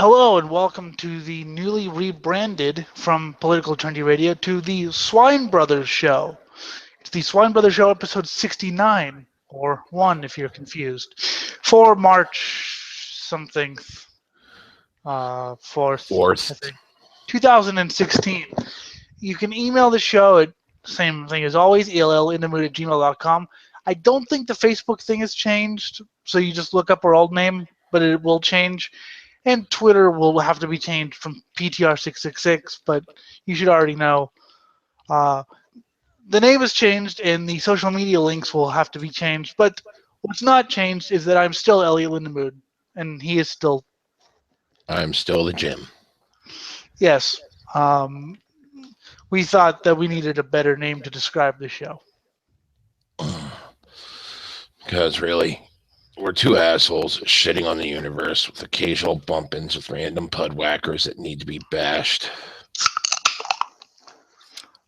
Hello and welcome to the newly rebranded from Political Trendy Radio to the Swine Brothers Show. It's the Swine Brothers Show episode 69, or 1 if you're confused, for March something, 4th, I Fourth. think, 2016. You can email the show at same thing as always, ellinthemood@gmail.com. I don't think the Facebook thing has changed, so you just look up our old name, but it will change. And Twitter will have to be changed from PTR666, but you should already know. The name has changed, and the social media links will have to be changed. But what's not changed is that I'm still Elliot Lindemood, and he is still. I'm still the Jim. Yes. We thought that we needed a better name to describe the show. Because really, we're two assholes shitting on the universe with occasional bump-ins with random pud whackers that need to be bashed.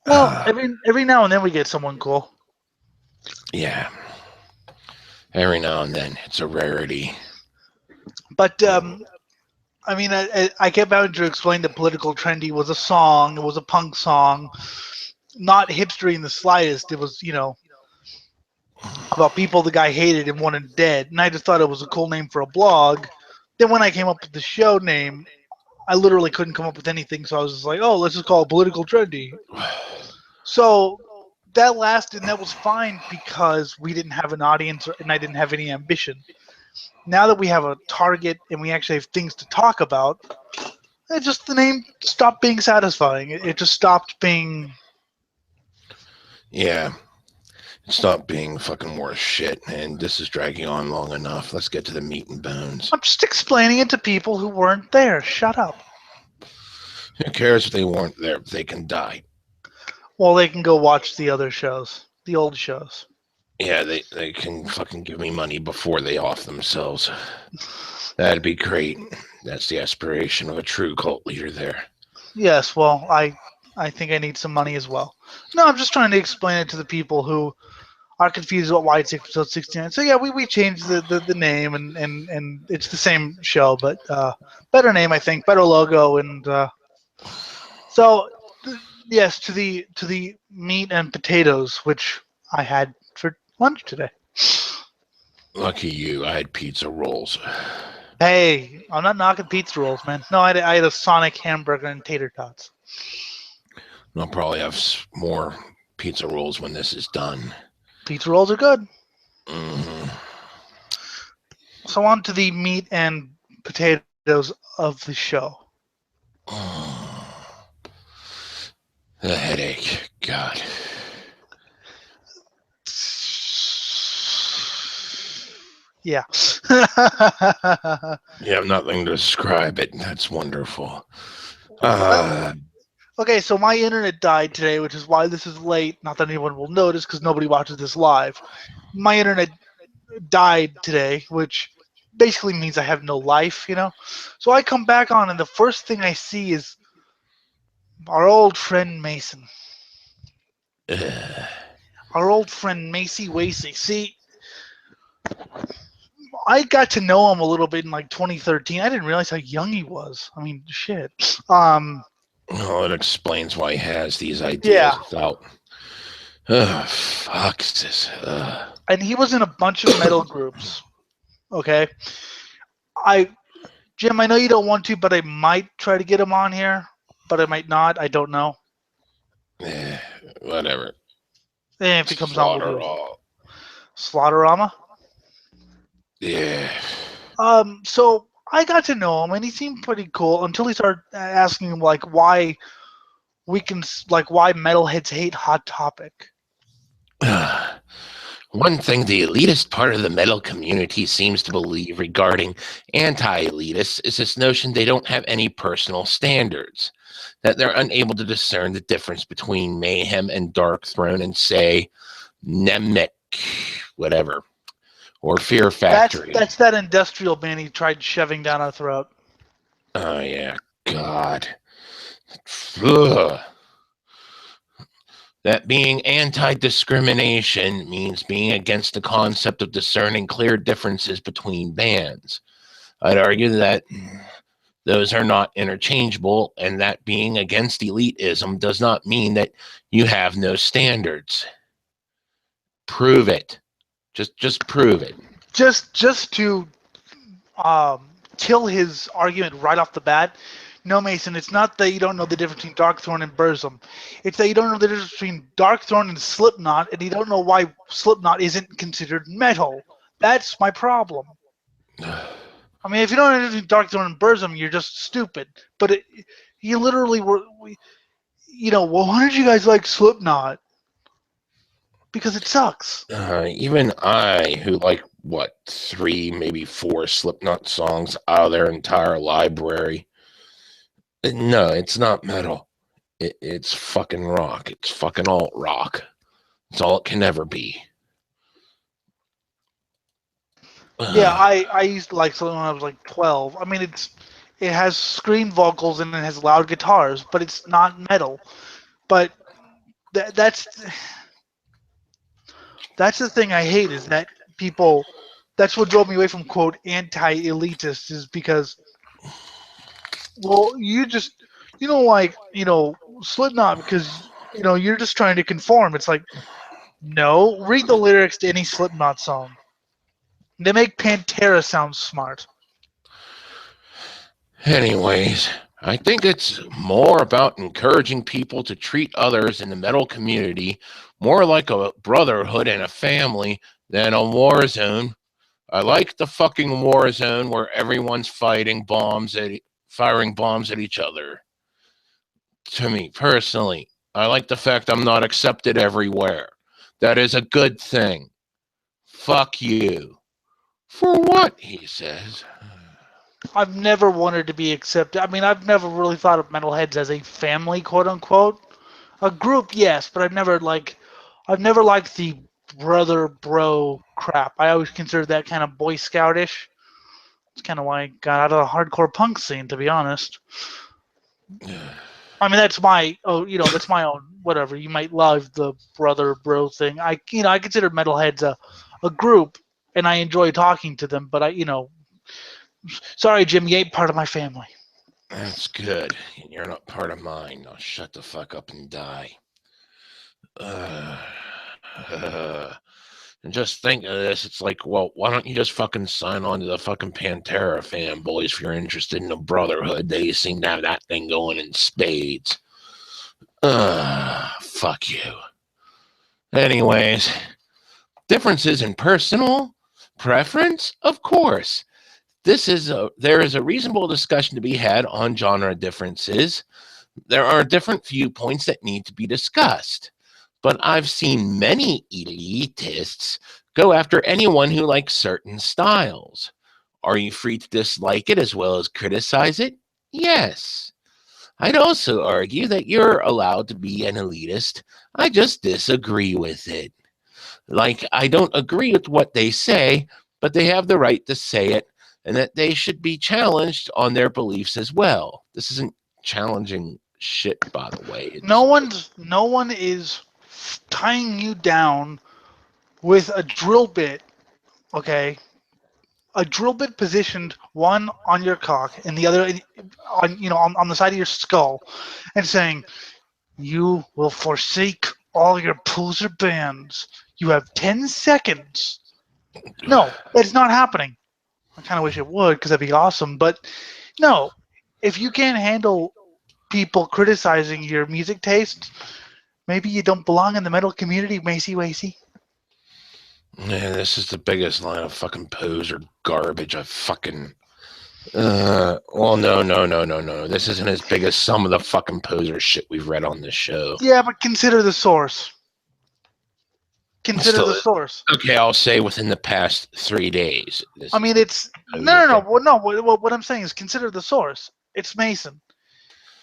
Well, every now and then we get someone cool. Yeah. Every now and then, it's a rarity. But I kept having to explain that Political Trendy was a song. It was a punk song, not hipstery in the slightest. It was, about people the guy hated and wanted dead. And I just thought it was a cool name for a blog. Then when I came up with the show name, I literally couldn't come up with anything. So I was just like, oh, let's just call it Political Trendy. So that lasted, and that was fine because we didn't have an audience and I didn't have any ambition. Now that we have a target and we actually have things to talk about, the name stopped being satisfying. It just stopped being. Yeah. It stopped being fucking worth shit, and this is dragging on long enough. Let's get to the meat and bones. I'm just explaining it to people who weren't there. Shut up. Who cares if they weren't there? They can die. Well, they can go watch the other shows, the old shows. Yeah, they can fucking give me money before they off themselves. That'd be great. That's the aspiration of a true cult leader there. Yes, well, I think I need some money as well. No, I'm just trying to explain it to the people who are confused about why it's episode 69. So yeah, we changed the name and it's the same show, but better name, I think, better logo, and yes, to the meat and potatoes, which I had for lunch today. Lucky you, I had pizza rolls. Hey, I'm not knocking pizza rolls, man. No, I had a Sonic hamburger and tater tots. I'll probably have more pizza rolls when this is done. Pizza rolls are good. Mm-hmm. So on to the meat and potatoes of the show. The headache. God. Yeah. You have nothing to describe it. That's wonderful. Okay, so my internet died today, which is why this is late. Not that anyone will notice because nobody watches this live. My internet died today, which basically means I have no life, So I come back on, and the first thing I see is our old friend Mason. Our old friend Macy Wasey. See, I got to know him a little bit in like 2013. I didn't realize how young he was. I mean, shit. Well, it explains why he has these ideas without. Fuck this. And he was in a bunch of metal groups. Okay. Jim, I know you don't want to, but I might try to get him on here, but I might not. I don't know. Whatever. If he comes on, we'll do it. Slaughterama? Yeah. So I got to know him, and he seemed pretty cool until he started asking him why metalheads hate Hot Topic. One thing the elitist part of the metal community seems to believe regarding anti-elitists is this notion they don't have any personal standards, that they're unable to discern the difference between Mayhem and Darkthrone and, say, Nemec, whatever, or Fear Factory. That's that industrial band he tried shoving down our throat. Oh, yeah. God. Ugh. That being anti-discrimination means being against the concept of discerning clear differences between bands. I'd argue that Those are not interchangeable, and that being against elitism does not mean that you have no standards. Prove it. Just prove it. Just to kill his argument right off the bat. No, Mason, it's not that you don't know the difference between Darkthorn and Burzum. It's that you don't know the difference between Darkthorn and Slipknot, and you don't know why Slipknot isn't considered metal. That's my problem. I mean, if you don't know the difference between Darkthorn and Burzum, you're just stupid. But you literally were, well, why don't you guys like Slipknot? Because it sucks. Even I, who like, 3, maybe 4 Slipknot songs out of their entire library. No, it's not metal. It's fucking rock. It's fucking alt rock. It's all it can ever be. Yeah, I used to like Slipknot when I was like 12. I mean, it has scream vocals and it has loud guitars, but it's not metal. But that's the thing I hate is that people. That's what drove me away from quote anti-elitist is because, well, you don't like Slipknot because you're just trying to conform. It's like, no, read the lyrics to any Slipknot song. They make Pantera sound smart. Anyways, I think it's more about encouraging people to treat others in the metal community more like a brotherhood and a family than a war zone. I like the fucking war zone where everyone's firing bombs at each other. To me, personally, I like the fact I'm not accepted everywhere. That is a good thing. Fuck you. For what, he says. I've never wanted to be accepted. I mean, I've never really thought of metalheads as a family, quote unquote. A group, yes, but I've never liked the brother bro crap. I always considered that kind of Boy Scoutish. It's kind of why I got out of the hardcore punk scene, to be honest. I mean, that's my that's my own whatever. You might love the brother bro thing. I consider metalheads a group, and I enjoy talking to them. But sorry, Jim, you ain't part of my family. That's good. You're not part of mine. Now shut the fuck up and die. And just think of this. It's like, well, why don't you just fucking sign on to the fucking Pantera fanboys if you're interested in a brotherhood? They seem to have that thing going in spades. Fuck you. Anyways, differences in personal preference? Of course. There is a reasonable discussion to be had on genre differences. There are different viewpoints that need to be discussed. But I've seen many elitists go after anyone who likes certain styles. Are you free to dislike it as well as criticize it? Yes. I'd also argue that you're allowed to be an elitist. I just disagree with it. Like, I don't agree with what they say, but they have the right to say it, and that they should be challenged on their beliefs as well. This isn't challenging shit, by the way. No one is tying you down with a drill bit, okay? A drill bit positioned one on your cock and the other on the side of your skull, and saying you will forsake all your poser bands. You have 10 seconds. No, that's not happening. I kind of wish it would because that'd be awesome. But no, if you can't handle people criticizing your music taste, maybe you don't belong in the metal community, Macy Wacy. Man, this is the biggest line of fucking poser garbage I've fucking... well, no. This isn't as big as some of the fucking poser shit we've read on this show. Yeah, but consider the source. Consider the source. Okay, I'll say within the past 3 days. I mean, it's... No. What I'm saying is consider the source. It's Mason.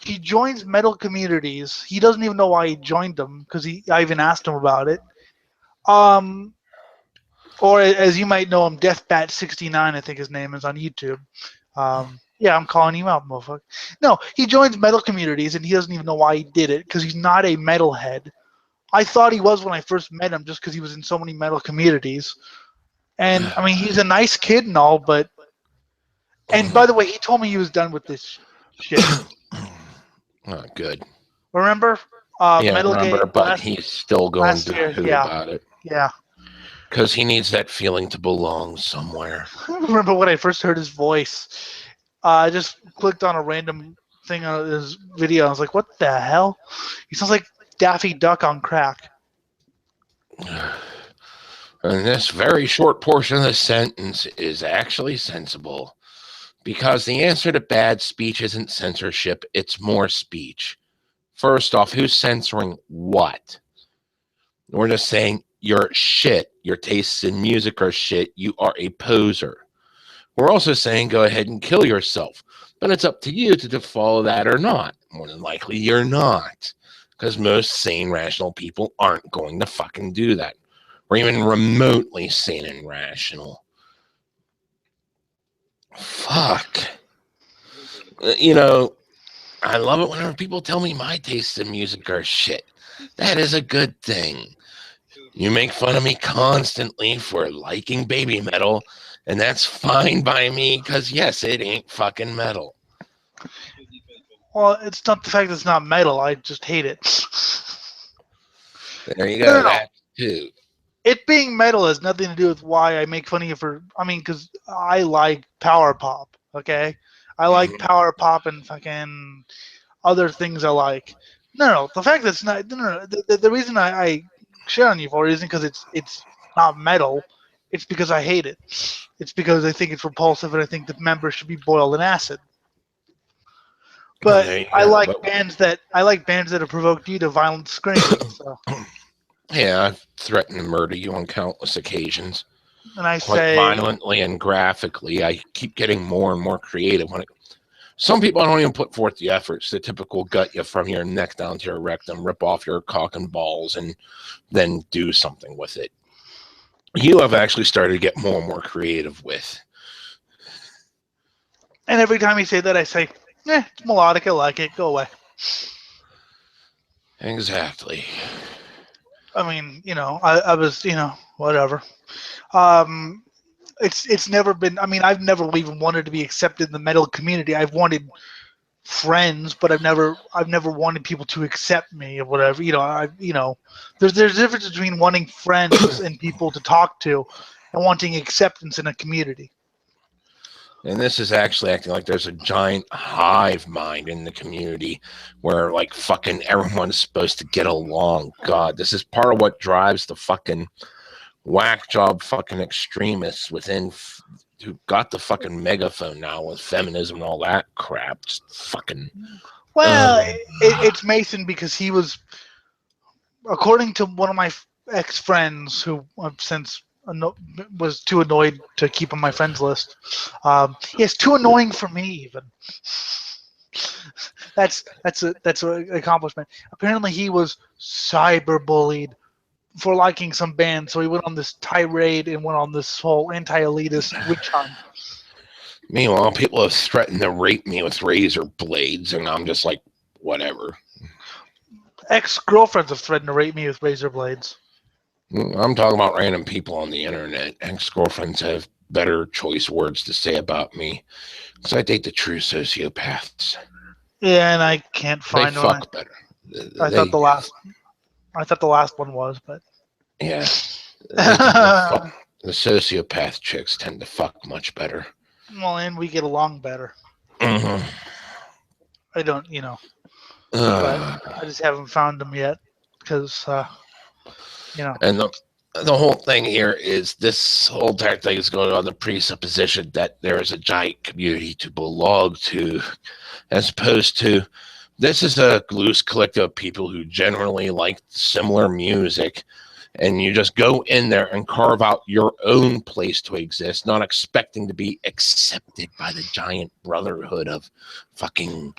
He joins metal communities. He doesn't even know why he joined them because I even asked him about it. Or as you might know him, DeathBat69, I think his name is on YouTube. Yeah, I'm calling him out, motherfucker. No, he joins metal communities and he doesn't even know why he did it because he's not a metalhead. I thought he was when I first met him just because he was in so many metal communities. And, I mean, he's a nice kid and all, but And by the way, he told me he was done with this shit. Oh, good. Remember? Yeah, I Metalgate remember, but he's still going last to year. hoot Yeah. about it Yeah. because he needs that feeling to belong somewhere. I remember when I first heard his voice. I just clicked on a random thing on his video. I was like, what the hell? He sounds like Daffy Duck on crack. And this very short portion of the sentence is actually sensible because the answer to bad speech isn't censorship, it's more speech. First off, who's censoring what? We're just saying you're shit. Your tastes in music are shit. You are a poser. We're also saying go ahead and kill yourself. But it's up to you to follow that or not. More than likely, you're not. Because most sane, rational people aren't going to fucking do that. Or even remotely sane and rational. Fuck. You know, I love it whenever people tell me my tastes in music are shit. That is a good thing. You make fun of me constantly for liking baby metal, and that's fine by me because, yes, it ain't fucking metal. Well, it's not the fact that it's not metal. I just hate it. There you No, go. no, no. That too. It being metal has nothing to do with why I make fun of you for. I mean, because I like power pop. Okay, I like power pop and fucking other things I like. No, the fact that it's not. No. The reason I shit on you for it isn't because it's not metal. It's because I hate it. It's because I think it's repulsive and I think the members should be boiled in acid. Well, But there you I go. like But bands that have provoked you to violent screams. So. yeah, I've threatened to murder you on countless occasions, And I quite say, violently and graphically. I keep getting more and more creative when it. Some people don't even put forth the efforts. The typical gut you from your neck down to your rectum, rip off your cock and balls, and then do something with it. You have actually started to get more and more creative with. and every time you say that, I say, it's melodic. I like it. Go away. Exactly. I mean, I was, whatever. Um, it's never been. I mean, I've never even wanted to be accepted in the metal community. I've wanted friends, but I've never wanted people to accept me or whatever. There's a difference between wanting friends and people to talk to, and wanting acceptance in a community. And this is actually acting like there's a giant hive mind in the community where, like, fucking everyone's supposed to get along. God, this is part of what drives the fucking whack job fucking extremists within who got the fucking megaphone now with feminism and all that crap. Just fucking. Well, it's Mason because he was, according to one of my ex-friends who I've since was too annoyed to keep on my friends list. It's too annoying for me even. That's an accomplishment. Apparently, he was cyberbullied for liking some band, so he went on this tirade and went on this whole anti-elitist witch hunt. Meanwhile, people have threatened to rape me with razor blades, and I'm just like, whatever. Ex-girlfriends have threatened to rape me with razor blades. I'm talking about random people on the internet. Ex-girlfriends have better choice words to say about me. So I date the true sociopaths. Yeah, and I can't They find one. fuck better. I thought the last one was, but yeah, they tend to fuck. The sociopath chicks tend to fuck much better. Well, and we get along better. Mm-hmm. I don't, but I just haven't found them yet because, And the whole thing here is this whole entire thing is going on the presupposition that there is a giant community to belong to, as opposed to this is a loose collective of people who generally like similar music, and you just go in there and carve out your own place to exist, not expecting to be accepted by the giant brotherhood of fucking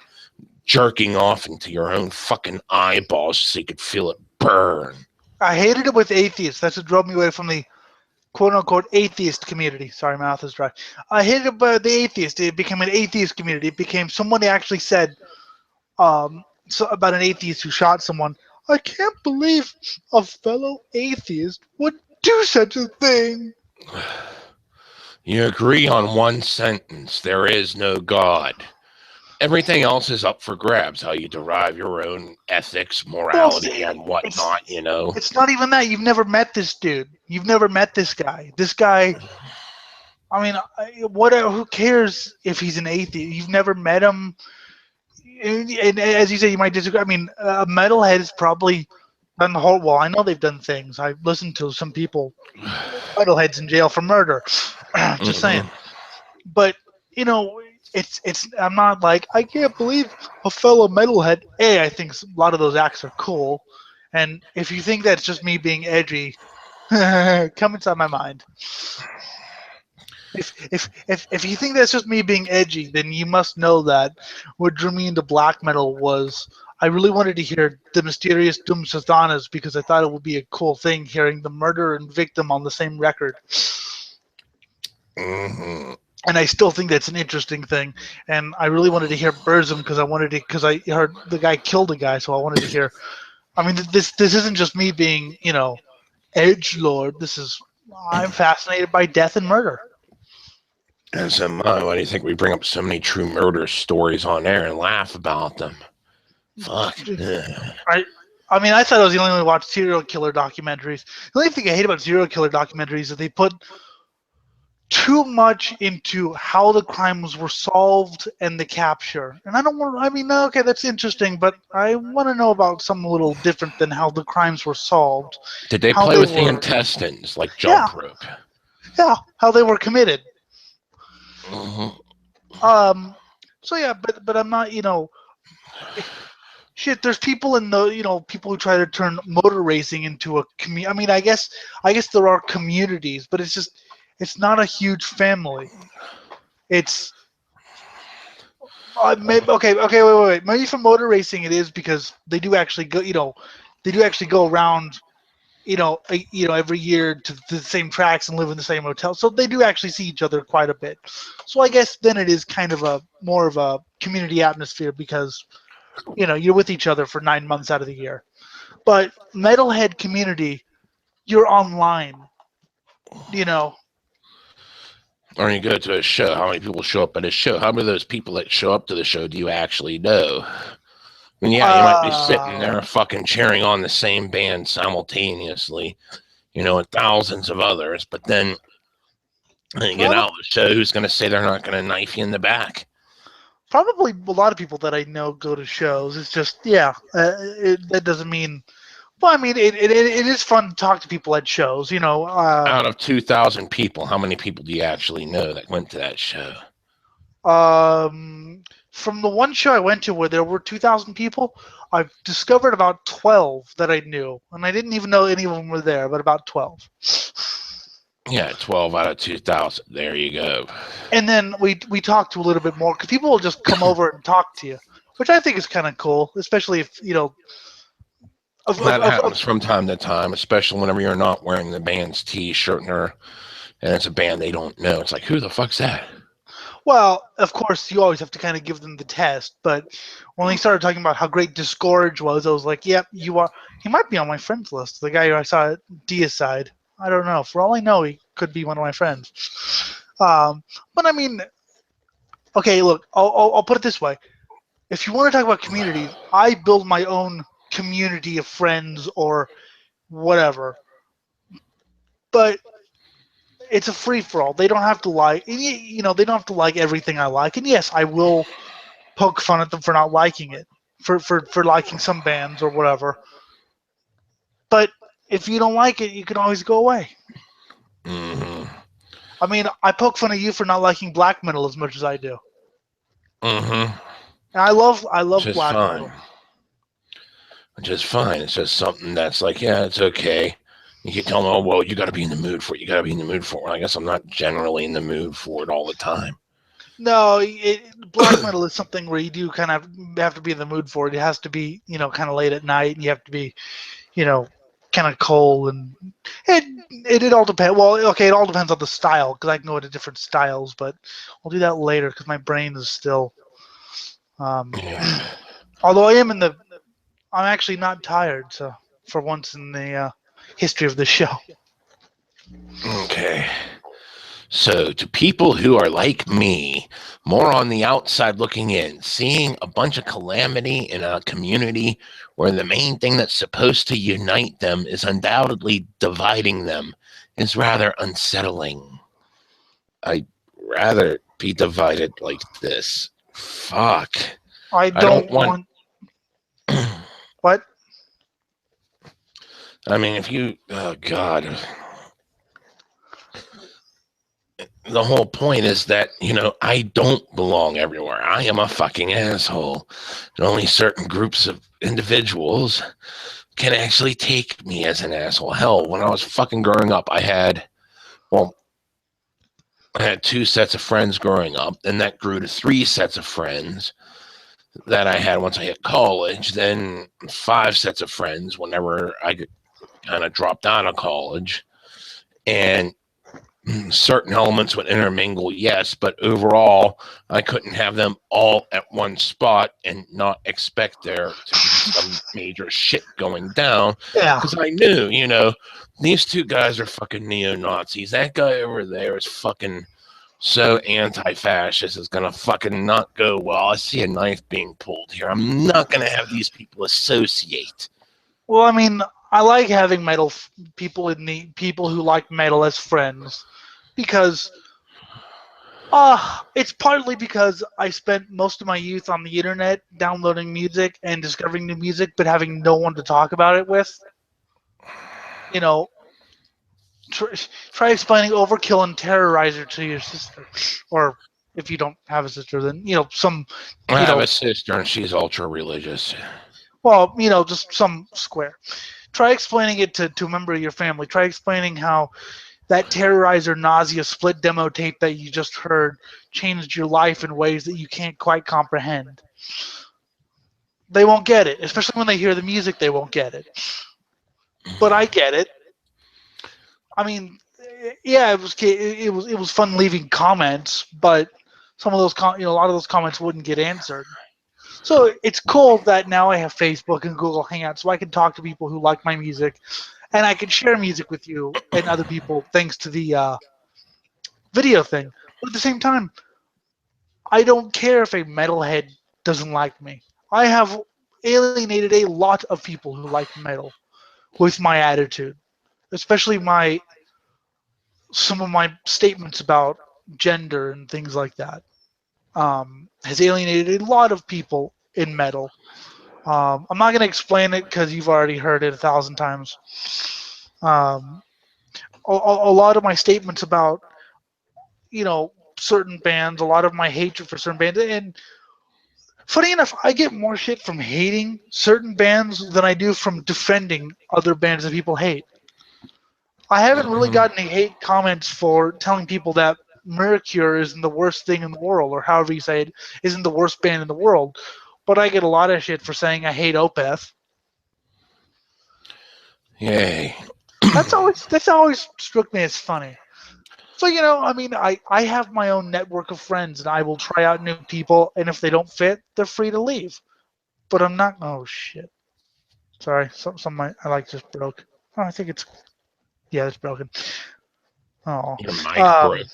jerking off into your own fucking eyeballs so you could feel it burn. I hated it with atheists. That's what drove me away from the quote-unquote atheist community. Sorry, my mouth is dry. I hated it about the atheist. It became an atheist community. It became somebody actually said about an atheist who shot someone. I can't believe a fellow atheist would do such a thing. You agree on one sentence. There is no God. Everything else is up for grabs. How you derive your own ethics, Well, morality, and it's whatnot, you know. it's not even that. You've never met this dude. You've never met this guy. This guy. I mean, what? Who cares if he's an atheist? You've never met him, and as you say, you might disagree. I mean, a metalhead is probably done the whole. Well, I know they've done things. I listened to some people, metalheads in jail for murder. Just saying. But you know, it's. I'm not like I can't believe a fellow metalhead. I think a lot of those acts are cool, and if you think that's just me being edgy, come inside my mind. If you think that's just me being edgy, then you must know that what drew me into black metal was I really wanted to hear the mysterious Doom Satanas because I thought it would be a cool thing hearing the murderer and victim on the same record. Mm-hmm. And I still think that's an interesting thing. And I really wanted to hear Burzum because I heard the guy killed a guy, so I wanted to hear. I mean, this isn't just me being edge lord. I'm fascinated by death and murder. And so, why do you think we bring up so many true murder stories on air and laugh about them? Fuck. I mean, I thought I was the only one who watched serial killer documentaries. The only thing I hate about serial killer documentaries is that they put too much into how the crimes were solved and the capture. And I don't want. I mean, okay, that's interesting, but I want to know about something a little different than how the crimes were solved. Did they How play they with the were, intestines like yeah, jump rope? yeah, how they were committed. Mm-hmm. So yeah, but I'm not. Shit, there's people in the people who try to turn motor racing into a community. I mean, I guess there are communities, but it's not a huge family. It's maybe okay, wait. Maybe for motor racing it is because they do actually go, they do actually go around, every year to the same tracks and live in the same hotel. So they do actually see each other quite a bit. So I guess then it is kind of a more of a community atmosphere because you're with each other for 9 months out of the year. But metalhead community, you're online. You know, Or you go to a show. How many people show up at a show? How many of those people that show up to the show do you actually know? And yeah, you might be sitting there fucking cheering on the same band simultaneously, and thousands of others. But then when you get out of the show, who's going to say they're not going to knife you in the back? probably a lot of people that I know go to shows. It's just that doesn't mean. Well, I mean, it is fun to talk to people at shows. Out of 2,000 people, how many people do you actually know that went to that show? From the one show I went to where there were 2,000 people, I've discovered about 12 that I knew, and I didn't even know any of them were there, but about 12. Yeah, 12 out of 2,000. There you go. And then we talked to a little bit more because people will just come over and talk to you, which I think is kind of cool, especially if That happens from time to time, especially whenever you're not wearing the band's T-shirt and it's a band they don't know. It's like, who the fuck's that? Well, of course, you always have to kind of give them the test. But when they started talking about how great Disgorge was, I was like, yep, you are. He might be on my friends list. The guy who I saw at Deicide. I don't know. For all I know, he could be one of my friends. But I mean, okay, look, I'll put it this way. If you want to talk about communities, I build my own community of friends or whatever. But it's a free for all. They don't have to like, they don't have to like everything I like. And yes, I will poke fun at them for not liking it, for liking some bands or whatever. But if you don't like it, you can always go away. Mm-hmm. I mean, I poke fun at you for not liking black metal as much as I do. Mm-hmm. And I love black fine. metal. Which is fine. It's just something that's like, yeah, it's okay. You can tell them, oh, well, you got to be in the mood for it. You got to be in the mood for it. I guess I'm not generally in the mood for it all the time. No, black metal is something where you do kind of have to be in the mood for it. It has to be, kind of late at night, and you have to be, kind of cold, and it all depends. Well, okay, it all depends on the style because I can go into different styles, but I'll do that later because my brain is still. Although I'm actually not tired, so for once in the history of the show. Okay. So, to people who are like me, more on the outside looking in, seeing a bunch of calamity in a community where the main thing that's supposed to unite them is undoubtedly dividing them is rather unsettling. I'd rather be divided like this. Fuck. I I don't don't want. want what? I mean, if you. Oh, God. The whole point is that, I don't belong everywhere. I am a fucking asshole. And only certain groups of individuals can actually take me as an asshole. Hell, when I was fucking growing up, I had 2 sets of friends growing up, and that grew to 3 sets of friends that I had once I hit college, then 5 sets of friends whenever I kind of dropped out of college. And certain elements would intermingle, yes, but overall, I couldn't have them all at one spot and not expect there to be some major shit going down. Yeah. Because I knew, these 2 guys are fucking neo-Nazis. That guy over there is fucking so anti-fascist. It's gonna fucking not go well. I see a knife being pulled here. I'm not gonna have these people associate. Well, I mean, I like having metal people who like metal as friends, because it's partly because I spent most of my youth on the internet downloading music and discovering new music, but having no one to talk about it with. Try explaining Overkill and Terrorizer to your sister, or if you don't have a sister, then some. I have a sister and she's ultra religious. Well, just some square. Try explaining it to a member of your family. Try explaining how that Terrorizer Nausea split demo tape that you just heard changed your life in ways that you can't quite comprehend. They won't get it, especially when they hear the music. They won't get it. But I get it. I mean, yeah, it was fun leaving comments, but some of those a lot of those comments wouldn't get answered. So it's cool that now I have Facebook and Google Hangouts, so I can talk to people who like my music, and I can share music with you and other people thanks to the video thing. But at the same time, I don't care if a metalhead doesn't like me. I have alienated a lot of people who like metal with my attitude, especially some of my statements about gender and things like that. Has alienated a lot of people in metal. I'm not going to explain it because you've already heard it 1,000 times. A lot of my statements about, certain bands, a lot of my hatred for certain bands, and funny enough, I get more shit from hating certain bands than I do from defending other bands that people hate. I haven't really gotten any hate comments for telling people that Mercure isn't the worst thing in the world, or however you say it, isn't the worst band in the world. But I get a lot of shit for saying I hate Opeth. Yay. That's always struck me as funny. So I mean, I have my own network of friends, and I will try out new people, and if they don't fit, they're free to leave. But I'm not. Oh shit! Sorry, some I like just broke. Oh, I think it's it's broken. Oh, Your mic broke.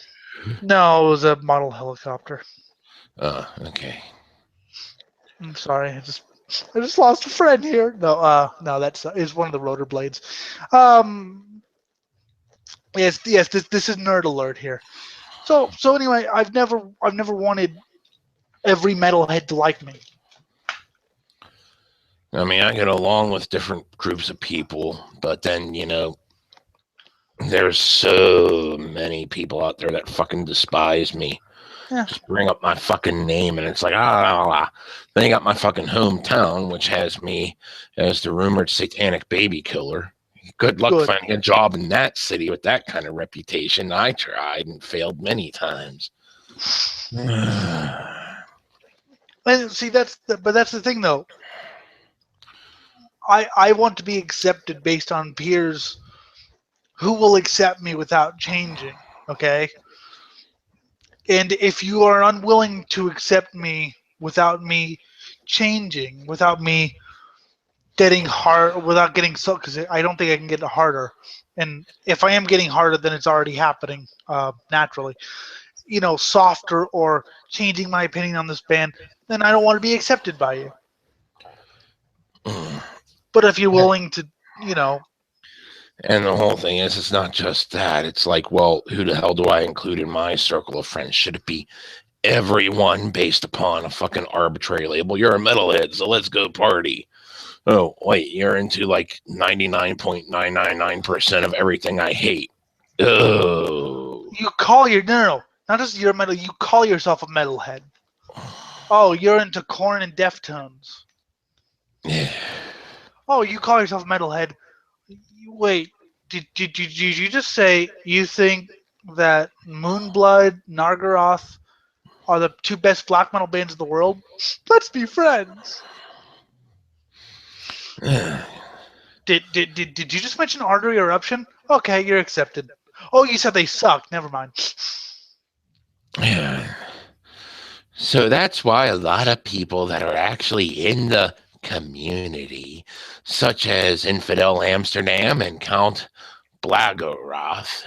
no, it was a model helicopter. Okay. I'm sorry, I just lost a friend here. No, that's is one of the rotor blades. Yes, this is nerd alert here. So anyway, I've never wanted every metalhead to like me. I mean, I get along with different groups of people, but then, there's so many people out there that fucking despise me. Yeah. Just bring up my fucking name and it's like, Then you got my fucking hometown, which has me as the rumored satanic baby killer. Good luck finding a job in that city with that kind of reputation. I tried and failed many times. And see, that's the thing, though. I want to be accepted based on peers who will accept me without changing. Okay. And if you are unwilling to accept me without me changing, without me getting hard without getting so, because I don't think I can get harder. And if I am getting harder, then it's already happening naturally. Softer or changing my opinion on this band, then I don't want to be accepted by you. But if you're willing to, you know, And the whole thing is, it's not just that. It's like, well, who the hell do I include in my circle of friends? Should it be everyone based upon a fucking arbitrary label? You're a metalhead, so let's go party. Oh, wait, you're into like 99.999% of everything I hate. Oh. you call your no, not just you're a metal. You call yourself a metalhead. Oh, you're into Korn and Deftones. Yeah. Oh, you call yourself a metalhead. Wait, did you just say you think that Moonblood, Nargaroth are the two best black metal bands in the world? Let's be friends. Did you just mention Artery Eruption? Okay, you're accepted. Oh, you said they suck. Never mind. Yeah. So that's why a lot of people that are actually in the community, such as Infidel Amsterdam and Count Blagoroth,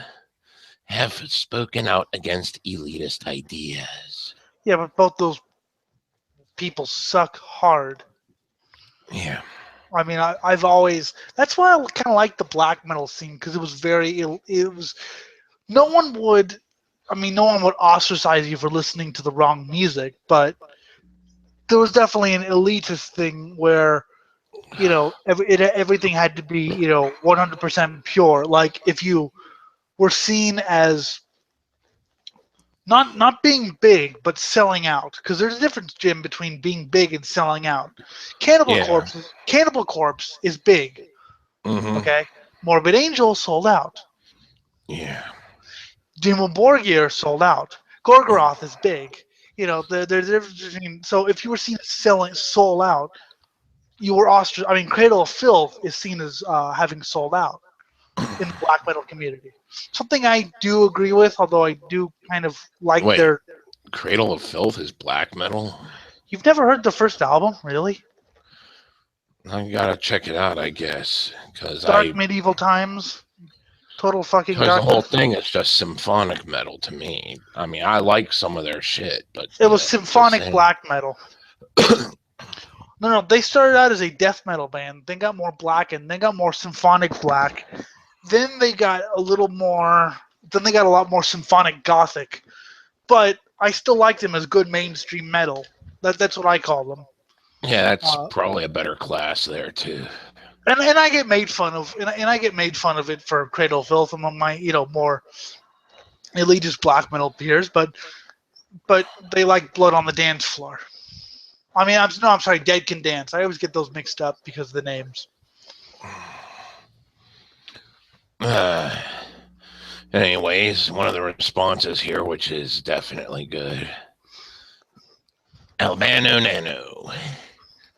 have spoken out against elitist ideas. Yeah, but both those people suck hard. Yeah. I mean, I've always. That's why I kind of like the black metal scene because it was it was. No one would. I mean, no one would ostracize you for listening to the wrong music, but there was definitely an elitist thing where everything had to be 100% pure. Like if you were seen as not being big but selling out, because there's a difference, Jim, between being big and selling out. Yeah. Cannibal Corpse is big. Mm-hmm. Okay, Morbid Angel sold out. Yeah. Dimmu Borgir sold out. Gorgoroth is big. There's a difference between. So if you were seen as selling sold out, you were ostracized. I mean, Cradle of Filth is seen as having sold out in the black metal community. Something I do agree with, although I do kind of like Wait, their. Cradle of Filth is black metal? You've never heard the first album, really? I gotta check it out, I guess, Dark Medieval Times, total fucking because the whole darkness. thing is just symphonic metal to me. I mean, I like some of their shit, but It was symphonic black metal. No, they started out as a death metal band, then got more black, and then got more symphonic black. Then they got a little more. Then they got a lot more symphonic gothic. But I still like them as good mainstream metal. That's what I call them. Yeah, that's probably a better class there too. And I get made fun of, and I get made fun of it for Cradle of Filth among my more elitist black metal peers. But they like Blood on the Dance Floor. I mean, I'm sorry, Dead Can Dance. I always get those mixed up because of the names. Anyways, one of the responses here, which is definitely good. Albano Nano.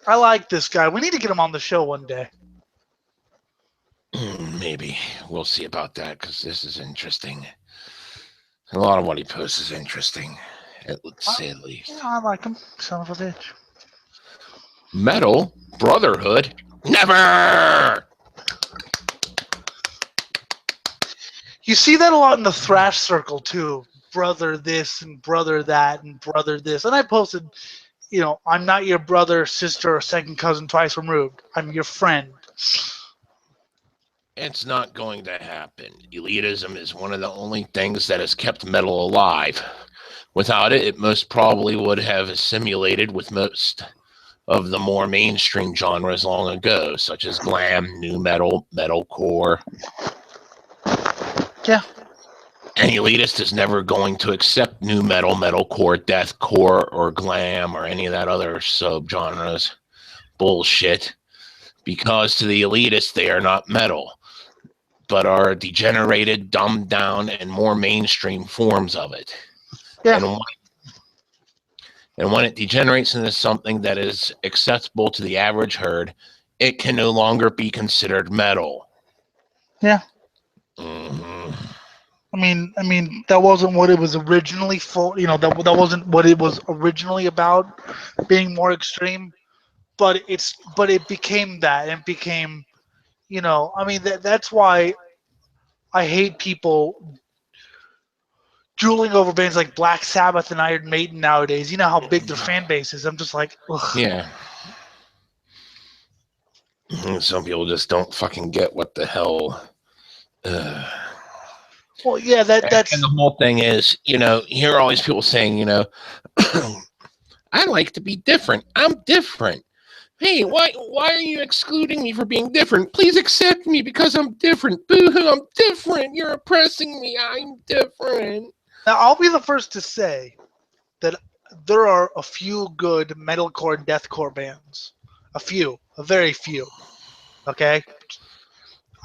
I like this guy. We need to get him on the show one day. Maybe. We'll see about that, because this is interesting. A lot of what he posts is interesting, let's say at least. Yeah, I like him. Son of a bitch. Metal Brotherhood? Never! You see that a lot in the thrash circle too. Brother this and brother that and brother this. And I posted, I'm not your brother, sister, or second cousin twice removed. I'm your friend. It's not going to happen. Elitism is one of the only things that has kept metal alive. Without it, it most probably would have assimilated with most of the more mainstream genres long ago, such as glam, nu metal, metalcore. Yeah. An elitist is never going to accept nu metal, metalcore, deathcore, or glam, or any of that other subgenres. Bullshit. Because to the elitists, they are not metal, but are degenerated, dumbed down, and more mainstream forms of it. Yeah. And when it degenerates into something that is acceptable to the average herd, it can no longer be considered metal. Yeah. Mm-hmm. I mean, that wasn't what it was originally for. That wasn't what it was originally about, being more extreme. but it became that, and became, I mean, that's why I hate people drooling over bands like Black Sabbath and Iron Maiden nowadays. You know how big their fan base is. I'm just like, ugh. Yeah. Some people just don't fucking get what the hell. Well, yeah, And that's the whole thing is, you hear all these people saying, I like to be different. I'm different. Hey, why are you excluding me for being different? Please accept me because I'm different. Boo-hoo, I'm different. You're oppressing me. I'm different. now. I'll be the first to say that there are a few good metalcore and deathcore bands. A very few. Okay,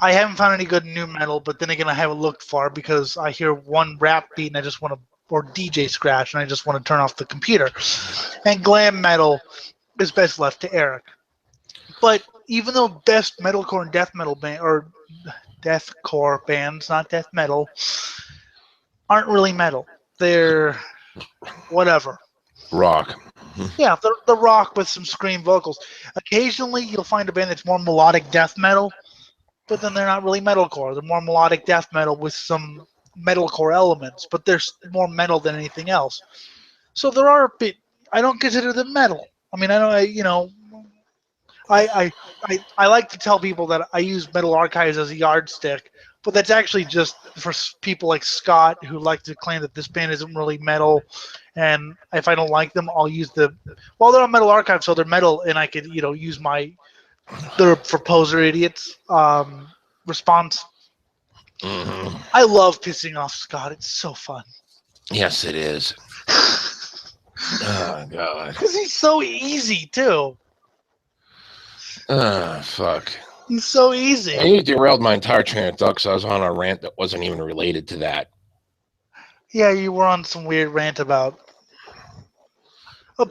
I haven't found any good new metal, but then again, I haven't looked far because I hear one rap beat and I just want to, or DJ scratch, and I just want to turn off the computer. And glam metal is best left to Eric. But even though best metalcore and death metal band or deathcore bands, not death metal, aren't really metal, they're whatever. Rock. Yeah, they're rock with some scream vocals. Occasionally, you'll find a band that's more melodic death metal, but then they're not really metalcore. They're more melodic death metal with some metalcore elements, but they're more metal than anything else. So there are a bit. I don't consider them metal. I mean, I don't. I like to tell people that I use Metal Archives as a yardstick, but that's actually just for people like Scott who like to claim that this band isn't really metal, and if I don't like them, I'll use the. Well, they're on Metal Archive, so they're metal, and I could use my they're for poser idiots response. Mm-hmm. I love pissing off Scott. It's so fun. Yes, it is. Oh, God. Because he's so easy, too. Fuck. He's so easy. And you derailed my entire train of thought because I was on a rant that wasn't even related to that. Yeah, you were on some weird rant about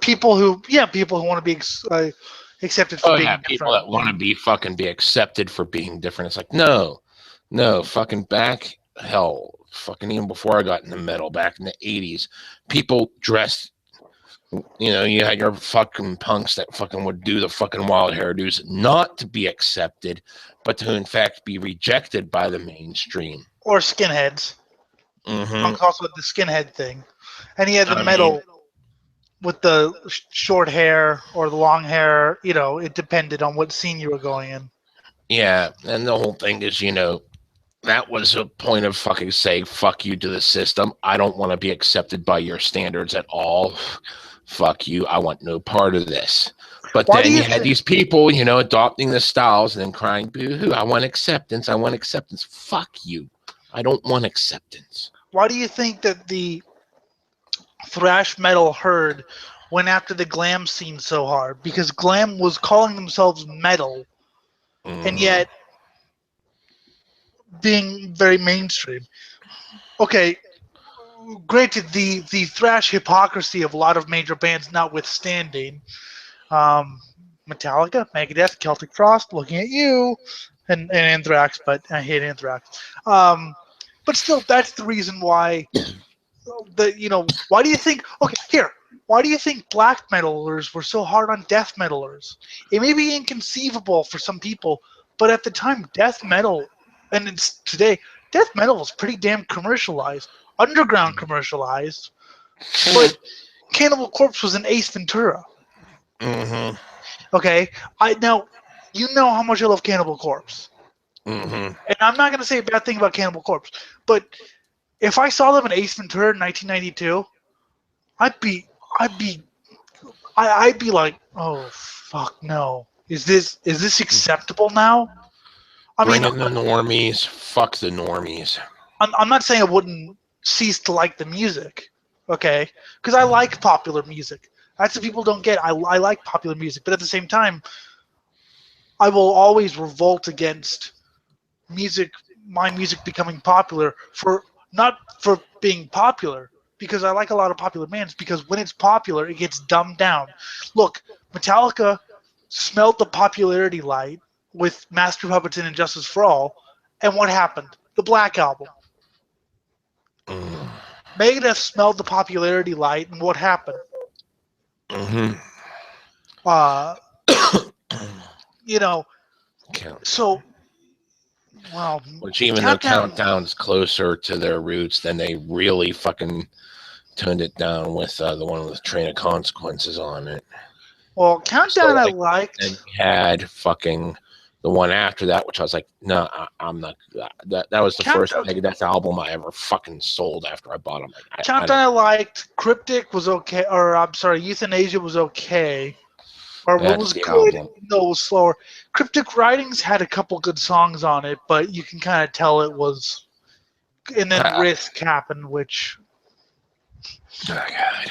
people who want to be accepted for being People different. that want to be accepted for being different. It's like, no, fucking back, hell, fucking even before I got into metal, back in the 80s, people dressed, you had your fucking punks that fucking would do the fucking wild hairdos, not to be accepted, but to in fact be rejected by the mainstream. Or skinheads. Mm-hmm. Punk's also the skinhead thing. And he had the metal with the short hair or the long hair. It depended on what scene you were going in. Yeah, and the whole thing is, that was a point of fucking saying fuck you to the system. I don't want to be accepted by your standards at all. Fuck you. I want no part of this. But then you had these people, adopting the styles and then crying, boo-hoo, I want acceptance. I want acceptance. Fuck you. I don't want acceptance. Why do you think that the thrash metal herd went after the glam scene so hard? Because glam was calling themselves metal, and yet being very mainstream. Okay, granted, the thrash hypocrisy of a lot of major bands notwithstanding, Metallica, Megadeth, Celtic Frost, looking at you, and Anthrax, but I hate Anthrax. But still, that's the reason why. Why do you think? Okay, here. Why do you think black metalers were so hard on death metalers? It may be inconceivable for some people, but at the time, death metal, and it's today, death metal was pretty damn commercialized, underground commercialized. But Cannibal Corpse was an Ace Ventura. Mm-hmm. Okay, you know how much I love Cannibal Corpse, and I'm not gonna say a bad thing about Cannibal Corpse, but if I saw them in Ace Ventura in 1992, I'd be like, oh fuck no. Is this acceptable now? Bring in the normies. Fuck the normies. I'm not saying I wouldn't cease to like the music, okay? Because I like popular music. That's what people don't get. I like popular music, but at the same time, I will always revolt against my music becoming popular not for being popular, because I like a lot of popular bands, because when it's popular, it gets dumbed down. Look, Metallica smelled the popularity light with Master of Puppets and Injustice for All, and what happened? The Black Album. Megadeth smelled the popularity light, and what happened? You know, Countdown. so well, Which even though Countdown. Countdown's closer to their roots, then they really fucking toned it down with the one with Train of Consequences on it. Well, Countdown So I like, liked. then you had fucking the one after that, which I was like, no, I'm not. That was the first Countdown, Megadeth album I ever fucking sold after I bought them. I Countdown don't. I liked. Cryptic was okay, or I'm sorry, Euthanasia was okay. Or what That's was the good, album. no, it was slower. Cryptic Writings had a couple good songs on it, but you can kind of tell it was. And then I, Risk happened, which oh God.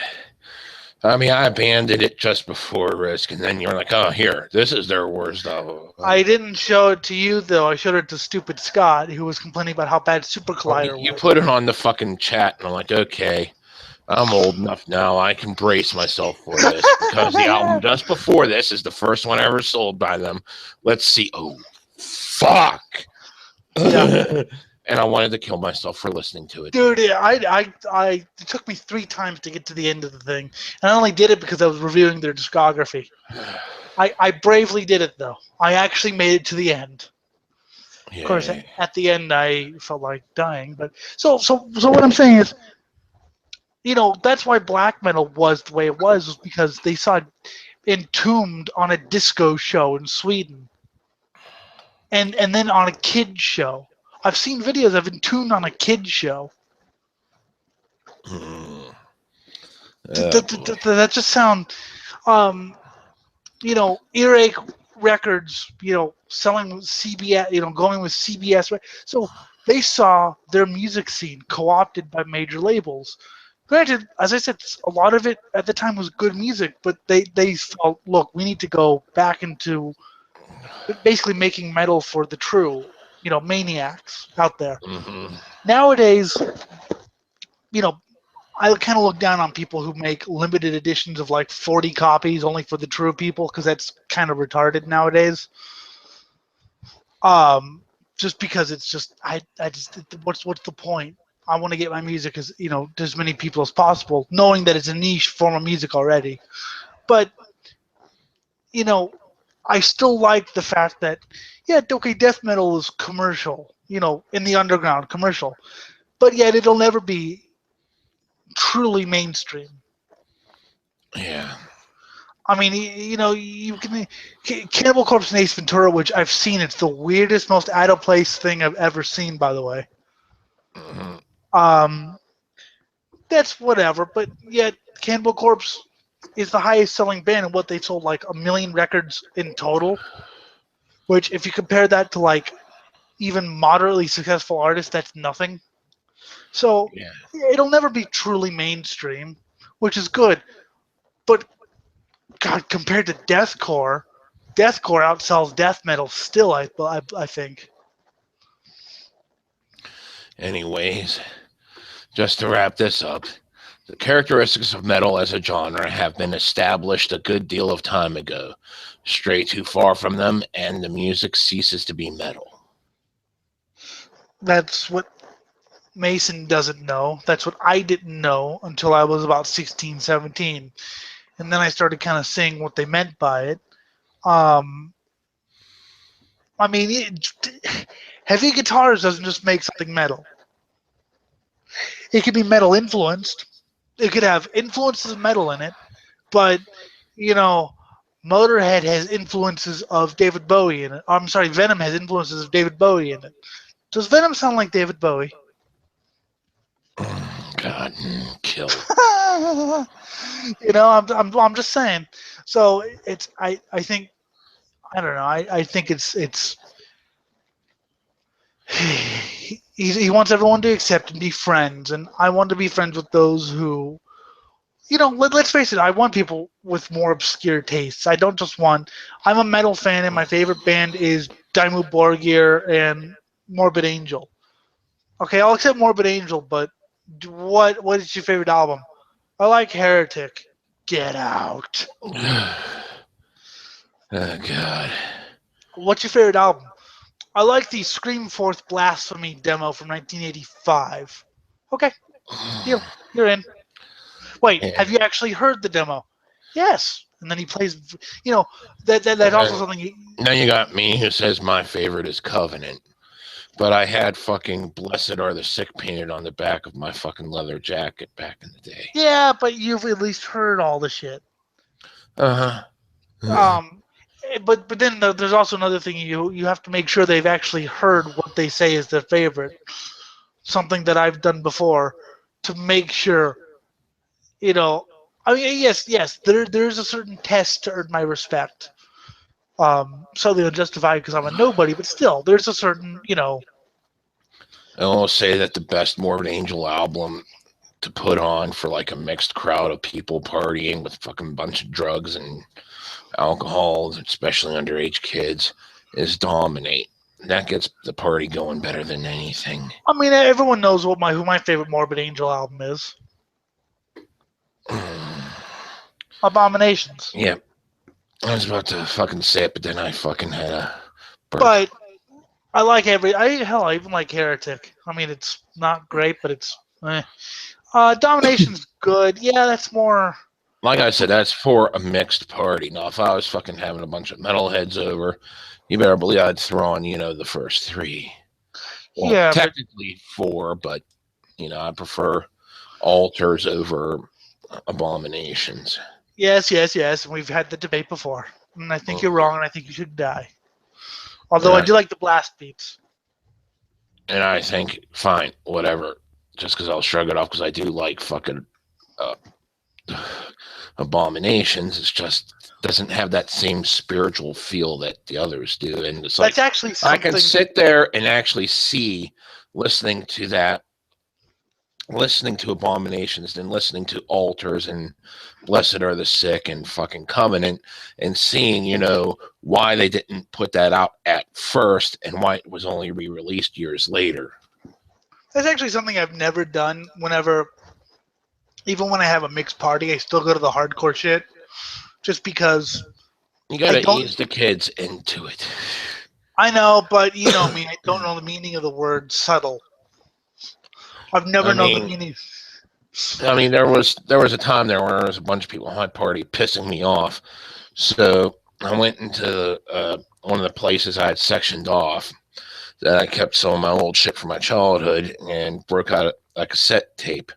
I mean, I abandoned it just before Risk, and then you're like, oh, here, this is their worst album. I didn't show it to you though. I showed it to Stupid Scott, who was complaining about how bad Super Collider You was. put it on the fucking chat, and I'm like, okay, I'm old enough now. I can brace myself for this because the album just before this is the first one ever sold by them. Let's see. Oh, fuck. Yeah. And I wanted to kill myself for listening to it. Dude, it took me 3 times to get to the end of the thing, and I only did it because I was reviewing their discography. I bravely did it though. I actually made it to the end. Of course, Yeah. at the end, I felt like dying. But so what I'm saying is, that's why black metal was the way it was because they saw Entombed on a disco show in Sweden, and then on a kid show. I've seen videos of Entombed on a kid show. Mm. That just sound, um, Earache Records, selling CBS, going with CBS. So they saw their music scene co-opted by major labels. Granted, as I said, a lot of it at the time was good music, but they felt, look, we need to go back into basically making metal for the true, maniacs out there. Mm-hmm. Nowadays, you know, I kind of look down on people who make limited editions of like 40 copies only for the true people because that's kind of retarded nowadays. Um, just because it's just I just what's the point? I want to get my music as to as many people as possible, knowing that it's a niche form of music already. But you know, I still like the fact that yeah, okay, death metal is commercial, in the underground commercial, but yet it'll never be truly mainstream. Yeah. I mean, you can Cannibal Corpse and Ace Ventura, which I've seen. It's the weirdest, most out of place thing I've ever seen. By the way, Mm-hmm. um, that's whatever. But yet, Cannibal Corpse is the highest selling band, and what they've sold like 1 million records in total. Which, if you compare that to like even moderately successful artists, that's nothing. So Yeah. it'll never be truly mainstream, which is good. But God, compared to deathcore, deathcore outsells death metal still. I think. Anyways, just to wrap this up, the characteristics of metal as a genre have been established a good deal of time ago. Stray too far from them, and the music ceases to be metal. That's what Mason doesn't know. That's what I didn't know until I was about 16, 17. And then I started kind of seeing what they meant by it. Um, I mean, heavy guitars doesn't just make something metal. It could be metal influenced. It could have influences of metal in it, but you know, Motorhead has influences of David Bowie in it. I'm sorry, Venom has influences of David Bowie in it. Does Venom sound like David Bowie? God, kill. I'm just saying. So I think I don't know. I think it's he wants everyone to accept and be friends, and I want to be friends with those who let's face it. I want people with more obscure tastes. I don't just want. I'm a metal fan, and my favorite band is Dimmu Borgir and Morbid Angel. Okay, I'll accept Morbid Angel, but what is your favorite album? I like Heretic. Get out. Oh, God. What's your favorite album? I like the Scream Forth Blasphemy demo from 1985. Okay, deal. You're in. Wait, Yeah. have you actually heard the demo? Yes, and then he plays. You know, that's also something. Now you got me who says my favorite is Covenant, but I had fucking "Blessed Are the Sick" painted on the back of my fucking leather jacket back in the day. Yeah, but you've at least heard all the shit. Uh huh. But then there's also another thing you have to make sure they've actually heard what they say is their favorite. Something that I've done before to make sure, you know. I mean, yes, there's a certain test to earn my respect. Something unjustified because I'm a nobody, but still, there's a certain, I will say that the best Morbid Angel album to put on for like a mixed crowd of people partying with fucking bunch of drugs and alcohol, especially underage kids, is Dominate. That gets the party going better than anything. I mean, everyone knows who my favorite Morbid Angel album is. Abominations. Yeah, I was about to fucking say it, but then I fucking had a burp. But I like I even like Heretic. I mean, it's not great, but it's Domination's good. Yeah, that's more. Like I said, that's for a mixed party. Now, if I was fucking having a bunch of metalheads over, you better believe I'd throw on, the first three. Well, Yeah, technically four, but, I prefer altars over abominations. Yes. And we've had the debate before. And I think you're wrong, and I think you should die. Although I do like the blast beats. And I think, fine, whatever. Just because I'll shrug it off because I do like fucking abominations. It's just doesn't have that same spiritual feel that the others do. And it's like, that's actually something I can sit there and actually see listening to abominations and listening to altars and Blessed Are the Sick and fucking Covenant and seeing, why they didn't put that out at first and why it was only re-released years later. That's actually something I've never done. Even when I have a mixed party, I still go to the hardcore shit, just because you gotta ease the kids into it. I know, but you know me, I don't know the meaning of the word subtle. I've never known the meaning. I mean, there was a time there where there was a bunch of people at my party pissing me off, so I went into one of the places I had sectioned off that I kept some of my old shit from my childhood and broke out a cassette tape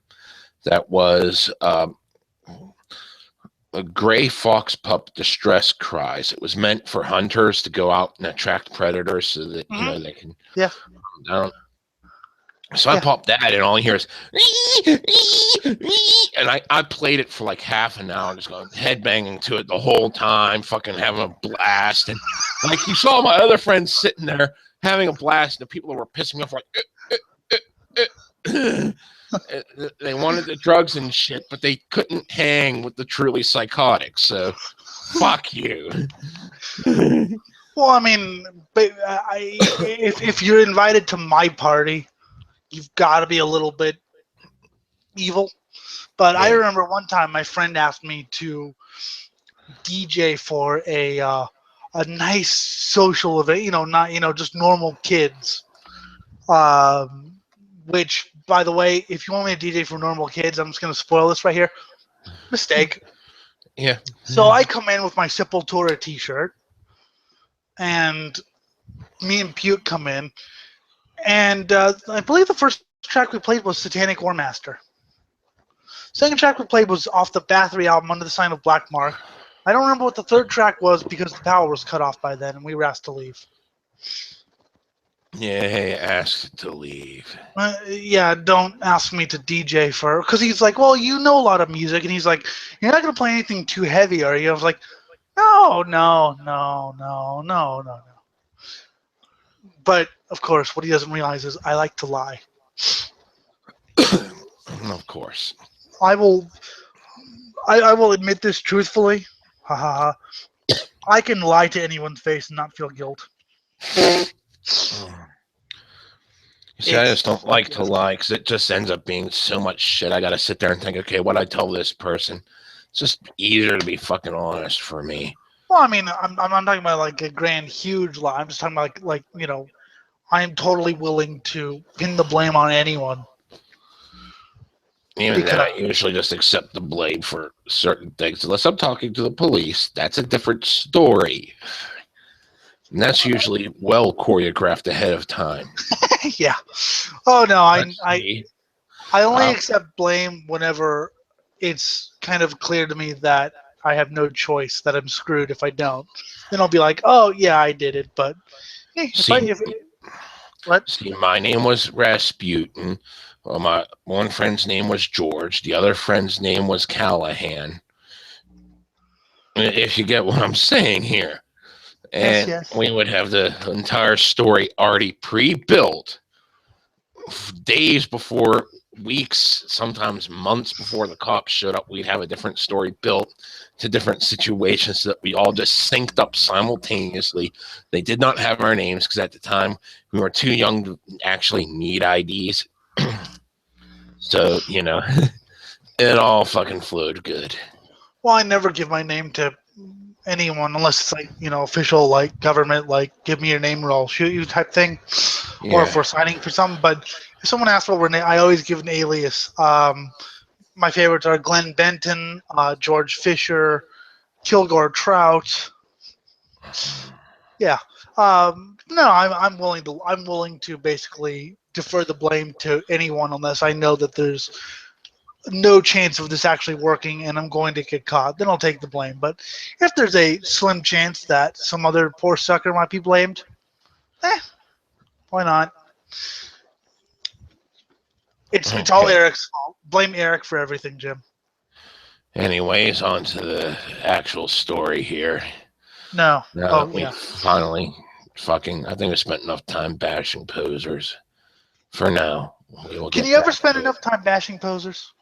that was a gray fox pup distress cries. It was meant for hunters to go out and attract predators so that they can calm down. So I popped that and all you hear is and I played it for like half an hour, just going headbanging to it the whole time, fucking having a blast. And like you saw my other friends sitting there having a blast, and the people that were pissing me off were like they wanted the drugs and shit, but they couldn't hang with the truly psychotic. So fuck you. Well, I mean, if you're invited to my party, you've got to be a little bit evil. But I remember one time my friend asked me to DJ for a nice social event, not just normal kids. Which, by the way, if you want me to DJ for normal kids, I'm just going to spoil this right here. Mistake. Yeah. So I come in with my Sepultura t-shirt, and me and Puke come in, and I believe the first track we played was Satanic War Master. Second track we played was off the Bathory album, Under the Sign of Black Mark. I don't remember what the third track was because the power was cut off by then, and we were asked to leave. Yeah, asked to leave. Don't ask me to DJ for, because he's like, well, you know a lot of music, and he's like, you're not going to play anything too heavy, are you? I was like, no. But, of course, what he doesn't realize is I like to lie. Of course. I will admit this truthfully. Ha ha ha. I can lie to anyone's face and not feel guilt. See, I just don't like to lie because it just ends up being so much shit. I got to sit there and think, okay, what I tell this person? It's just easier to be fucking honest for me. Well, I mean, I'm talking about like a grand, huge lie. I'm just talking about like I am totally willing to pin the blame on anyone. Even then, because I usually just accept the blame for certain things. Unless I'm talking to the police, that's a different story. And that's usually well choreographed ahead of time. yeah. Oh no, That's me. I only Um, accept blame whenever it's kind of clear to me that I have no choice, that I'm screwed if I don't. Then I'll be like, oh yeah, I did it. But hey, see, if what? my name was Rasputin. Well, my one friend's name was George. The other friend's name was Callahan. If you get what I'm saying here. Yes, And yes. we would have the entire story already pre-built days before, weeks, sometimes months before the cops showed up. We'd have a different story built to different situations so that we all just synced up simultaneously. They did not have our names because at the time we were too young to actually need IDs. So, it all fucking flowed good. Well, I never give my name to anyone unless it's like official, like government, like give me your name or I'll shoot you type thing, or if Yeah. we're signing for something. But if someone asks for a name, I always give an alias. My favorites are Glenn Benton, George Fisher, Kilgore Trout. Yeah. No, I'm willing to basically defer the blame to anyone unless I know that there's no chance of this actually working and I'm going to get caught. Then I'll take the blame. But if there's a slim chance that some other poor sucker might be blamed, why not? It's all Okay. Eric's fault. Blame Eric for everything, Jim. Anyways, on to the actual story here. No. Now Oh that we yeah. finally I think we spent enough time bashing posers. For now, we will Can get you ever back spend to it. enough time bashing posers?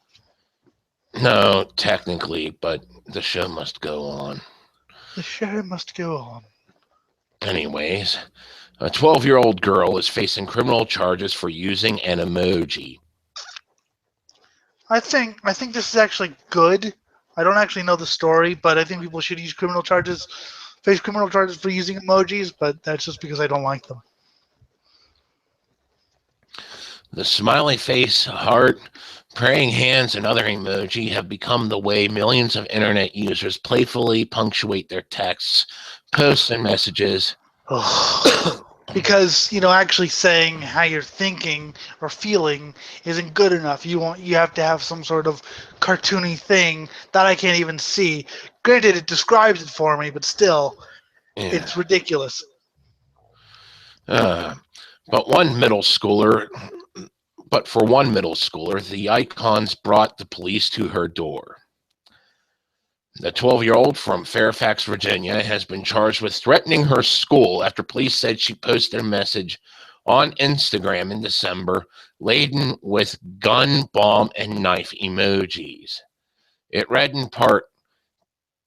No, technically, but the show must go on. The show must go on. Anyways, a 12-year-old girl is facing criminal charges for using an emoji. I think this is actually good. I don't actually know the story, but I think people should face criminal charges for using emojis. But that's just because I don't like them. The smiley face, heart, praying hands, and other emoji have become the way millions of internet users playfully punctuate their texts, posts, and messages. Because actually saying how you're thinking or feeling isn't good enough. You have to have some sort of cartoony thing that I can't even see. Granted, it describes it for me, but still, Yeah. it's ridiculous. Uh, but for one middle schooler, the icons brought the police to her door. The 12-year-old from Fairfax, Virginia, has been charged with threatening her school after police said she posted a message on Instagram in December laden with gun, bomb, and knife emojis. It read in part,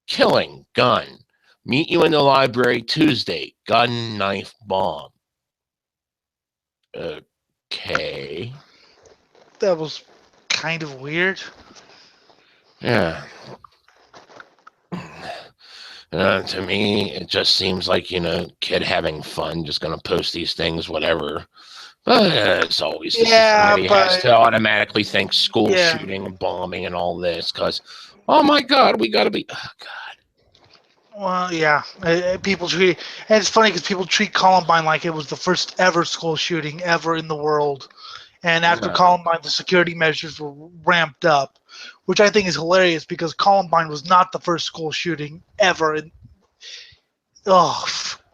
"Killing, gun. Meet you in the library Tuesday. Gun, knife, bomb." Okay. That was kind of weird. Yeah. To me, it just seems like, kid having fun, just going to post these things, whatever. But as always, the Yeah, society has but to automatically think school yeah. shooting and bombing and all this because, oh my God, we got to be. Oh God. Well, yeah. People treat, and it's funny because people treat Columbine like it was the first ever school shooting ever in the world. And after Columbine, the security measures were ramped up, which I think is hilarious because Columbine was not the first school shooting ever. And oh,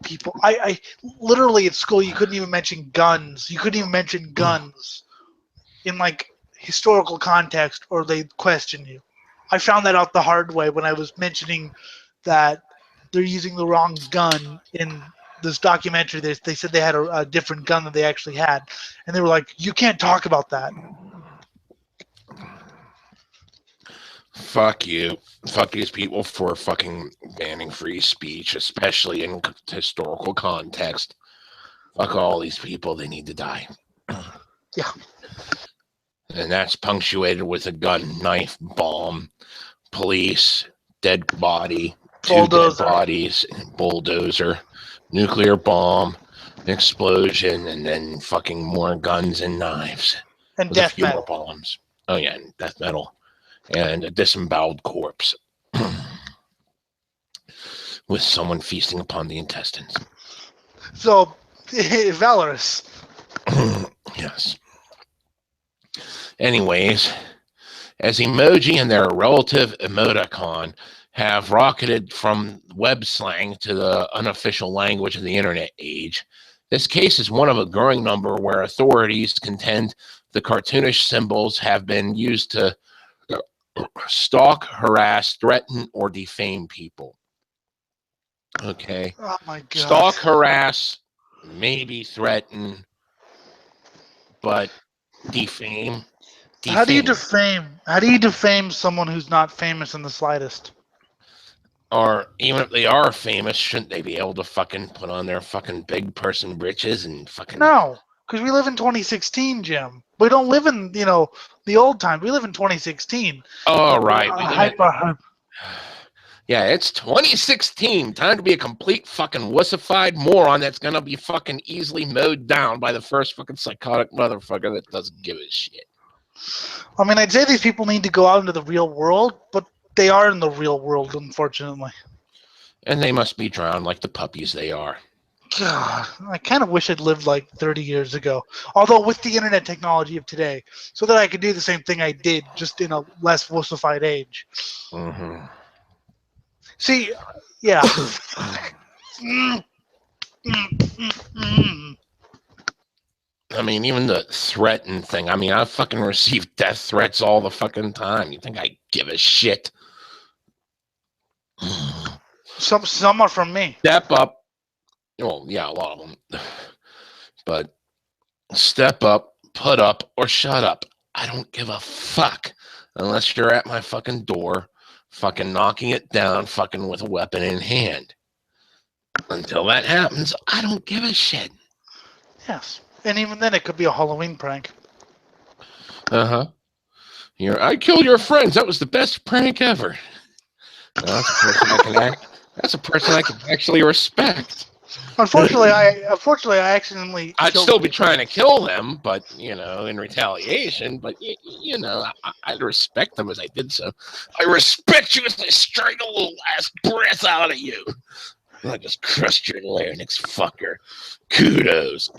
people, I literally at school you couldn't even mention guns. You couldn't even mention guns in like historical context, or they'd question you. I found that out the hard way when I was mentioning that they're using the wrong gun in this documentary. They said they had a different gun than they actually had, and they were like, "You can't talk about that." Fuck you. Fuck these people for fucking banning free speech, especially in historical context. Fuck all these people. They need to die. Yeah. And that's punctuated with a gun, knife, bomb, police, dead body, two dead Bulldozer. bodies, bulldozer, nuclear bomb, explosion, and then fucking more guns and knives And with a death few more metal. bombs. Oh yeah, death metal, and a disemboweled corpse with someone feasting upon the intestines. So, valorous. Yes. Anyways, as emoji and their relative emoticon have rocketed from web slang to the unofficial language of the internet age, this case is one of a growing number where authorities contend the cartoonish symbols have been used to stalk, harass, threaten, or defame people. Okay. Oh my god. Stalk, harass, maybe threaten, but defame. How do you defame? How do you defame someone who's not famous in the slightest? Or even if they are famous, shouldn't they be able to fucking put on their fucking big person britches and fucking... No, because we live in 2016, Jim. We don't live in, the old time. We live in 2016. Oh, right. Yeah, it's 2016. Time to be a complete fucking wussified moron that's gonna be fucking easily mowed down by the first fucking psychotic motherfucker that doesn't give a shit. I mean, I'd say these people need to go out into the real world, but they are in the real world, unfortunately. And they must be drowned like the puppies they are. God, I kind of wish I'd lived like 30 years ago. Although with the internet technology of today, so that I could do the same thing I did, just in a less wussified age. Mm-hmm. See, yeah. I mean, even the threaten thing. I mean, I fucking receive death threats all the fucking time. You think I give a shit? Some are from me. Step up. Well, yeah, a lot of them. But step up, put up, or shut up. I don't give a fuck unless you're at my fucking door, fucking knocking it down, fucking with a weapon in hand. Until that happens, I don't give a shit. Yes. And even then, it could be a Halloween prank. Uh-huh. I killed your friends. That was the best prank ever. Now, that's a person I can actually respect. Unfortunately, I accidentally. I'd still be trying to kill them, but in retaliation. But I'd respect them as I did so. I respect you as I strangle the last breath out of you. I just crushed your larynx, fucker. Kudos.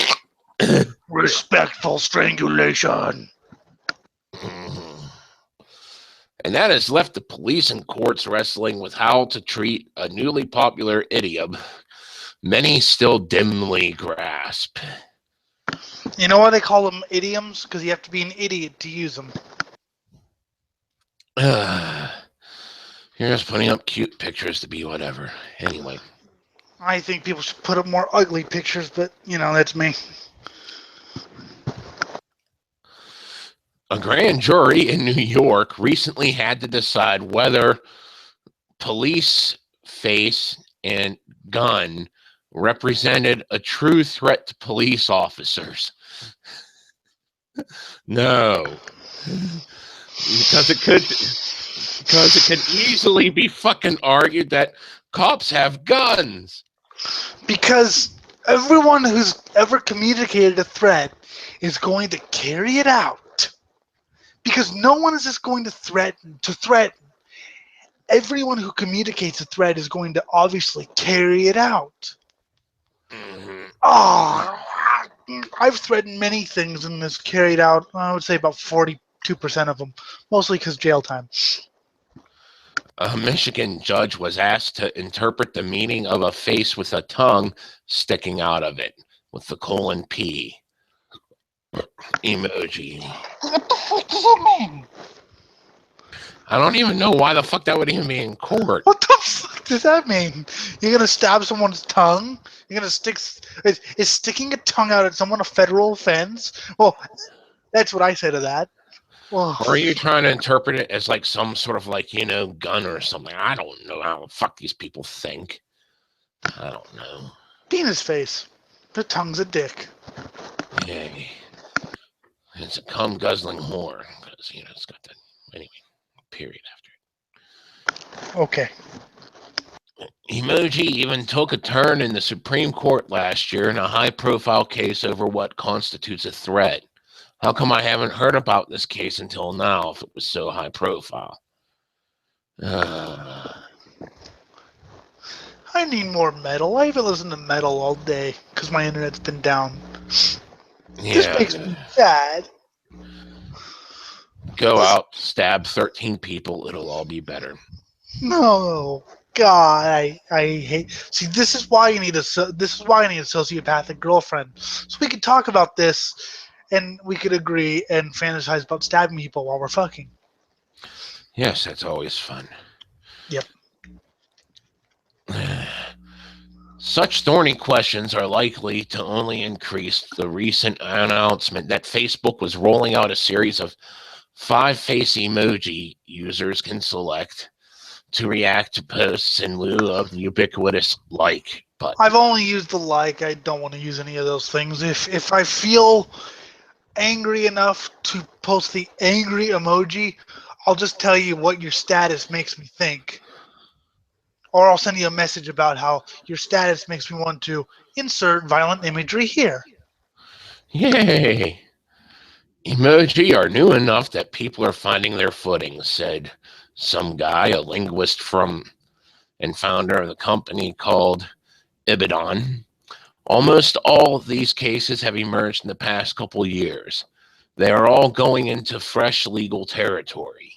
Respectful strangulation. Mm-hmm. And that has left the police and courts wrestling with how to treat a newly popular idiom many still dimly grasp. You know why they call them idioms? Because you have to be an idiot to use them. You're just putting up cute pictures to be whatever. Anyway. I think people should put up more ugly pictures, but, that's me. A grand jury in New York recently had to decide whether police face and gun represented a true threat to police officers. No. Because it could easily be fucking argued that cops have guns. Because everyone who's ever communicated a threat is going to carry it out. Because no one is just going to threaten. Everyone who communicates a threat is going to obviously carry it out. Mm-hmm. Oh, I've threatened many things and this carried out, I would say about 42% of them. Mostly because jail time. A Michigan judge was asked to interpret the meaning of a face with a tongue sticking out of it with the :P emoji. What the fuck does that mean? I don't even know why the fuck that would even be in court. What the fuck does that mean? You're gonna stab someone's tongue? You're gonna is sticking a tongue out at someone a federal offense? Well, that's what I say to that. Well, or are you trying to interpret it as like some sort of gun or something? I don't know how the fuck these people think. I don't know. Penis face. The tongue's a dick. Yay. It's a cum guzzling whore. Because, it's got that. Anyway, period after it. Okay. Emoji even took a turn in the Supreme Court last year in a high-profile case over what constitutes a threat. How come I haven't heard about this case until now if it was so high profile? I need more metal. I haven't listened to metal all day because my internet's been down. This makes me sad. Go out, stab 13 people, it'll all be better. No, God, I hate. See, this is why you need a sociopathic girlfriend, so we could talk about this, and we could agree and fantasize about stabbing people while we're fucking. Yes, that's always fun. Yep. Such thorny questions are likely to only increase the recent announcement that Facebook was rolling out a series of 5 face emoji users can select to react to posts in lieu of the ubiquitous like button. I've only used the like. I don't want to use any of those things. If I feel angry enough to post the angry emoji, I'll just tell you what your status makes me think. Or I'll send you a message about how your status makes me want to insert violent imagery here. Yay! Emoji are new enough that people are finding their footing, said some guy, a linguist from and founder of the company called Ibidon. Almost all of these cases have emerged in the past couple years. They are all going into fresh legal territory.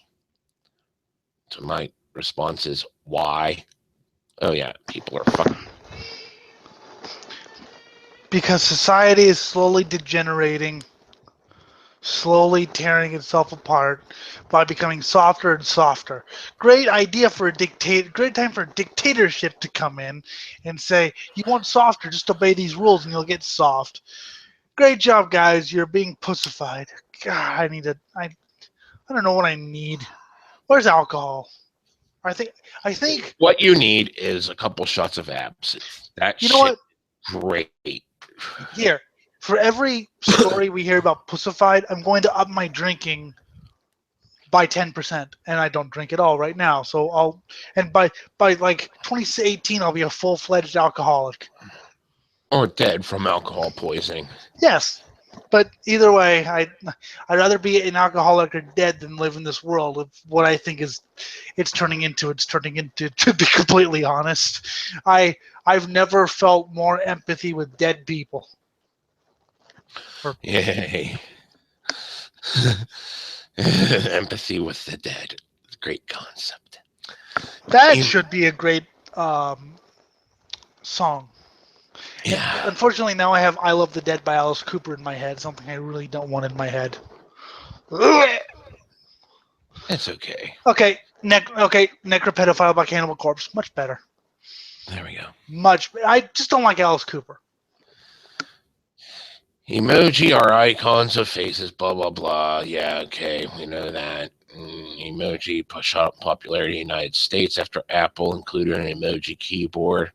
So my response is, why? Oh yeah, people are fucking. Because society is slowly degenerating, slowly tearing itself apart by becoming softer and softer. Great idea for a great time for a dictatorship to come in and say, you want softer, just obey these rules and you'll get soft. Great job, guys. You're being pussified. God, I don't know what I need. Where's alcohol? I think What you need is a couple shots of absinthe. That you know what? Great. Here, for every story we hear about pussified, I'm going to up my drinking by 10%, and I don't drink at all right now. So by like 2018, I'll be a full-fledged alcoholic. Or dead from alcohol poisoning. Yes, but either way, I'd rather be an alcoholic or dead than live in this world of what I think it's turning into. To be completely honest, I've never felt more empathy with dead people. Yay. Empathy with the dead. Great concept. That should be a great song. Yeah. And unfortunately, now I have "I Love the Dead" by Alice Cooper in my head. Something I really don't want in my head. It's okay. Okay, Necropedophile by Cannibal Corpse. Much better. There we go. I just don't like Alice Cooper. Emoji are icons of faces, blah, blah, blah. Yeah, okay, we know that. Emoji push up popularity in the United States after Apple included an emoji keyboard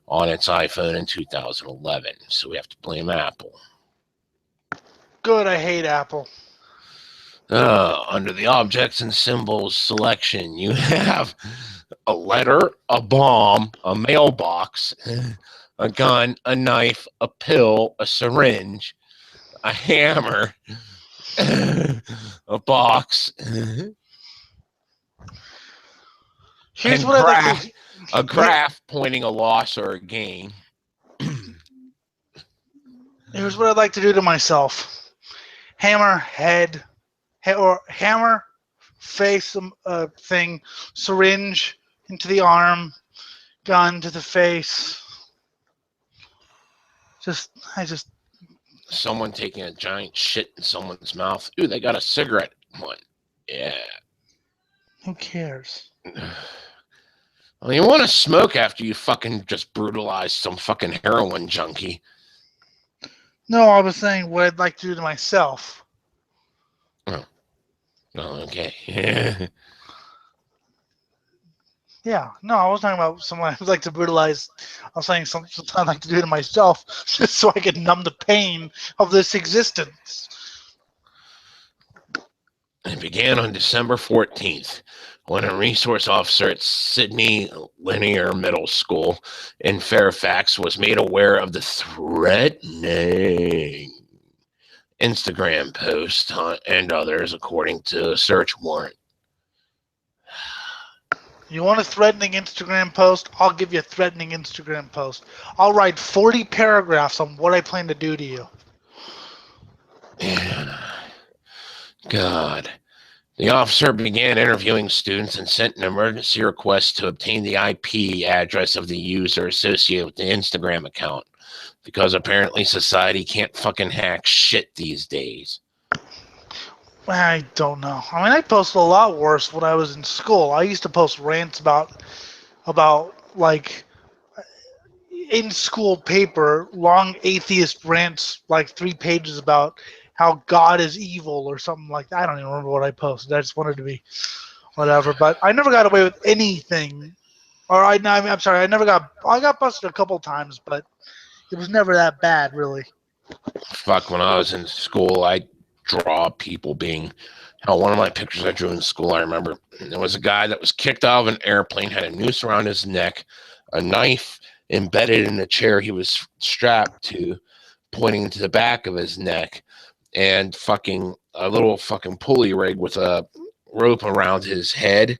on its iPhone in 2011. So we have to blame Apple. Good, I hate Apple. Under the objects and symbols selection, you have a letter, a bomb, a mailbox, a gun, a knife, a pill, a syringe, a hammer, a box, Here's what I like a graph pointing a loss or a gain. Here's what I'd like to do to myself: hammer head, or hammer face thing, syringe into the arm, gun to the face. Someone taking a giant shit in someone's mouth. Ooh, they got a cigarette one. Yeah. Who cares? Well, you want to smoke after you fucking just brutalized some fucking heroin junkie. No, I was saying what I'd like to do to myself. Oh, okay. Yeah, no, I was talking about someone I'd like to brutalize. I was saying something I'd like to do to myself just so I could numb the pain of this existence. It began on December 14th when a resource officer at Sydney Linear Middle School in Fairfax was made aware of the threatening Instagram post and others, according to a search warrant. You want a threatening Instagram post? I'll give you a threatening Instagram post. I'll write 40 paragraphs on what I plan to do to you. Yeah. God. The officer began interviewing students and sent an emergency request to obtain the IP address of the user associated with the Instagram account, because apparently society can't fucking hack shit these days. I don't know. I mean, I posted a lot worse when I was in school. I used to post rants about like in school paper, long atheist rants, like 3 pages about how God is evil or something like that. I don't even remember what I posted. I just wanted to be whatever. But I never got away with anything. Or I'm sorry, I got busted a couple times, but it was never that bad, really. Fuck, when I was in school, I draw people being. Hell, one of my pictures I drew in school, I remember there was a guy that was kicked out of an airplane, had a noose around his neck, a knife embedded in the chair he was strapped to, pointing to the back of his neck, and fucking a little fucking pulley rig with a rope around his head,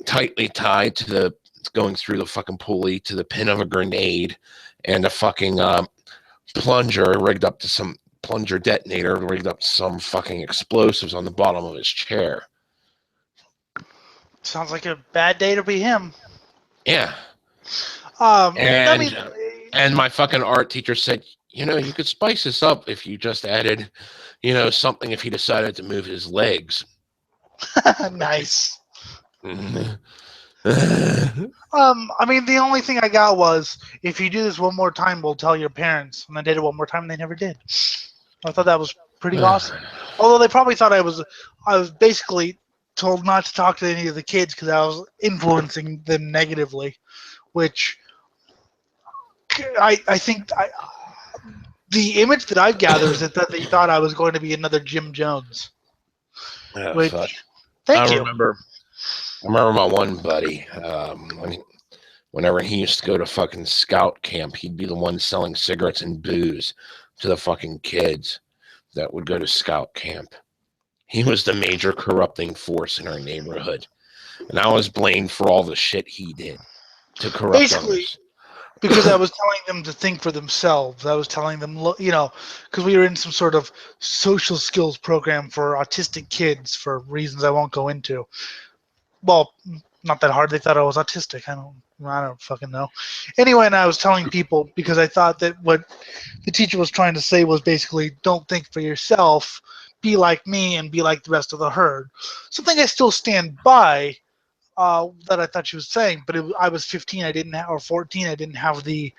tightly tied to the going through the fucking pulley to the pin of a grenade, and a fucking plunger rigged up to some plunger detonator rigged up to some fucking explosives on the bottom of his chair. Sounds like a bad day to be him. Yeah. I mean, And my fucking art teacher said, you could spice this up if you just added, something if he decided to move his legs. nice. I mean, the only thing I got was, if you do this one more time, we'll tell your parents. And I did it one more time, and they never did. I thought that was pretty awesome. Although they probably thought I was basically told not to talk to any of the kids because I was influencing them negatively, which I think the image that I've gathered is that they thought I was going to be another Jim Jones. Which, fuck. thank you. I remember my one buddy, whenever he used to go to fucking scout camp, he'd be the one selling cigarettes and booze to the fucking kids that would go to scout camp. He was the major corrupting force in our neighborhood. And I was blamed for all the shit he did to corrupt Basically, others. Because I was telling them to think for themselves. I was telling them, because we were in some sort of social skills program for autistic kids for reasons I won't go into. Well, not that hard. They thought I was autistic. I don't fucking know. Anyway, and I was telling people because I thought that what the teacher was trying to say was basically don't think for yourself, be like me and be like the rest of the herd. Something I still stand by. That I thought she was saying, but I was 15. Or 14. I didn't have the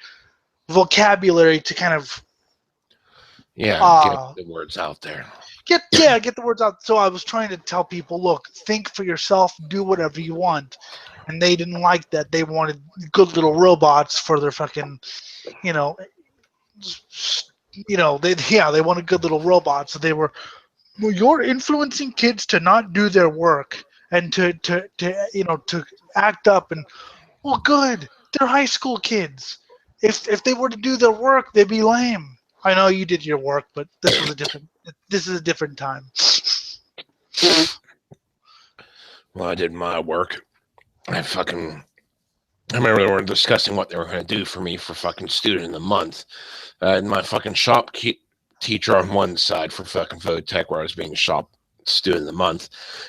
vocabulary to kind of get the words out there. Get the words out. So I was trying to tell people, look, think for yourself, do whatever you want, and they didn't like that. They wanted good little robots for their fucking, they wanted good little robots. So they were, well, you're influencing kids to not do their work. And to act up and, well, good. They're high school kids. If they were to do their work, they'd be lame. I know you did your work, but this is a different time. Well, I did my work. I remember they were discussing what they were going to do for me for fucking student of the month. And my fucking shop teacher on one side for fucking Vodtech, where I was being shop student of the month,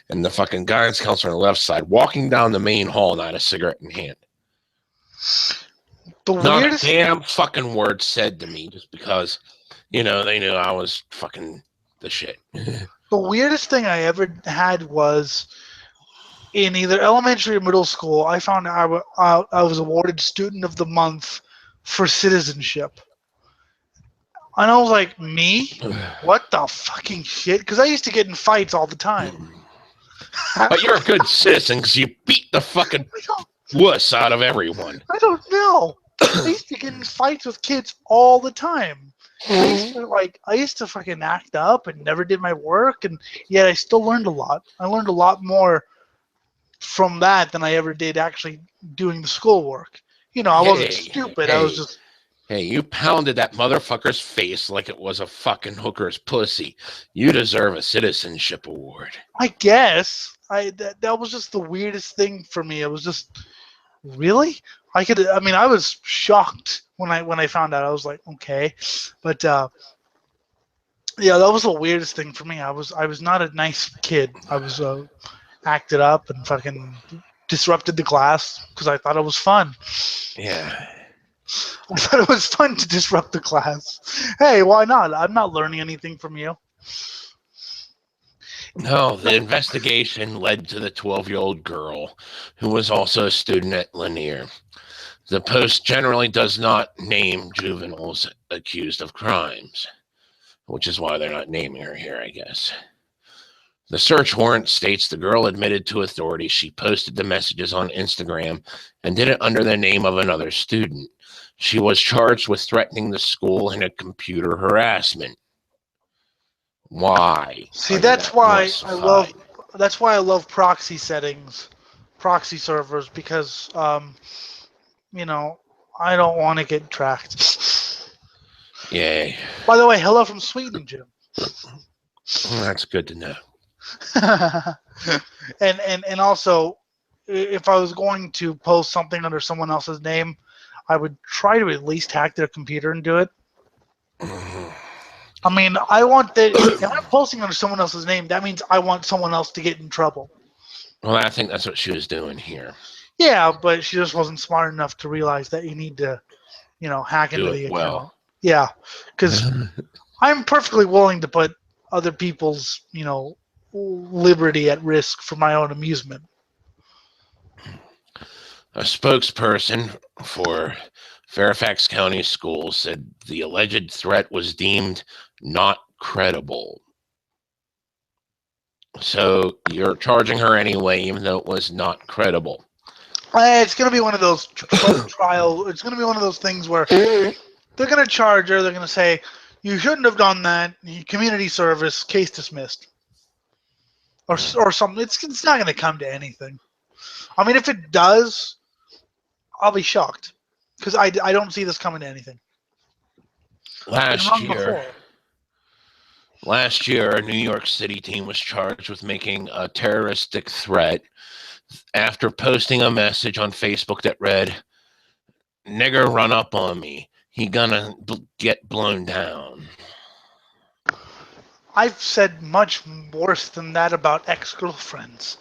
and the fucking guidance counselor on the left side, walking down the main hall, not a cigarette in hand. Not a damn fucking word said to me, just because, they knew I was fucking the shit. The weirdest thing I ever had was in either elementary or middle school. I found I was awarded student of the month for citizenship. And I was like, me? What the fucking shit? Because I used to get in fights all the time. But you're a good citizen because you beat the fucking wuss out of everyone. I don't know. I used to get in fights with kids all the time. I used to fucking act up and never did my work, and yet I still learned a lot. I learned a lot more from that than I ever did actually doing the schoolwork. I wasn't stupid. I was just... Hey, you pounded that motherfucker's face like it was a fucking hooker's pussy. You deserve a citizenship award. I guess that was just the weirdest thing for me. It was just really. I was shocked when I found out. I was like, okay, but yeah, that was the weirdest thing for me. I was not a nice kid. I was acted up and fucking disrupted the class because I thought it was fun. Yeah. I thought it was fun to disrupt the class. Hey, why not? I'm not learning anything from you. No, the investigation led to the 12-year-old girl, who was also a student at Lanier. The Post generally does not name juveniles accused of crimes, which is why they're not naming her here, I guess. The search warrant states the girl admitted to authorities she posted the messages on Instagram and did it under the name of another student. She was charged with threatening the school and a computer harassment. Why? See, that's why I love proxy settings, proxy servers, because you know, I don't want to get tracked. Yay. By the way, hello from Sweden, Jim. That's good to know. and also, if I was going to post something under someone else's name, I would try to at least hack their computer and do it. I mean, I want that. If I'm posting under someone else's name, that means I want someone else to get in trouble. Well, I think that's what she was doing here. Yeah, but she just wasn't smart enough to realize that you need to, hack into the account. Well. Yeah, because I'm perfectly willing to put other people's, liberty at risk for my own amusement. A spokesperson for Fairfax County Schools said the alleged threat was deemed not credible. So you're charging her anyway, even though it was not credible. It's going to be one of those trial. It's going to be one of those things where they're going to charge her. They're going to say, you shouldn't have done that. Community service, case dismissed. Or something. It's not going to come to anything. I mean, if it does, I'll be shocked. Because I don't see this coming to anything. Last year, a New York City team was charged with making a terroristic threat after posting a message on Facebook that read, "Nigger run up on me. He gonna get blown down." I've said much worse than that about ex-girlfriends.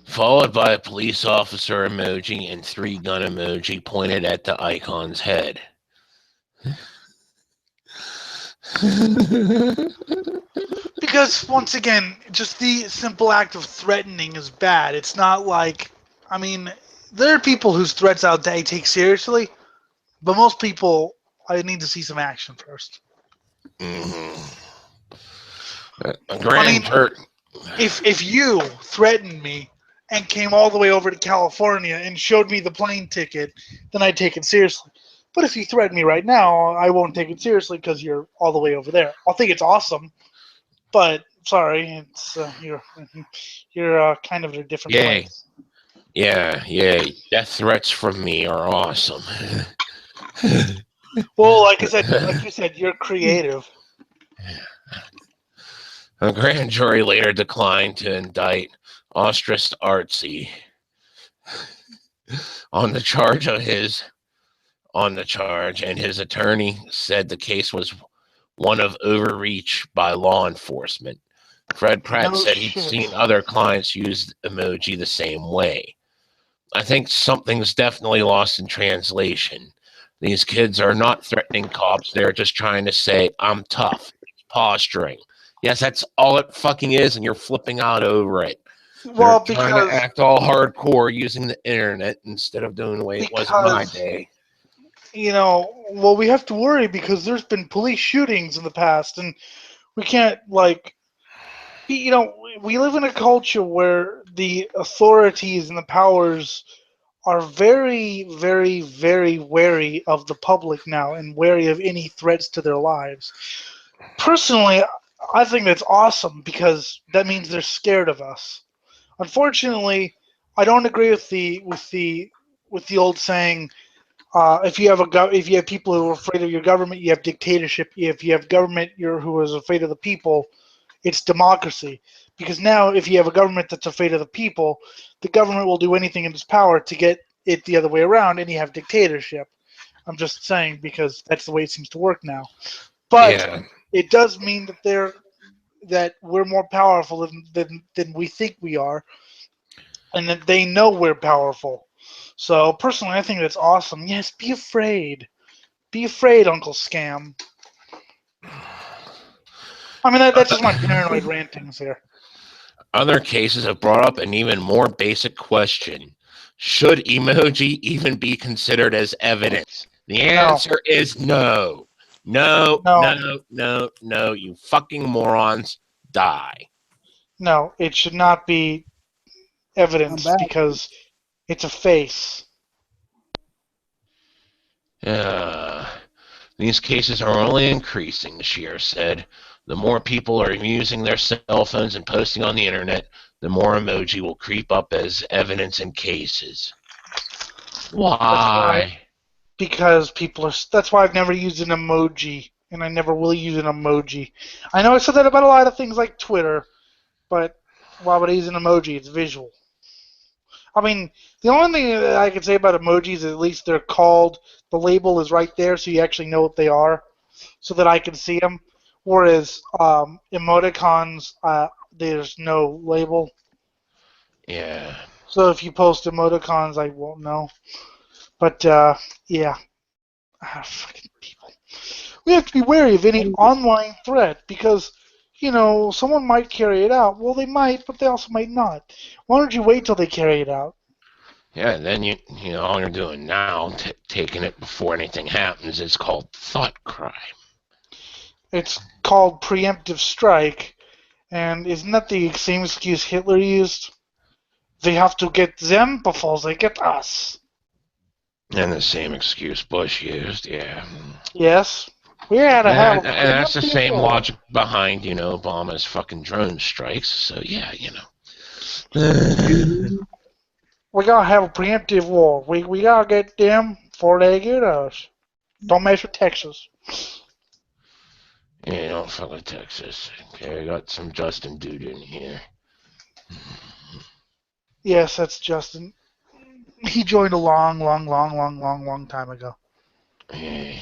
Followed by a police officer emoji and 3-gun emoji pointed at the icon's head. Because, once again, just the simple act of threatening is bad. It's not like, I mean, there are people whose threats I take seriously, but most people, I need to see some action first. Mm-hmm. If you threatened me and came all the way over to California and showed me the plane ticket, then I'd take it seriously. But if you threaten me right now, I won't take it seriously because you're all the way over there. I'll think it's awesome, but sorry, it's you're kind of in a different place. Yeah. Death threats from me are awesome. Well, like you said, you're creative. A grand jury later declined to indict Ostrist Artsy on the charge, and his attorney said the case was one of overreach by law enforcement. Fred Pratt said he'd seen other clients use emoji the same way. I think something's definitely lost in translation. These kids are not threatening cops. They're just trying to say, I'm tough. It's posturing. Yes, that's all it fucking is, and you're flipping out over it. Well, they're trying to act all hardcore using the internet instead of doing the way it was in my day. Well, we have to worry because there's been police shootings in the past, and we can't, we live in a culture where the authorities and the powers are very, very, very wary of the public now and wary of any threats to their lives. Personally, I think that's awesome because that means they're scared of us. Unfortunately, I don't agree with the old saying, If you have if you have people who are afraid of your government, you have dictatorship. If you have government who is afraid of the people, it's democracy. Because now, if you have a government that's afraid of the people, the government will do anything in its power to get it the other way around, and you have dictatorship. I'm just saying because that's the way it seems to work now. But Yeah. it does mean that we're more powerful than we think we are, and that they know we're powerful. So personally, I think that's awesome. Yes, be afraid. Be afraid, Uncle Scam. I mean, that's just my paranoid rantings here. Other cases have brought up an even more basic question. Should emoji even be considered as evidence? The No, answer is no. No, no, no, no, no. You fucking morons. Die. no. It should not be I'm evidence back. because it's a face. Uh, these cases are only increasing, the sheriff said. The more people are using their cell phones and posting on the internet, the more emoji will creep up as evidence in cases. Why? Because people are. That's why I've never used an emoji, and I never will use an emoji. I know I said that about a lot of things like Twitter, but why would I use an emoji? It's visual. I mean, the only thing that I can say about emojis is at least they're called. The label is right there, so you actually know what they are, so that I can see them. Whereas emoticons, there's no label. Yeah. So if you post emoticons, I won't know. But yeah, fucking people. We have to be wary of any online threat because, someone might carry it out. Well, they might, but they also might not. Why don't you wait till they carry it out? Yeah, and then all you're doing now, taking it before anything happens, is called thought crime. It's called preemptive strike, and isn't that the same excuse Hitler used? They have to get them before they get us. And the same excuse Bush used, yeah. Yes, we had to have And, a and that's the preemptive same war. logic behind, Obama's fucking drone strikes. So, yeah. We gotta have a preemptive war. We gotta get them before they get us. Don't mess with Texas. Yeah, don't fuck with Texas. Okay, I got some Justin dude in here. Yes, that's Justin. He joined a long time ago. Hey,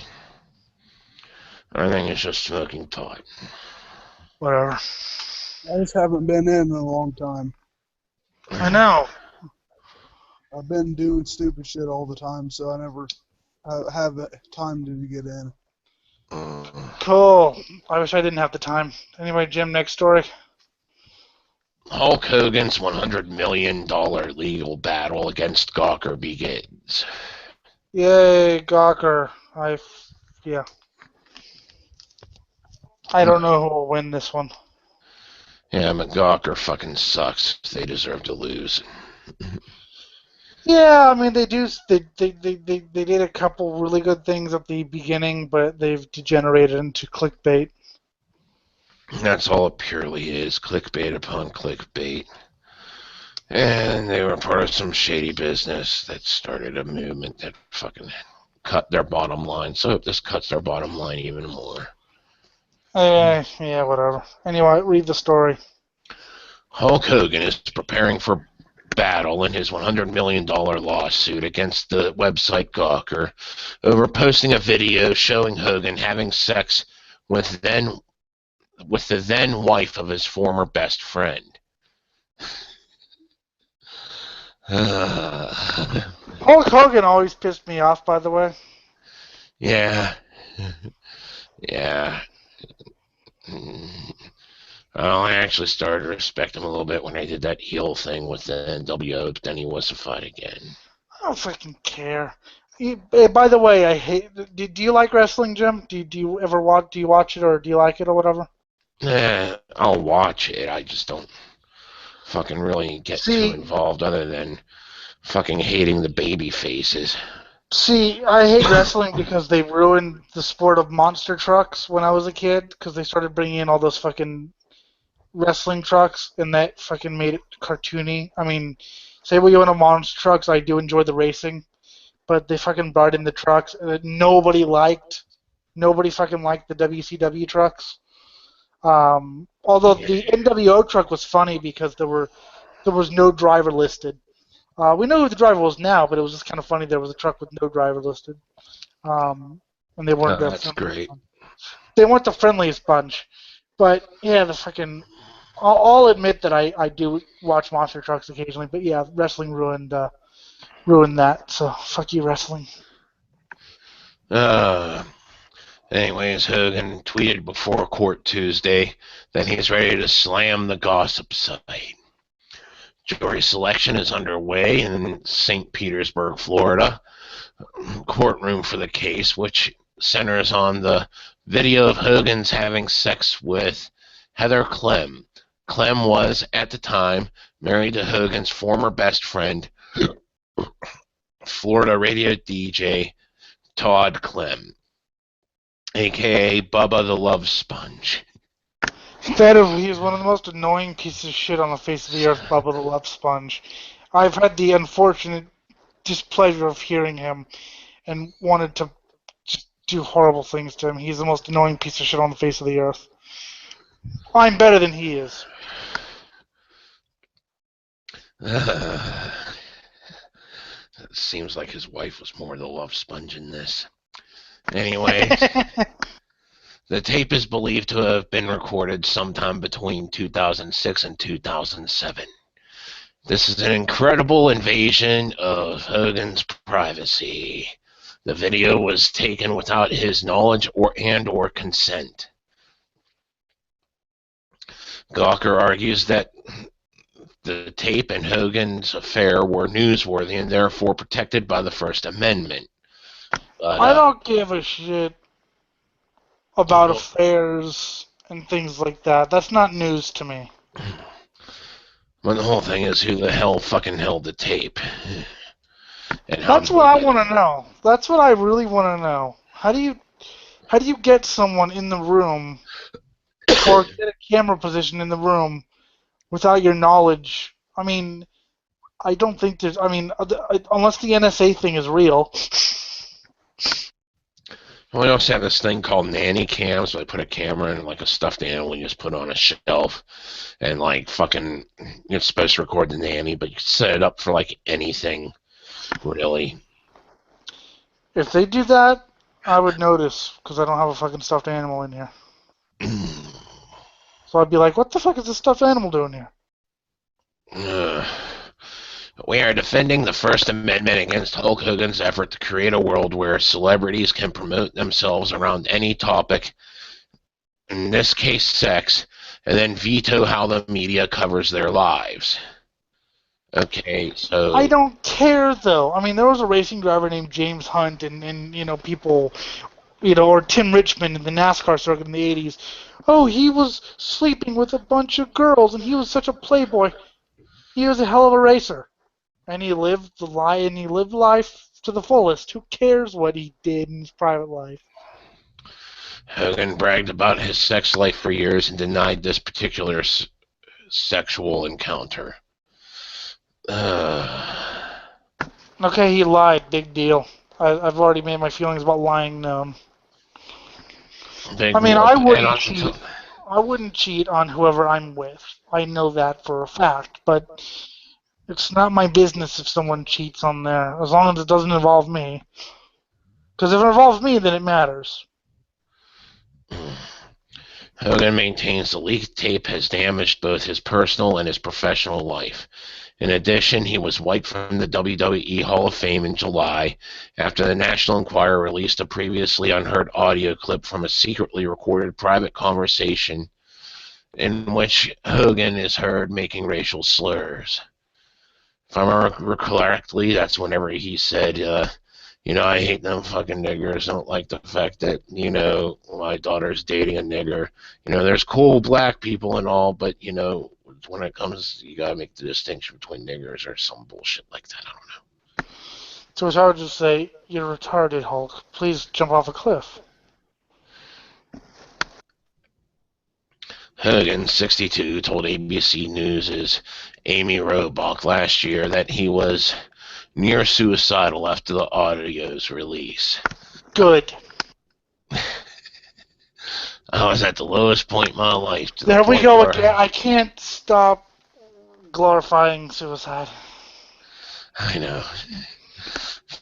I think it's just smoking pot. Whatever. I just haven't been in a long time. I know. I've been doing stupid shit all the time, so I never have the time to get in. Cool. I wish I didn't have the time. Anyway, Jim, next story. Hulk Hogan's $100 million legal battle against Gawker begins. Yay, Gawker. Yeah. I don't know who will win this one. Yeah, but Gawker fucking sucks. They deserve to lose. Yeah, I mean they do. They did a couple really good things at the beginning, but they've degenerated into clickbait. That's all it purely is, clickbait upon clickbait. And they were part of some shady business that started a movement that fucking cut their bottom line. So I hope this cuts their bottom line even more. Yeah, whatever. Anyway, read the story. Hulk Hogan is preparing for battle in his $100 million lawsuit against the website Gawker over posting a video showing Hogan having sex with the then wife of his former best friend. Hulk Hogan always pissed me off, by the way. Yeah. Yeah. I actually started to respect him a little bit when I did that heel thing with the NWO, but then he wussified again. I don't fucking care. By the way, I hate. Do you like wrestling, Jim? Do you ever watch? Do you watch it or do you like it or whatever? I'll watch it. I just don't fucking really get too involved other than fucking hating the baby faces. See, I hate wrestling because they ruined the sport of monster trucks when I was a kid because they started bringing in all those fucking wrestling trucks and that fucking made it cartoony. I mean, say what you want to monster trucks, I do enjoy the racing, but they fucking brought in the trucks that nobody liked. Nobody fucking liked the WCW trucks. Although the NWO truck was funny because there was no driver listed. We know who the driver was now, but it was just kind of funny there was a truck with no driver listed. And they weren't That's great. They weren't the friendliest bunch. But yeah, the fucking I'll admit that I do watch monster trucks occasionally, but yeah, wrestling ruined that. So fuck you, wrestling. Anyways, Hogan tweeted before court Tuesday that he's ready to slam the gossip site. Jury selection is underway in St. Petersburg, Florida. Courtroom for the case, which centers on the video of Hogan's having sex with Heather Clem. Clem was, at the time, married to Hogan's former best friend, Florida radio DJ Todd Clem, a.k.a. Bubba the Love Sponge. He is one of the most annoying pieces of shit on the face of the earth, Bubba the Love Sponge. I've had the unfortunate displeasure of hearing him and wanted to just do horrible things to him. He's the most annoying piece of shit on the face of the earth. I'm better than he is. It seems like his wife was more the love sponge in this. Anyway, the tape is believed to have been recorded sometime between 2006 and 2007. This is an incredible invasion of Hogan's privacy. The video was taken without his knowledge or consent. Gawker argues that the tape and Hogan's affair were newsworthy and therefore protected by the First Amendment. But, I don't give a shit about affairs and things like that. That's not news to me. Well, the whole thing is who the hell fucking held the tape. And that's what I want to know. That's what I really want to know. How do you get someone in the room or get a camera position in the room without your knowledge? I mean, I don't think there's. I mean, unless the NSA thing is real. We also have this thing called nanny cams. So I put a camera in like a stuffed animal and you just put it on a shelf, and like fucking, it's supposed to record the nanny, but you can set it up for like anything, really. If they do that, I would notice because I don't have a fucking stuffed animal in here. So I'd be like, what the fuck is this stuffed animal doing here? We are defending the First Amendment against Hulk Hogan's effort to create a world where celebrities can promote themselves around any topic, in this case sex, and then veto how the media covers their lives. Okay, so... I don't care, though. I mean, there was a racing driver named James Hunt and you know, people, you know, or Tim Richmond in the NASCAR circuit in the 80s. Oh, he was sleeping with a bunch of girls, and he was such a playboy. He was a hell of a racer. And he lived life to the fullest. Who cares what he did in his private life? Hogan bragged about his sex life for years and denied this particular sexual encounter. Okay, he lied. Big deal. I've already made my feelings about lying known. I mean, I wouldn't cheat on whoever I'm with. I know that for a fact, but it's not my business if someone cheats on there, as long as it doesn't involve me. Because if it involves me, then it matters. Hogan maintains the leaked tape has damaged both his personal and his professional life. In addition, he was wiped from the WWE Hall of Fame in July after the National Enquirer released a previously unheard audio clip from a secretly recorded private conversation in which Hogan is heard making racial slurs. If I remember correctly, that's whenever he said, you know, I hate them fucking niggers. I don't like the fact that, you know, my daughter's dating a nigger. You know, there's cool black people and all, but, you know, when it comes, you gotta make the distinction between niggers or some bullshit like that. I don't know. So it's hard to say, you're retarded, Hulk. Please jump off a cliff. Hogan, 62, told ABC News' Amy Robach last year that he was near suicidal after the audio's release. Good. I was at the lowest point in my life. There we go again. I can't stop glorifying suicide. I know.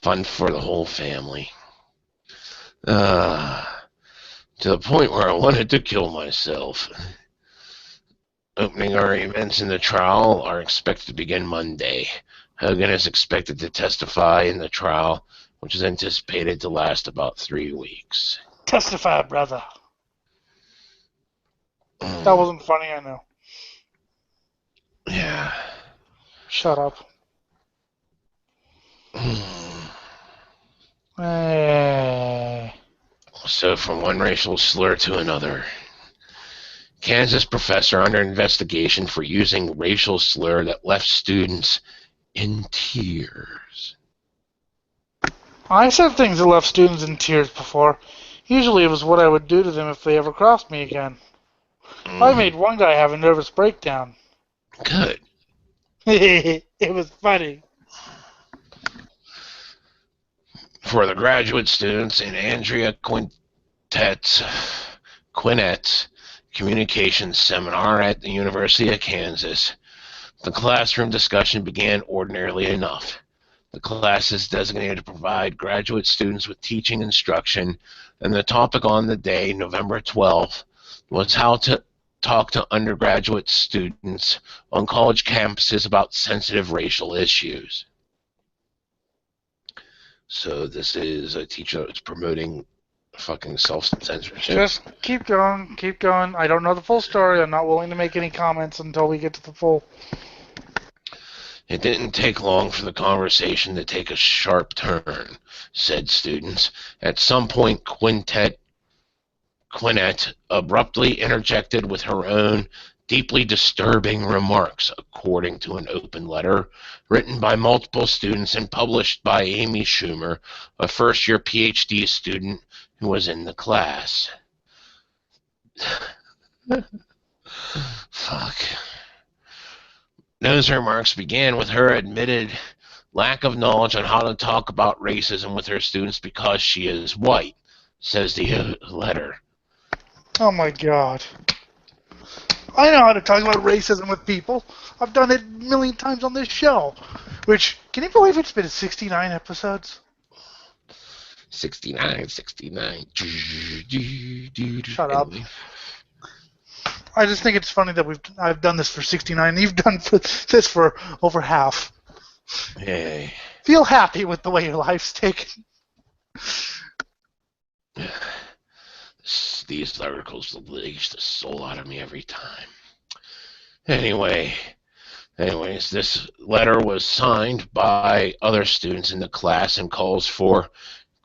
Fun for the whole family. To the point where I wanted to kill myself. Opening arguments in the trial are expected to begin Monday. Hogan is expected to testify in the trial, which is anticipated to last about 3 weeks. Testify, brother. That wasn't funny, I know. Yeah. Shut up. Hey. So from one racial slur to another. Kansas professor under investigation for using racial slur that left students in tears. I said things that left students in tears before. Usually it was what I would do to them if they ever crossed me again. I made one guy have a nervous breakdown. Good. It was funny. For the graduate students in Andrea Quinnet's communications seminar at the University of Kansas, the classroom discussion began ordinarily enough. The class is designated to provide graduate students with teaching instruction, and the topic on the day, November 12th, was how to talk to undergraduate students on college campuses about sensitive racial issues. So this is a teacher that's promoting fucking self-censorship. Just keep going, keep going. I don't know the full story. I'm not willing to make any comments until we get to the full. It didn't take long for the conversation to take a sharp turn, said students. At some point, Quinnett abruptly interjected with her own deeply disturbing remarks, according to an open letter written by multiple students and published by Amy Schumer, a first-year PhD student who was in the class. Fuck. Those remarks began with her admitted lack of knowledge on how to talk about racism with her students because she is white, says the letter. Oh my god. I know how to talk about racism with people. I've done it a million times on this show. Which, can you believe it's been 69 episodes? 69. Shut up. I just think it's funny that I've done this for 69 and you've done this for over half. Hey. Feel happy with the way your life's taken. These articles leech the soul out of me every time. Anyways, this letter was signed by other students in the class and calls for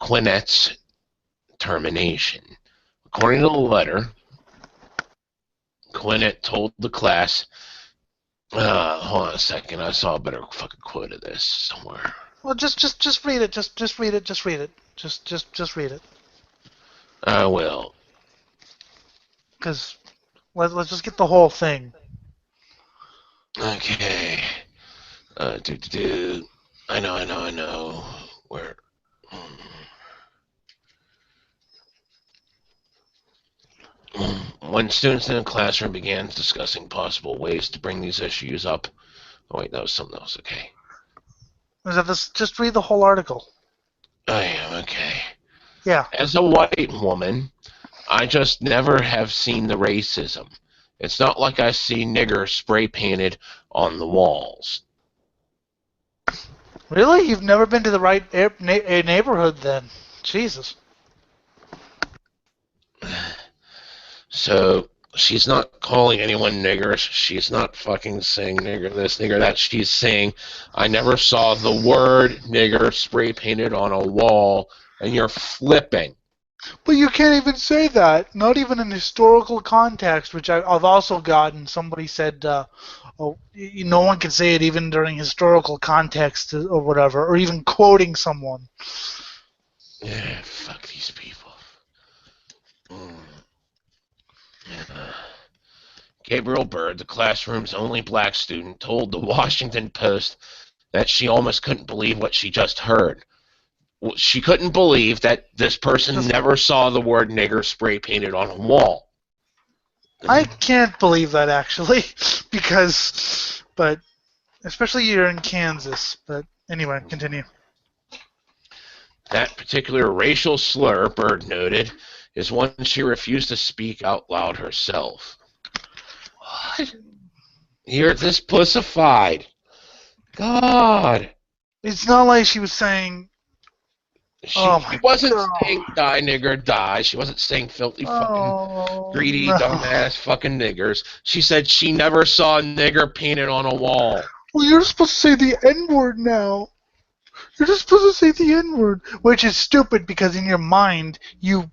Quinnett's termination. According to the letter, Quinnett told the class, hold on a second, I saw a better fucking quote of this somewhere. Well, just read it. Just read it. Just read it. Just read it. I will. Because let's just get the whole thing. Okay. I know. Where? When students in the classroom began discussing possible ways to bring these issues up. Oh wait, that was something else. Okay. Is that this? Just read the whole article. Oh yeah. Okay. Yeah. As a white woman, I just never have seen the racism. It's not like I see nigger spray painted on the walls. Really? You've never been to the right neighborhood then? Jesus. So she's not calling anyone nigger. She's not fucking saying nigger this, nigger that. She's saying, I never saw the word nigger spray painted on a wall, and you're flipping. But you can't even say that. Not even in historical context, which I've also gotten. Somebody said, no one can say it even during historical context or whatever, or even quoting someone. Yeah, fuck these people. Gabriel Bird, the classroom's only black student, told the Washington Post that she almost couldn't believe what she just heard. She couldn't believe that this person never saw the word nigger spray painted on a wall. I can't believe that, actually, but especially you're in Kansas. But anyway, continue. That particular racial slur, Bird noted, is one she refused to speak out loud herself. What? You're this pussified. God. It's not like she was saying... She wasn't saying die, nigger, die. She wasn't saying filthy fucking greedy, dumbass fucking niggers. She said she never saw a nigger painted on a wall. Well, you're supposed to say the N-word now. You're just supposed to say the N-word, which is stupid because in your mind, you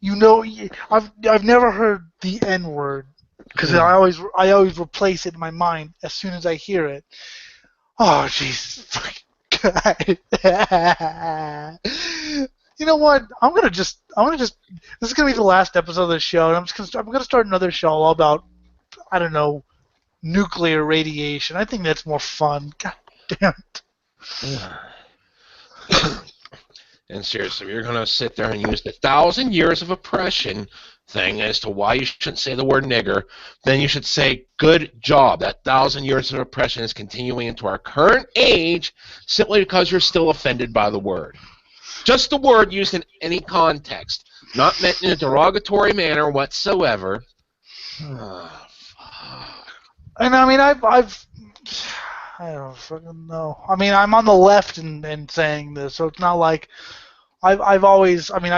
know, I've never heard the N-word because I always replace it in my mind as soon as I hear it. Oh, jeez. God. You know what? I'm gonna just. This is gonna be the last episode of the show, and I'm gonna start another show all about, I don't know, nuclear radiation. I think that's more fun. God damn it. And seriously, you're gonna sit there and use the 1,000 years of oppression thing as to why you shouldn't say the word nigger, then you should say, good job. That 1,000 years of oppression is continuing into our current age simply because you're still offended by the word. Just the word used in any context, not meant in a derogatory manner whatsoever. Oh, fuck. And I mean, I don't fucking know. I mean, I'm on the left in saying this, so it's not like I've always. I mean,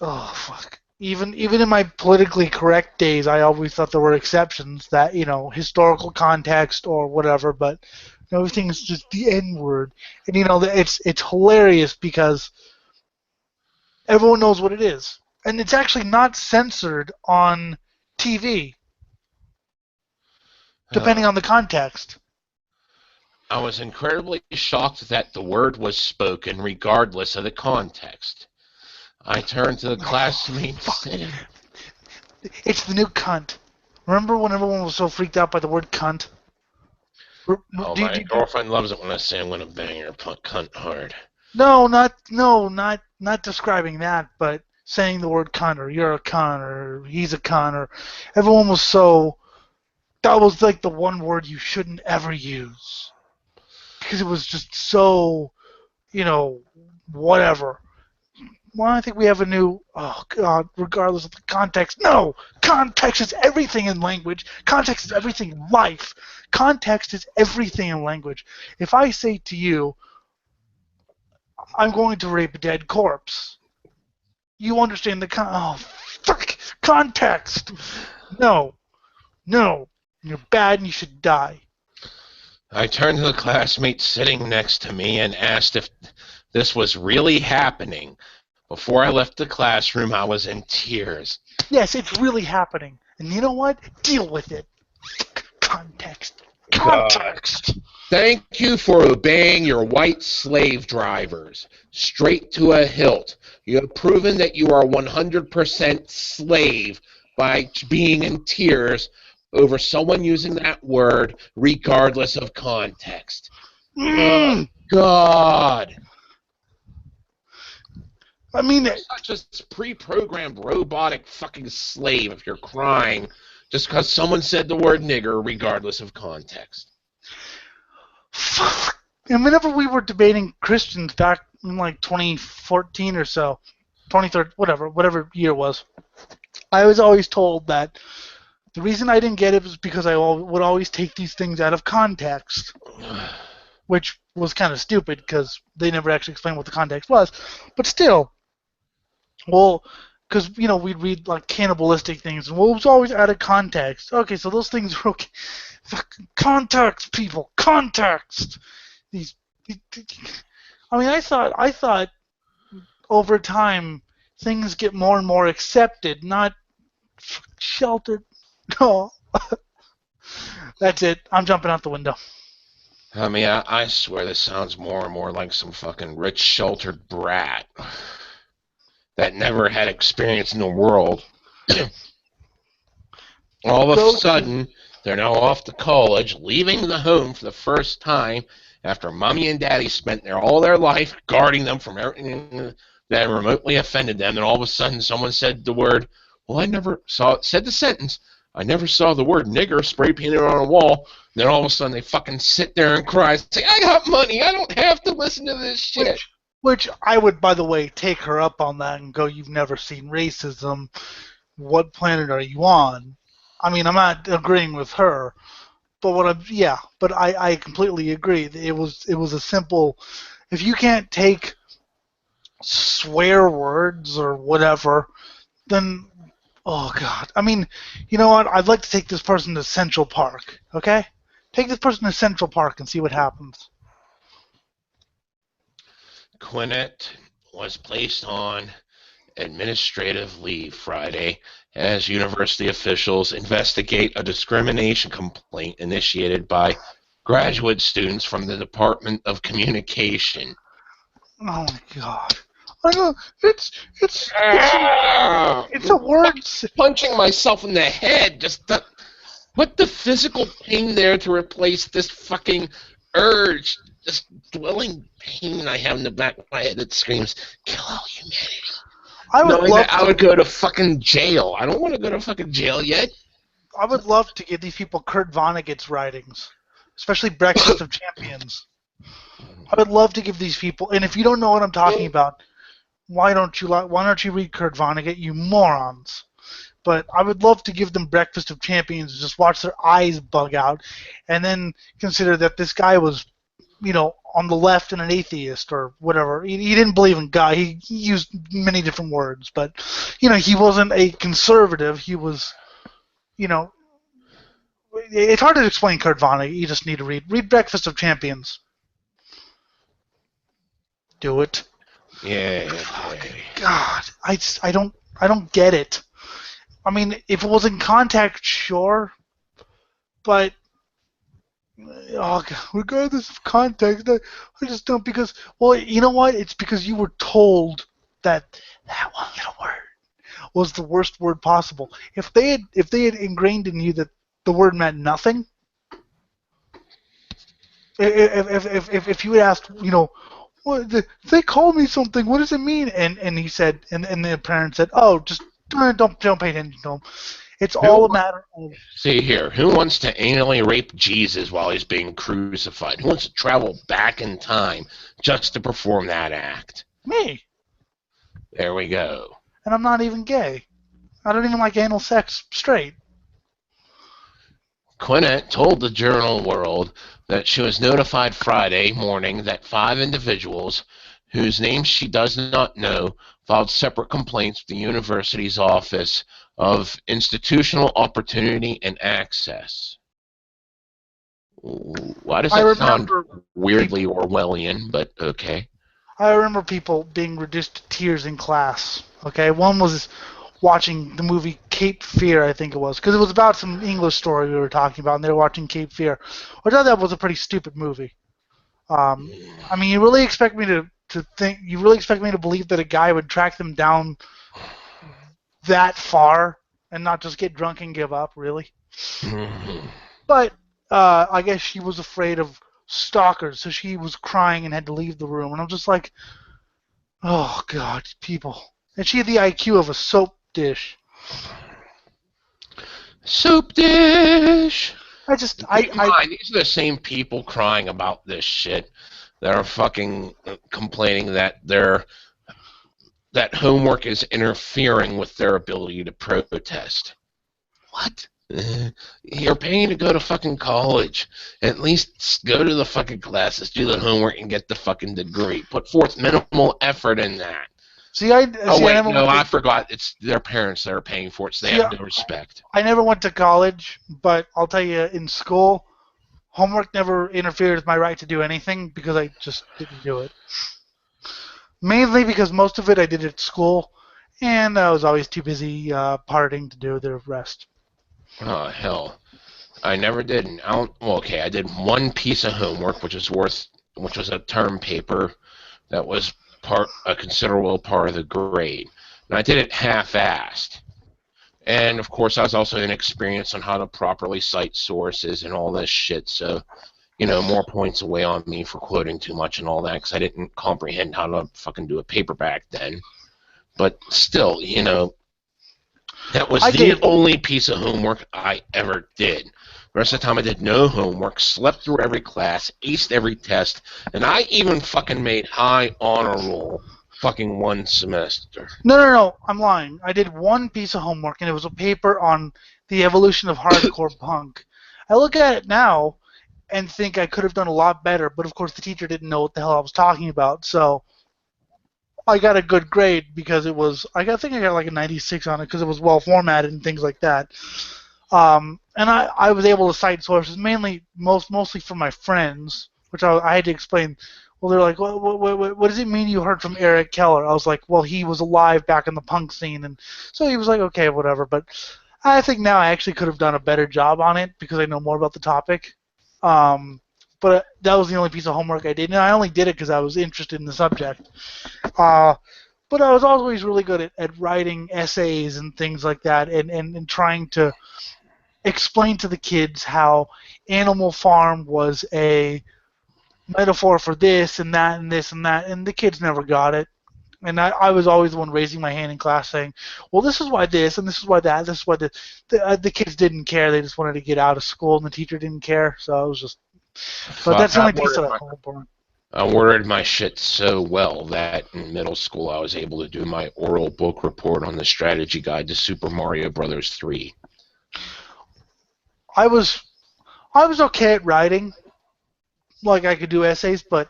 oh fuck. Even in my politically correct days, I always thought there were exceptions that, you know, historical context or whatever, but everything's just the N-word. And, you know, it's hilarious because everyone knows what it is. And it's actually not censored on TV, depending on the context. I was incredibly shocked that the word was spoken regardless of the context. I turned to the classmates. It's the new cunt. Remember when everyone was so freaked out by the word cunt? My girlfriend loves it when I say I'm going to bang her cunt hard. No, not describing that, but saying the word cunt, or you're a cunt, or he's a cunt, or everyone was so. That was like the one word you shouldn't ever use because it was just so, you know, whatever. Well, I think we have a new, oh God, regardless of the context. No! Context is everything in language. Context is everything in life. Context is everything in language. If I say to you, I'm going to rape a dead corpse, you understand the fuck, context. No. You're bad and you should die. I turned to the classmate sitting next to me and asked if this was really happening. Before I left the classroom, I was in tears. Yes, it's really happening. And you know what? Deal with it. Context. Thank you for obeying your white slave drivers. Straight to a hilt. You have proven that you are 100% slave by being in tears over someone using that word regardless of context. Oh, God. I mean, you're such a pre-programmed robotic fucking slave if you're crying just because someone said the word nigger regardless of context. And whenever we were debating Christians back in like 2014 or so, 2013, whatever year it was, I was always told that the reason I didn't get it was because I would always take these things out of context, which was kind of stupid because they never actually explained what the context was. But still, well, because, you know, we'd read like cannibalistic things, and it was always out of context. Okay, so those things are okay. Context, people, context. I mean, I thought over time things get more and more accepted, not sheltered. No. That's it. I'm jumping out the window. I mean, I swear this sounds more and more like some fucking rich, sheltered brat that never had experience in the world. All of a sudden, They're now off to college, leaving the home for the first time after mommy and daddy spent all their life guarding them from everything that remotely offended them. And all of a sudden, someone said the word, well, I never said the sentence, I never saw the word nigger spray painted on a wall. And then all of a sudden, they fucking sit there and cry, say, I got money, I don't have to listen to this shit. Which I would, by the way, take her up on that and go, you've never seen racism. What planet are you on? I mean, I'm not agreeing with her, but I completely agree. It was a simple, if you can't take swear words or whatever, then, oh God. I mean, you know what? I'd like to take this person to Central Park, okay? Take this person to Central Park and see what happens. Quinette was placed on administrative leave Friday as university officials investigate a discrimination complaint initiated by graduate students from the Department of Communication. Oh my God! I know it's a word. Punching myself in the head. Just put the physical pain there to replace this fucking urge, this dwelling pain I have in the back of my head that screams, "Kill all humanity." I would go to fucking jail. I don't want to go to fucking jail yet. I would love to give these people Kurt Vonnegut's writings, especially Breakfast of Champions. I would love to give these people, and if you don't know what I'm talking about, why don't you read Kurt Vonnegut, you morons? But I would love to give them Breakfast of Champions and just watch their eyes bug out, and then consider that this guy was, on the left and an atheist or whatever. He didn't believe in God. He used many different words, but he wasn't a conservative. He was, it's hard to explain Kurt Vonnegut. You just need to read Breakfast of Champions. Do it. Yeah. God, I don't get it. I mean, if it was in contact, sure, but oh God, regardless of context, I just don't, because, well, you know what? It's because you were told that one little word was the worst word possible. If they had ingrained in you that the word meant nothing, if you had asked, they called me something, what does it mean? And he said, and the parent said, oh, just don't pay attention to him. It's all a matter of... See here, who wants to anally rape Jesus while he's being crucified? Who wants to travel back in time just to perform that act? Me. There we go. And I'm not even gay. I don't even like anal sex straight. Quinette told the Journal World that she was notified Friday morning that 5 individuals, whose names she does not know, filed separate complaints with the university's Office of Institutional Opportunity and Access. Why does that sound weirdly Orwellian, but okay. I remember people being reduced to tears in class. Okay, one was watching the movie Cape Fear, I think it was, because it was about some English story we were talking about, and they were watching Cape Fear. I thought that was a pretty stupid movie. I mean, you really expect me to believe that a guy would track them down that far and not just get drunk and give up, really? Mm-hmm. But I guess she was afraid of stalkers, so she was crying and had to leave the room. And I'm just like, oh, God, people. And she had the IQ of a soap dish. Soap dish! These are the same people crying about this shit that are fucking complaining that that homework is interfering with their ability to protest. What? You're paying to go to fucking college. At least go to the fucking classes, do the homework, and get the fucking degree. Put forth minimal effort in that. I forgot. It's their parents that are paying for it, so they have no respect. I never went to college, but I'll tell you, in school, homework never interfered with my right to do anything because I just didn't do it. Mainly because most of it I did at school, and I was always too busy partying to do the rest. Oh, hell. I never did. I did one piece of homework, which was a term paper that was a considerable part of the grade. And I did it half-assed. And of course, I was also inexperienced on how to properly cite sources and all this shit. So, more points away on me for quoting too much and all that, because I didn't comprehend how to fucking do a paperback then. But still, that was the only piece of homework I ever did. The rest of the time I did no homework, slept through every class, aced every test, and I even fucking made high honor roll fucking one semester. No, I'm lying. I did one piece of homework, and it was a paper on the evolution of hardcore punk. I look at it now and think I could have done a lot better, but of course the teacher didn't know what the hell I was talking about, so I got a good grade because it was, I think I got like a 96 on it because it was well formatted and things like that. And I was able to cite sources mostly from my friends, which I had to explain. Well, they're like, what does it mean you heard from Eric Keller? I was like, well, he was alive back in the punk scene, and so he was like, okay, whatever. But I think now I actually could have done a better job on it because I know more about the topic. But that was the only piece of homework I did, and I only did it because I was interested in the subject. But I was always really good at writing essays and things like that, and trying to explain to the kids how Animal Farm was a metaphor for this and that and this and that, and the kids never got it. And I was always the one raising my hand in class saying, well, this is why this, and this is why that, this is why the kids didn't care. They just wanted to get out of school, and the teacher didn't care. So I was just... But that's the only piece that I hold for. I worded my shit so well that in middle school I was able to do my oral book report on the strategy guide to Super Mario Brothers 3. I was okay at writing. Like, I could do essays, but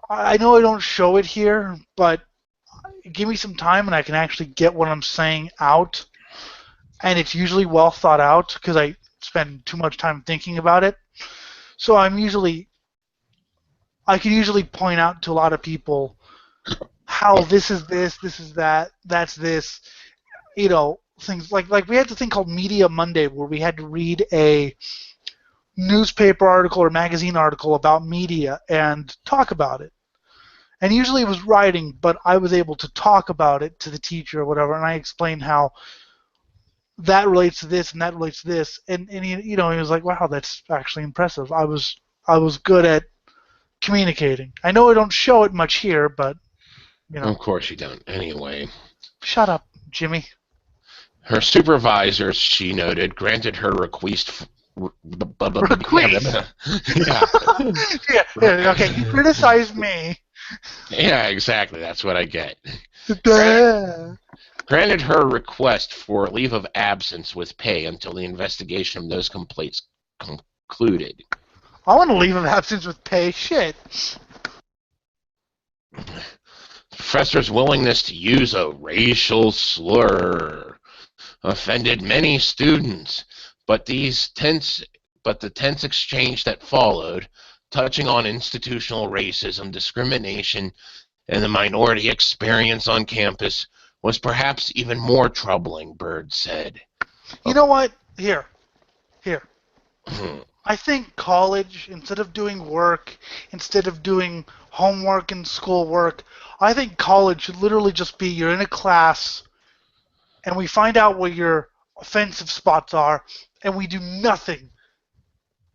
I know I don't show it here, but give me some time and I can actually get what I'm saying out. And it's usually well thought out because I spend too much time thinking about it. So I can usually point out to a lot of people how this is this is that, that's this, things like we had the thing called Media Monday where we had to read a newspaper article or magazine article about media and talk about it. And usually it was writing, but I was able to talk about it to the teacher or whatever, and I explained how that relates to this and that relates to this, and he was like, wow, that's actually impressive. I was good at communicating. I know I don't show it much here, but Of course you don't. Anyway. Shut up, Jimmy. Her supervisors, she noted, granted her request. Request. Yeah. Okay. You criticize me. Yeah, exactly. That's what I get. Granted her request for leave of absence with pay until the investigation of those complaints concluded. I want to leave of absence with pay. Shit. Professor's willingness to use a racial slur offended many students, but the tense exchange that followed, touching on institutional racism, discrimination, and the minority experience on campus, was perhaps even more troubling, Bird said. You know what? Here. I think college, instead of doing work, instead of doing homework and schoolwork, I think college should literally just be you're in a class and we find out where your offensive spots are and we do nothing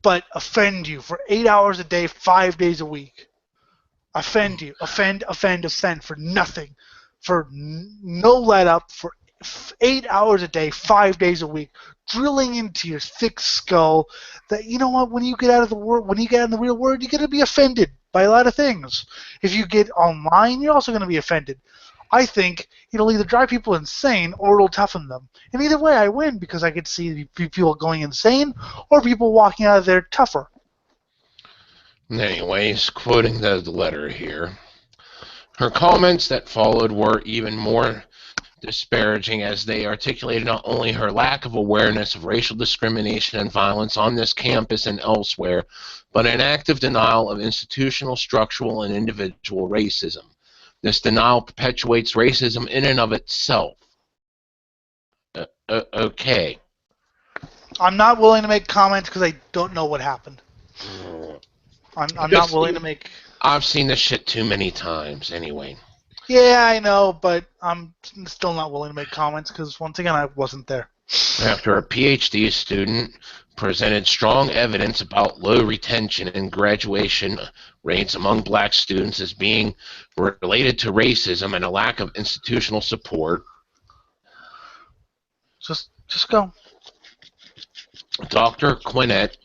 but offend you for 8 hours a day, 5 days a week. Offend you. Offend for nothing. For no let up, for 8 hours a day, 5 days a week, drilling into your thick skull that, you know what, when you get out of the world, when you get in the real world, you're going to be offended by a lot of things. If you get online, you're also going to be offended. I think it'll either drive people insane or it'll toughen them. And either way, I win because I get to see people going insane or people walking out of there tougher. Anyways, quoting the letter here, her comments that followed were even more disparaging as they articulated not only her lack of awareness of racial discrimination and violence on this campus and elsewhere, but an active denial of institutional, structural, and individual racism. This denial perpetuates racism in and of itself. Okay. I'm not willing to make comments because I don't know what happened. I'm not willing to make... I've seen this shit too many times, anyway. Yeah, I know, but I'm still not willing to make comments because, once again, I wasn't there. After a PhD student presented strong evidence about low retention and graduation rates among black students as being related to racism and a lack of institutional support, Just go. Dr. Quinnett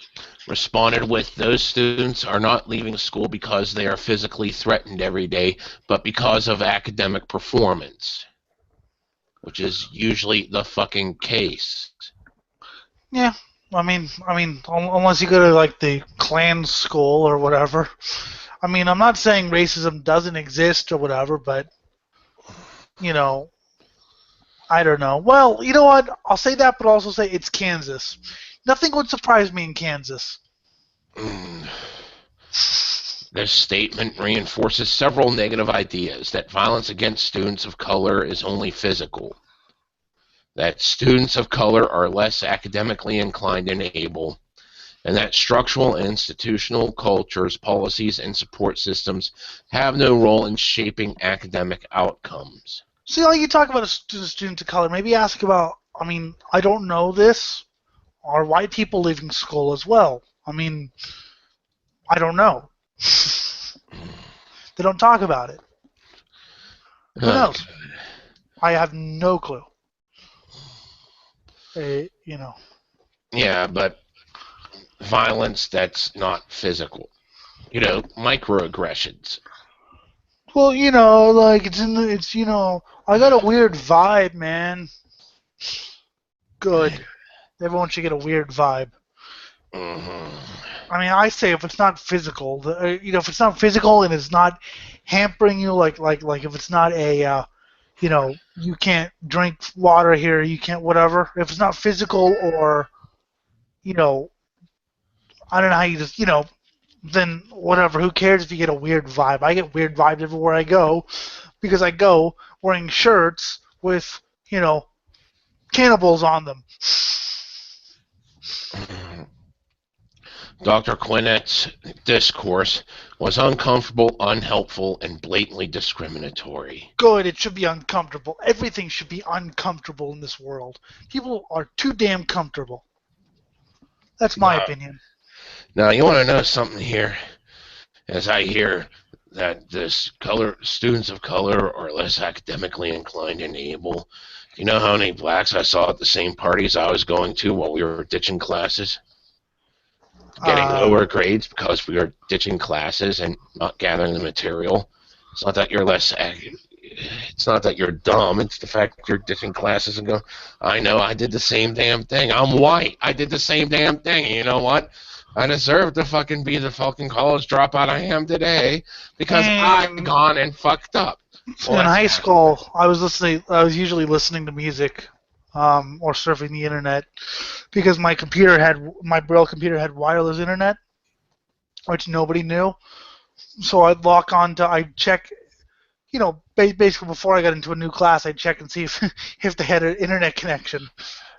responded with, those students are not leaving school because they are physically threatened every day, but because of academic performance, which is usually the fucking case. Yeah, I mean, unless you go to like the Klan school or whatever. I mean, I'm not saying racism doesn't exist or whatever, but you know, I don't know. Well, you know what? I'll say that, but also say it's Kansas. Nothing would surprise me in Kansas. This statement reinforces several negative ideas: that violence against students of color is only physical, that students of color are less academically inclined and able, and that structural and institutional cultures, policies, and support systems have no role in shaping academic outcomes. See, like you talk about a student of color, maybe ask about, I mean, I don't know this, are white people leaving school as well? I mean, I don't know. They don't talk about it. Who knows? I have no clue. You know. Yeah, but violence that's not physical. You know, microaggressions. Well, you know, like it's you know, I got a weird vibe, man. Good. Everyone should get a weird vibe. I mean, I say if it's not physical, you know, if it's not physical and it's not hampering you, like if it's not a, you know, you can't drink water here, you can't whatever. If it's not physical or, you know, I don't know how you just, you know, then whatever. Who cares if you get a weird vibe? I get weird vibes everywhere I go because I go wearing shirts with, you know, cannibals on them. Dr. Quinnett's discourse was uncomfortable, unhelpful, and blatantly discriminatory. Good, it should be uncomfortable. Everything should be uncomfortable in this world. People are too damn comfortable. That's my opinion. Now, you want to know something here? As I hear that students of color are less academically inclined and able, do you know how many blacks I saw at the same parties I was going to while we were ditching classes? Getting lower grades because we were ditching classes and not gathering the material. It's not that you're it's not that you're dumb. It's the fact that you're ditching classes and go, I know, I did the same damn thing. I'm white. I did the same damn thing. And you know what? I deserve to fucking be the fucking college dropout I am today because I've gone and fucked up. Well, in high school, I was usually listening to music or surfing the internet because my Braille computer had wireless internet, which nobody knew. So I'd check, you know, basically before I got into a new class, I'd check and see if they had an internet connection.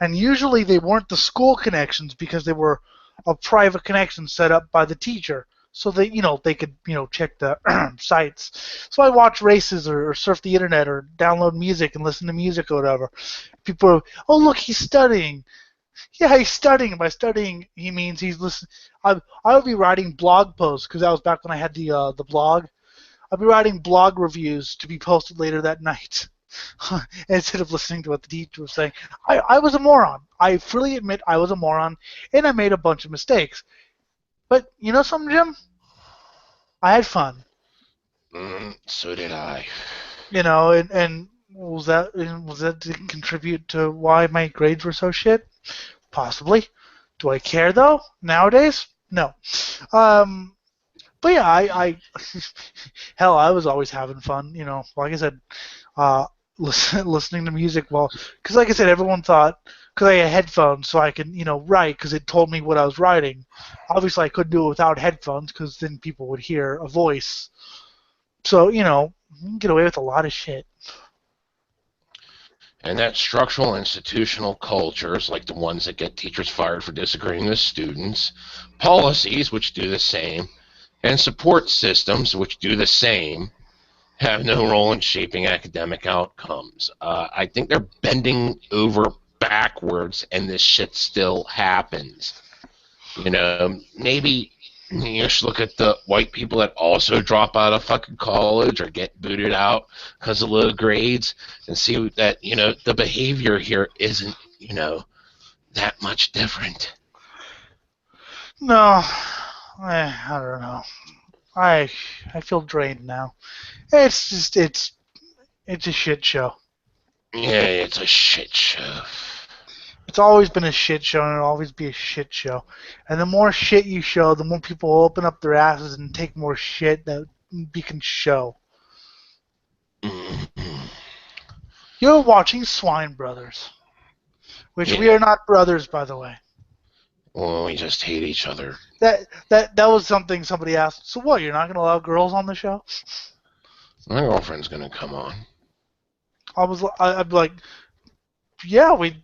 And usually they weren't the school connections because they were a private connection set up by the teacher. So they could, check the sites. So I watch races or surf the internet or download music and listen to music or whatever. People are, oh look, he's studying. Yeah, he's studying. By studying, he means he's listening. I would be writing blog posts because that was back when I had the blog. I'd be writing blog reviews to be posted later that night instead of listening to what the teacher was saying. I was a moron. I freely admit I was a moron, and I made a bunch of mistakes. But you know something, Jim? I had fun. So did I. You know, and was that to contribute to why my grades were so shit? Possibly. Do I care though? Nowadays, no. But yeah, I hell, I was always having fun. You know, like I said, listening to music because like I said, everyone thought because I had headphones, so I can write because it told me what I was writing. Obviously, I couldn't do it without headphones because then people would hear a voice. So you can get away with a lot of shit. And that structural institutional cultures, like the ones that get teachers fired for disagreeing with students, policies which do the same, and support systems which do the same, have no role in shaping academic outcomes. I think they're bending over backwards, and this shit still happens. Maybe you should look at the white people that also drop out of fucking college or get booted out because of low grades, and see that the behavior here isn't that much different. No, I don't know. I feel drained now. It's just it's a shit show. Yeah, it's a shit show. It's always been a shit show, and it'll always be a shit show. And the more shit you show, the more people will open up their asses and take more shit that you can show. You're watching Swine Brothers, which we are not brothers, by the way. Well, we just hate each other. That was something somebody asked. So what? You're not going to allow girls on the show? My girlfriend's gonna come on. I'd be like, yeah, we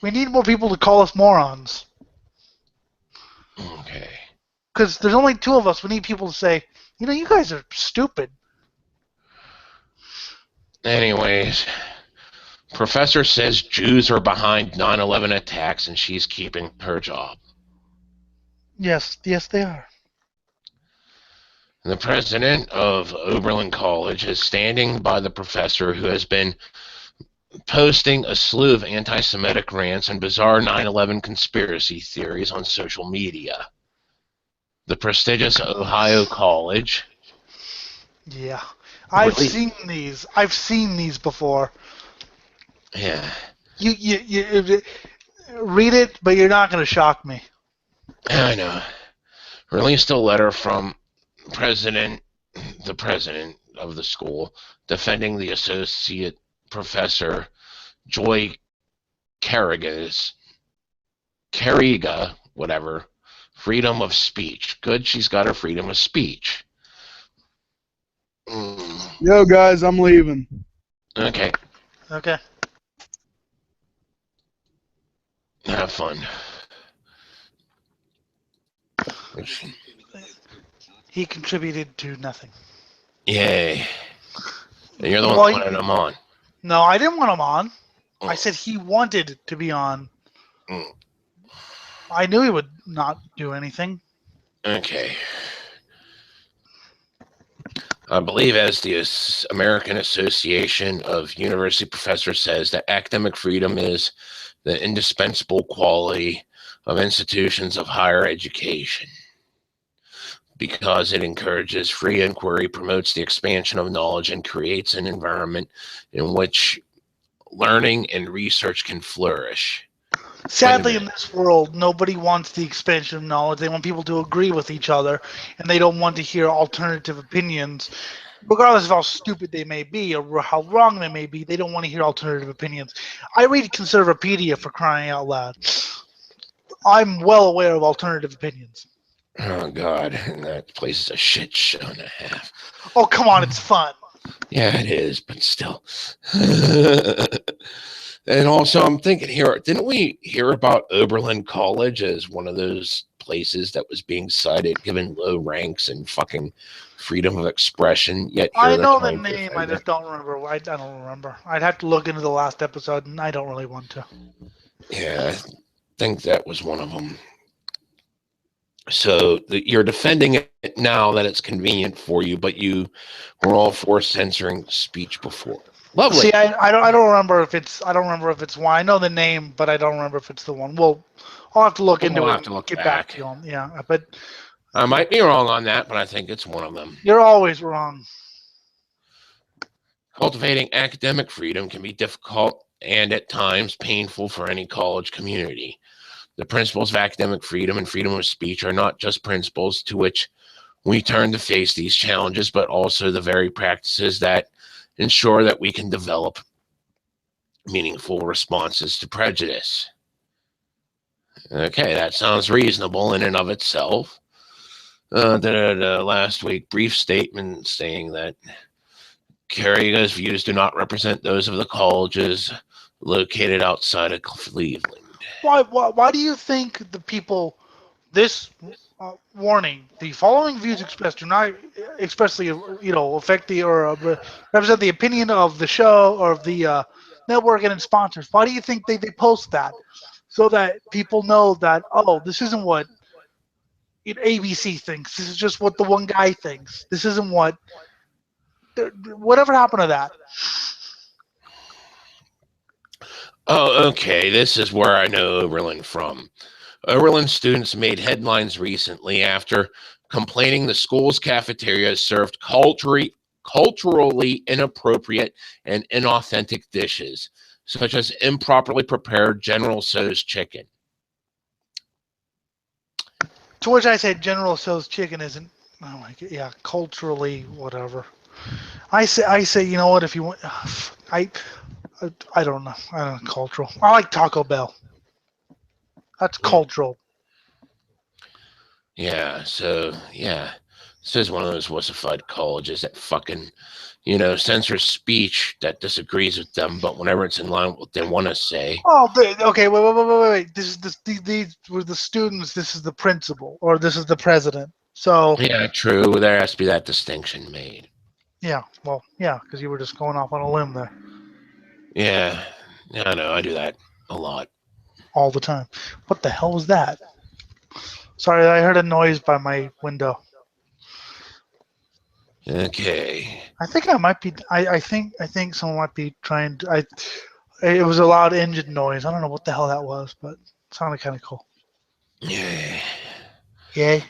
need more people to call us morons. Okay. Because there's only two of us. We need people to say, you guys are stupid. Anyways, professor says Jews are behind 9/11 attacks, and she's keeping her job. Yes, they are. The president of Oberlin College is standing by the professor who has been posting a slew of anti-Semitic rants and bizarre 9/11 conspiracy theories on social media. The prestigious Ohio College. Yeah. I've seen these before. Yeah. You read it, but you're not going to shock me. I know. Released a letter from the president of the school, defending the associate professor, Joy Carriga, whatever, freedom of speech. Good, she's got her freedom of speech. Yo, guys, I'm leaving. Okay. Okay. Have fun. He contributed to nothing. Yay. You're the one who wanted him on. No, I didn't want him on. I said he wanted to be on. I knew he would not do anything. Okay. I believe, as the American Association of University Professors says, that academic freedom is the indispensable quality of institutions of higher education, because it encourages free inquiry, promotes the expansion of knowledge, and creates an environment in which learning and research can flourish. Sadly, in this world, nobody wants the expansion of knowledge. They want people to agree with each other, and they don't want to hear alternative opinions. Regardless of how stupid they may be or how wrong they may be, they don't want to hear alternative opinions. I read Conservapedia, for crying out loud. I'm well aware of alternative opinions. Oh, God. That place is a shit show and a half. Oh, come on. It's fun. Yeah, it is, but still. And also, I'm thinking here, didn't we hear about Oberlin College as one of those places that was being cited, given low ranks and fucking freedom of expression? Yet I know the name, I just don't remember. I don't remember. I'd have to look into the last episode, and I don't really want to. Yeah, I think that was one of them. So you're defending it now that it's convenient for you, but you were all for censoring speech before. Lovely. See, I don't remember if it's one. I know the name, but I don't remember if it's the one. Well, I'll have to look into it and get back to you. Yeah, but I might be wrong on that, but I think it's one of them. You're always wrong. Cultivating academic freedom can be difficult and at times painful for any college community. The principles of academic freedom and freedom of speech are not just principles to which we turn to face these challenges, but also the very practices that ensure that we can develop meaningful responses to prejudice. Okay, that sounds reasonable in and of itself. Last week, brief statement saying that Carriga's views do not represent those of the colleges located outside of Cleveland. Why do you think the people, this Warning: the following views expressed do not expressly, affect the or represent the opinion of the show or of the network and its sponsors. Why do you think they post that? So that people know that, oh, this isn't what ABC thinks. This is just what the one guy thinks. This isn't what. Whatever happened to that? Oh, okay. This is where I know Oberlin from. Oberlin students made headlines recently after complaining the school's cafeteria served culturally inappropriate and inauthentic dishes, such as improperly prepared General Tso's chicken. To which I said, General Tso's chicken isn't. Oh my god, yeah, culturally whatever. I say, you know what? If you want, I don't know. I don't know, cultural. I like Taco Bell. That's cultural. Yeah, so, yeah. This is one of those wussified colleges that fucking, censors speech that disagrees with them, but whenever it's in line with what they want to say. Oh, okay, wait. These were the students. This is the principal, or this is the president. So. Yeah, true. There has to be that distinction made. Yeah, well, yeah, because you were just going off on a limb there. Yeah, I know. I do that a lot. All the time. What the hell was that? Sorry, I heard a noise by my window. Okay. I think I might be. I think someone might be trying to. It was a loud engine noise. I don't know what the hell that was, but it sounded kind of cool. Yeah. Yay.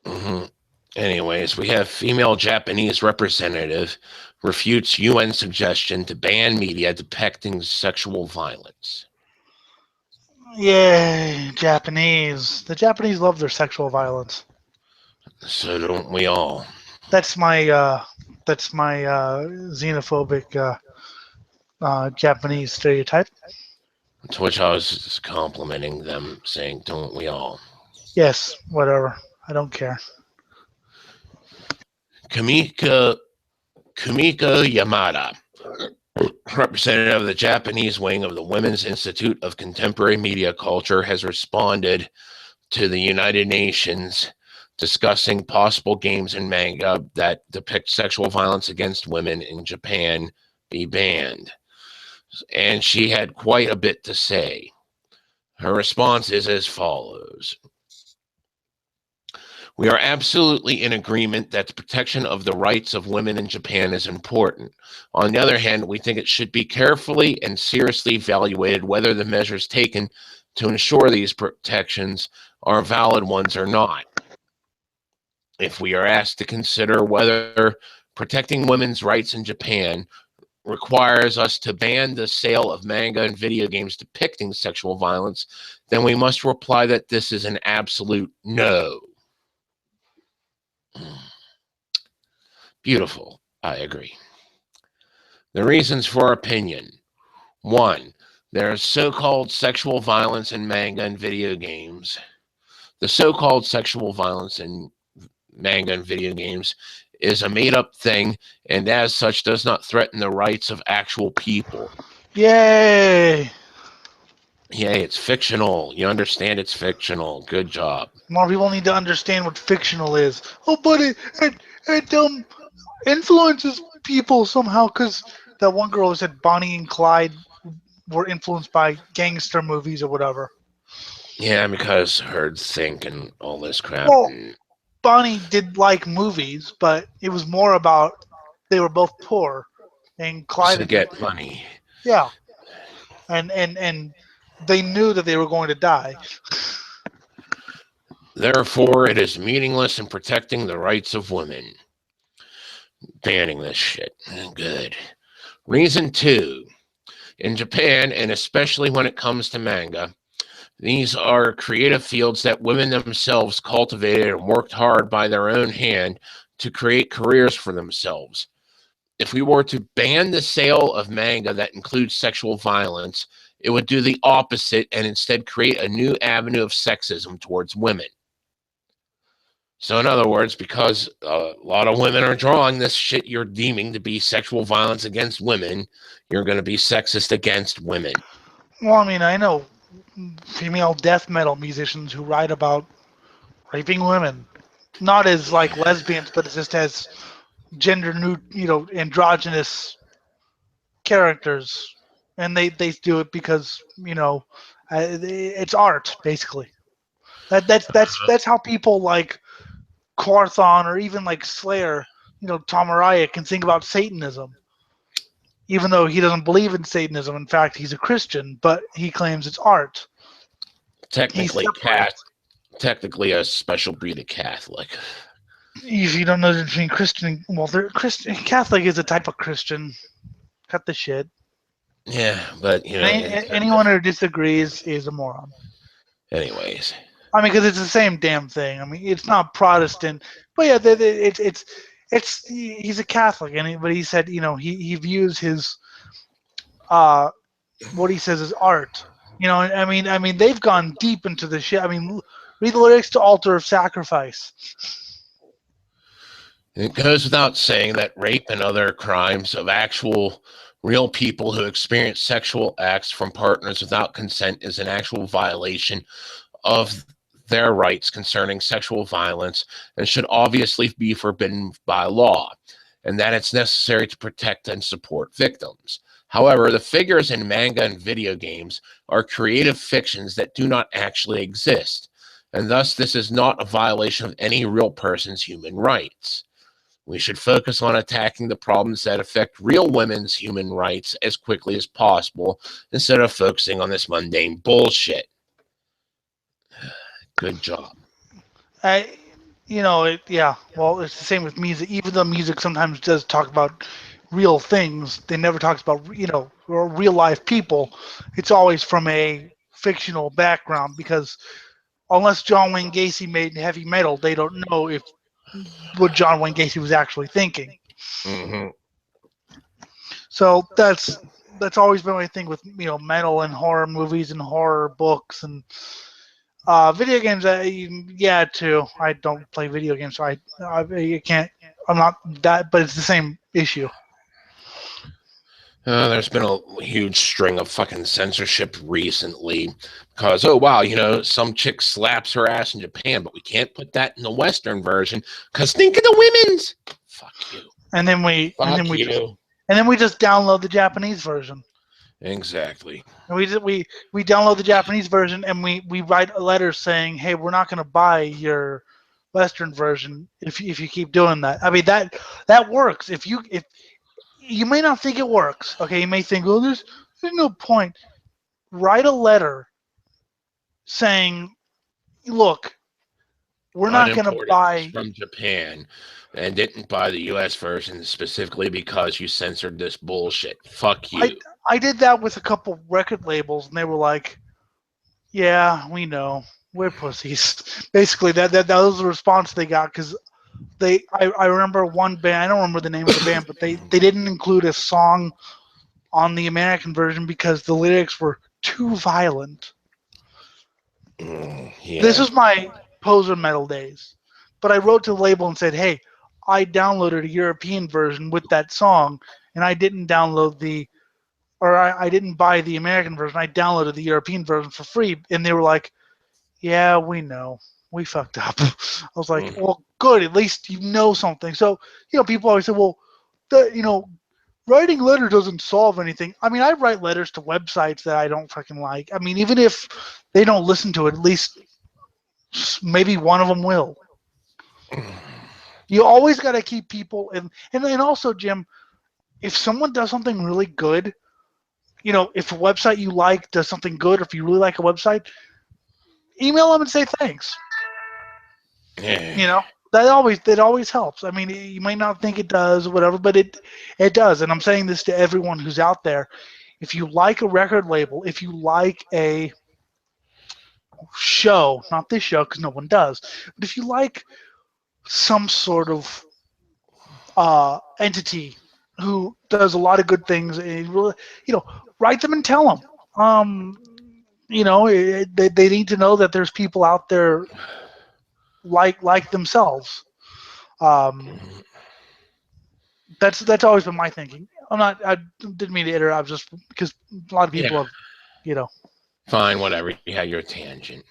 Mm-hmm. Anyways, we have female Japanese representative refutes UN suggestion to ban media depicting sexual violence. Yay, Japanese. The Japanese love their sexual violence. So don't we all? That's my xenophobic Japanese stereotype. To which I was just complimenting them, saying, "Don't we all?" Yes, whatever. I don't care. Kumiko Yamada, representative of the Japanese wing of the Women's Institute of Contemporary Media Culture, has responded to the United Nations discussing possible games and manga that depict sexual violence against women in Japan be banned. And she had quite a bit to say. Her response is as follows. We are absolutely in agreement that the protection of the rights of women in Japan is important. On the other hand, we think it should be carefully and seriously evaluated whether the measures taken to ensure these protections are valid ones or not. If we are asked to consider whether protecting women's rights in Japan requires us to ban the sale of manga and video games depicting sexual violence, then we must reply that this is an absolute no. Beautiful. I agree. The reasons for our opinion. 1. There is so-called sexual violence in manga and video games. The so-called sexual violence in manga and video games is a made-up thing, and as such does not threaten the rights of actual people. Yay! Yay, it's fictional. You understand it's fictional. Good job. More people need to understand what fictional is. Oh, but it influences people somehow, because that one girl who said Bonnie and Clyde were influenced by gangster movies or whatever. Yeah, because herd think and all this crap. Well, Bonnie did like movies, but it was more about they were both poor, and Clyde to get money. Yeah, and they knew that they were going to die. Therefore, it is meaningless in protecting the rights of women. Banning this shit. Good. Reason 2. In Japan, and especially when it comes to manga, these are creative fields that women themselves cultivated and worked hard by their own hand to create careers for themselves. If we were to ban the sale of manga that includes sexual violence, it would do the opposite and instead create a new avenue of sexism towards women. So in other words, because a lot of women are drawing this shit you're deeming to be sexual violence against women, you're going to be sexist against women. Well, I mean, I know female death metal musicians who write about raping women, not as like lesbians, but it's just as gender new, androgynous characters, and they do it because it's art basically. That's how people like Quarthon or even like Slayer, Tom Araya can think about Satanism, even though he doesn't believe in Satanism. In fact, he's a Christian, but he claims it's art. Technically, technically a special breed of Catholic. If you don't know the difference between Christian, well, Catholic is a type of Christian. Cut the shit. Yeah, but anyone who disagrees is a moron. Anyways, I mean, because it's the same damn thing. I mean, it's not Protestant, but yeah, it's he's a Catholic, but he said he views his what he says is art. I mean they've gone deep into the shit. I mean, read the lyrics to "Altar of Sacrifice." it goes without saying that rape and other crimes of actual real people who experience sexual acts from partners without consent is an actual violation of their rights concerning sexual violence and should obviously be forbidden by law, and that it's necessary to protect and support victims. However, the figures in manga and video games are creative fictions that do not actually exist, and thus this is not a violation of any real person's human rights. We should focus on attacking the problems that affect real women's human rights as quickly as possible instead of focusing on this mundane bullshit. Good job. Yeah. Well, it's the same with music. Even though music sometimes does talk about real things, they never talks about real life people. It's always from a fictional background because unless John Wayne Gacy made heavy metal, they don't know if what John Wayne Gacy was actually thinking. Mm-hmm. So that's always been my thing with metal and horror movies and horror books and video games. Yeah, too. I don't play video games, so I can't. I'm not that, but it's the same issue. There's been a huge string of fucking censorship recently because, oh, wow, some chick slaps her ass in Japan, but we can't put that in the Western version because think of the women's. Fuck you. And then we just download the Japanese version. Exactly. And we download the Japanese version and we write a letter saying, hey, we're not going to buy your Western version if you keep doing that. I mean that works. If you may not think it works. Okay, you may think, oh, there's no point. Write a letter saying, look, we're not going to buy from Japan and didn't buy the U.S. version specifically because you censored this bullshit. Fuck you. I did that with a couple record labels, and they were like, yeah, we know. We're pussies. Basically, that was the response they got because I remember one band, I don't remember the name of the band, but they didn't include a song on the American version because the lyrics were too violent. Yeah. This was my poser metal days. But I wrote to the label and said, hey, I downloaded a European version with that song, and I didn't download I didn't buy the American version. I downloaded the European version for free. And they were like, yeah, we know. We fucked up. I was like, well, good. At least you know something. So, people always say, well, writing letters doesn't solve anything. I mean, I write letters to websites that I don't fucking like. I mean, even if they don't listen to it, at least maybe one of them will. You always got to keep people and also, Jim, if someone does something really good, if a website you like does something good, or if you really like a website, email them and say thanks. Yeah. That always helps. I mean, you might not think it does or whatever, but it does. And I'm saying this to everyone who's out there. If you like a record label, if you like a show, not this show because no one does, but if you like some sort of entity who does a lot of good things, and really, write them and tell them. They need to know that there's people out there like themselves. That's always been my thinking. I didn't mean to interrupt, just because a lot of people have, Fine, whatever. You had your tangent.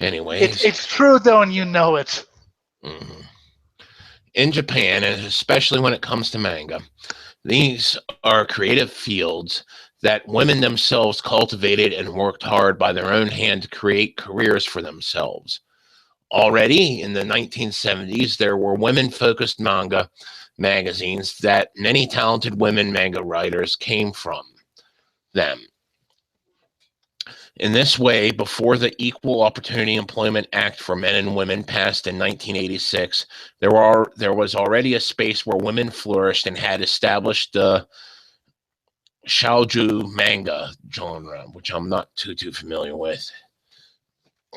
Anyways, It's true though, and you know it. mhm. In Japan, and especially when it comes to manga, these are creative fields that women themselves cultivated and worked hard by their own hand to create careers for themselves. Already in the 1970s, there were women-focused manga magazines that many talented women manga writers came from them. In this way, before the Equal Opportunity Employment Act for Men and Women passed in 1986, there was already a space where women flourished and had established the shoujo manga genre, which I'm not too familiar with.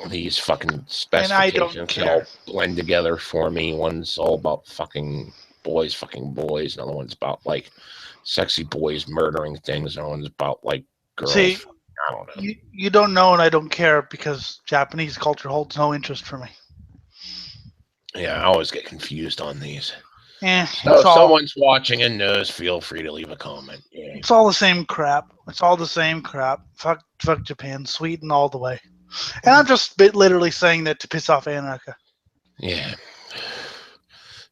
These fucking And I don't specifications, they care. all blend together for me. One's all about fucking boys. Another one's about like sexy boys murdering things. Another one's about like girls. See, I don't know. you don't know, and I don't care because Japanese culture holds no interest for me. Yeah, I always get confused on these. So It's if all someone's watching and knows, feel free to leave a comment. Yeah. it's all the same crap. It's all the same crap. Fuck Japan, Sweden all the way. And I'm just literally saying that to piss off Anarcha. Yeah.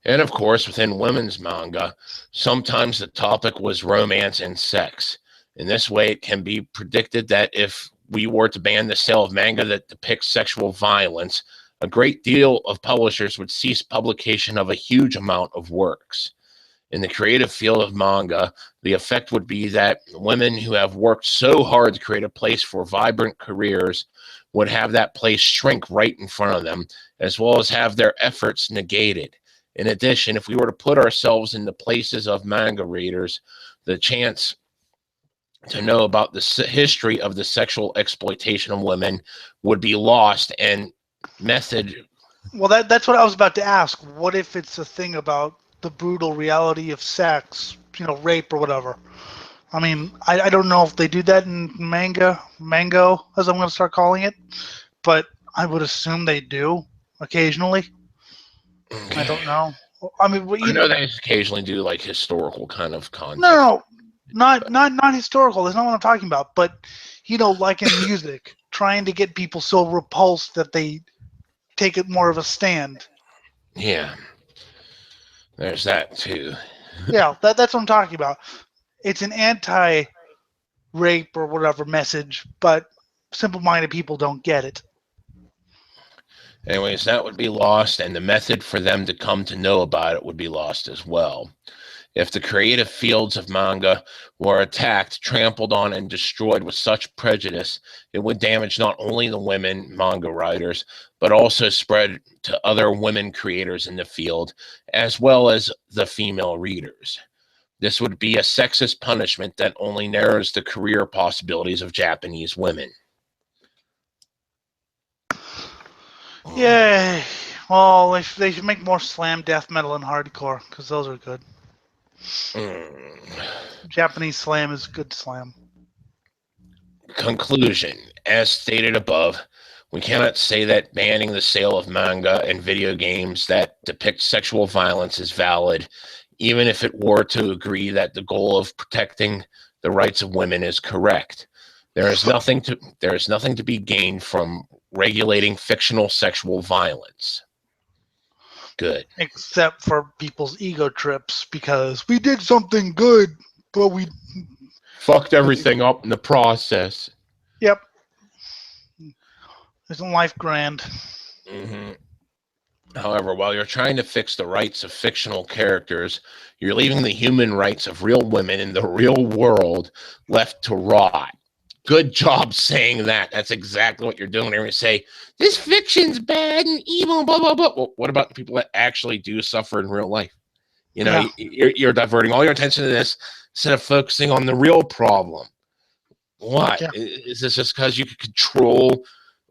And of course, within women's manga, sometimes the topic was romance and sex. In this way, it can be predicted that if we were to ban the sale of manga that depicts sexual violence, a great deal of publishers would cease publication of a huge amount of works. In the creative field of manga, the effect would be that women who have worked so hard to create a place for vibrant careers would have that place shrink right in front of them, as well as have their efforts negated. In addition, if we were to put ourselves in the places of manga readers, the chance to know about the history of the sexual exploitation of women would be lost, and method. Well, that's what I was about to ask. What if it's a thing about the brutal reality of sex, rape or whatever? I mean, I don't know if they do that in mango, as I'm going to start calling it, but I would assume they do occasionally. I don't know. I mean, I know they occasionally do like historical kind of context. no, not historical. That's not what I'm talking about. But like in music, trying to get people so repulsed that they take it more of a stand. Yeah, there's that too. Yeah, that's what I'm talking about. It's an anti-rape or whatever message, but simple-minded people don't get it. Anyways, that would be lost, and the method for them to come to know about it would be lost as well. If the creative fields of manga were attacked, trampled on, and destroyed with such prejudice, it would damage not only the women manga writers, but also spread to other women creators in the field, as well as the female readers. This would be a sexist punishment that only narrows the career possibilities of Japanese women. Yay. Well, they should make more slam, death metal, and hardcore, because those are good. Japanese slam is good slam. Conclusion. As stated above, we cannot say that banning the sale of manga and video games that depict sexual violence is valid, even if it were to agree that the goal of protecting the rights of women is correct. There is nothing to be gained from regulating fictional sexual violence. Good. Except for people's ego trips, because we did something good, but we fucked everything up in the process. Yep. Isn't life grand? Mm-hmm. However, while you're trying to fix the rights of fictional characters, you're leaving the human rights of real women in the real world left to rot. Good job saying that. That's exactly what you're doing. You're going to say, this fiction's bad and evil, blah, blah, blah. Well, what about the people that actually do suffer in real life? You're diverting all your attention to this instead of focusing on the real problem. What? Yeah. Is this just because you could control,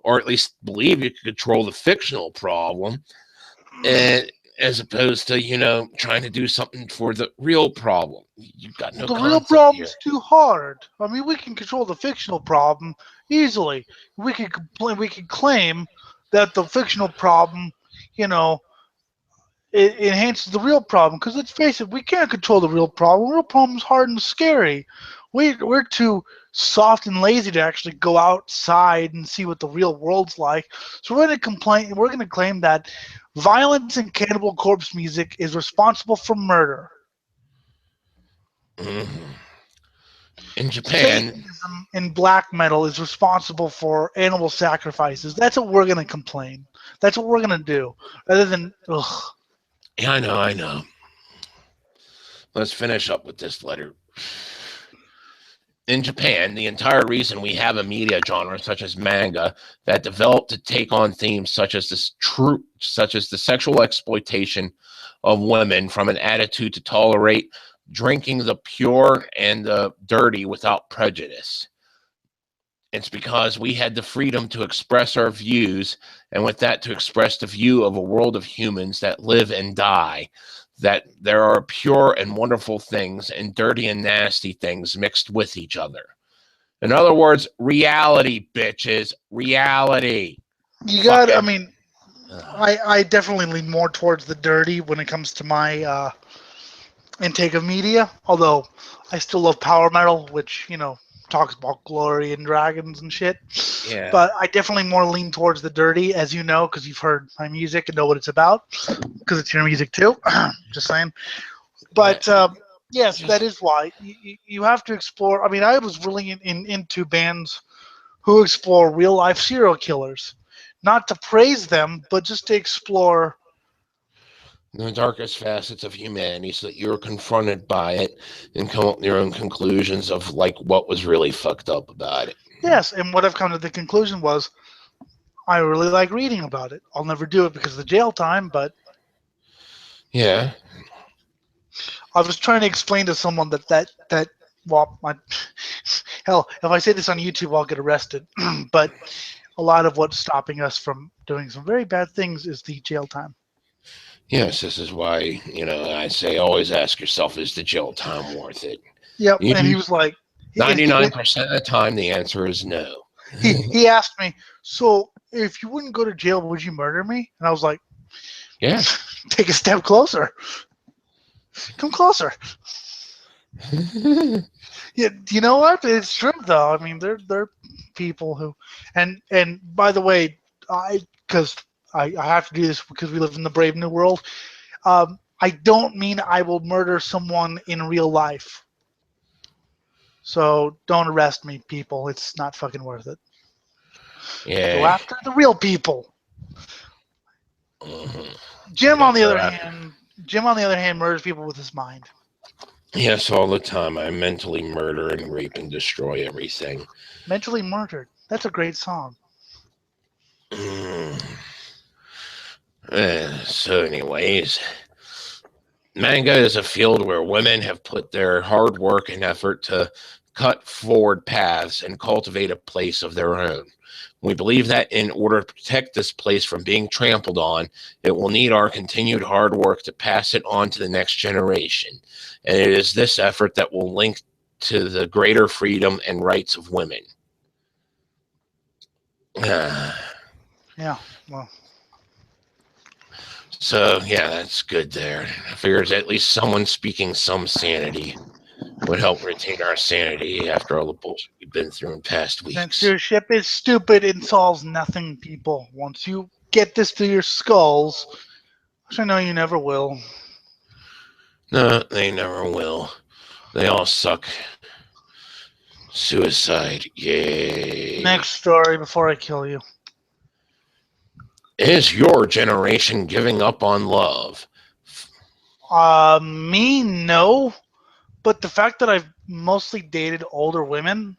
or at least believe you could control the fictional problem, and as opposed to, trying to do something for the real problem? You've got no concept. The real problem's too hard. I mean, we can control the fictional problem easily. We could claim that the fictional problem, it enhances the real problem. Because let's face it, we can't control the real problem. The real problem's hard and scary. We're too soft and lazy to actually go outside and see what the real world's like. So we're going to complain. We're going to claim that violence and Cannibal Corpse music is responsible for murder. Mhm. In Japan, Satanism and black metal is responsible for animal sacrifices. That's what we're going to complain. That's what we're going to do. Rather than, ugh. yeah, I know. Let's finish up with this letter. In Japan, the entire reason we have a media genre such as manga that developed to take on themes such as the sexual exploitation of women from an attitude to tolerate drinking the pure and the dirty without prejudice. It's because we had the freedom to express our views, and with that, to express the view of a world of humans that live and die, that there are pure and wonderful things and dirty and nasty things mixed with each other. In other words, reality, bitches. Reality. You got, I Fucking. mean, I definitely lean more towards the dirty when it comes to my intake of media, although I still love power metal, which, talks about glory and dragons and shit. Yeah. But I definitely more lean towards the dirty, as you know, because you've heard my music and know what it's about, because it's your music too. Just saying. But yes, that is why you have to explore. I mean, I was really into bands who explore real life serial killers, not to praise them, but just to explore. The darkest facets of humanity, so that you're confronted by it and come up with your own conclusions of like what was really fucked up about it. Yes, and what I've come to the conclusion was I really like reading about it. I'll never do it because of the jail time, but Yeah. I was trying to explain to someone that well, hell, if I say this on YouTube, I'll get arrested. But a lot of what's stopping us from doing some very bad things is the jail time. Yes, this is why, I say always ask yourself, is the jail time worth it? Yep, and he was like, 99% of the time, the answer is no. he asked me, so if you wouldn't go to jail, would you murder me? And I was like, Yeah. take a step closer. Come closer. Yeah, you know what? It's true though. I mean, they're people who, and by the way, I have to do this because we live in the brave new world. I don't mean I will murder someone in real life. So don't arrest me, people. It's not fucking worth it. Yeah. Go after the real people. Mhm. Jim, on the other hand, murders people with his mind. Yes, all the time. I mentally murder and rape and destroy everything. Mentally murdered. That's a great song. So, anyways, manga is a field where women have put their hard work and effort to cut forward paths and cultivate a place of their own. We believe that in order to protect this place from being trampled on, it will need our continued hard work to pass it on to the next generation. And it is this effort that will link to the greater freedom and rights of women. Yeah, well. So, yeah, that's good there. I figures at least someone speaking some sanity would help retain our sanity after all the bullshit we've been through in past weeks. Censorship is stupid and solves nothing, people. Once you get this through your skulls, which I know you never will. No, they never will. They all suck. Suicide. Yay. Next story before I kill you. Is your generation giving up on love? Me, no. But the fact that I've mostly dated older women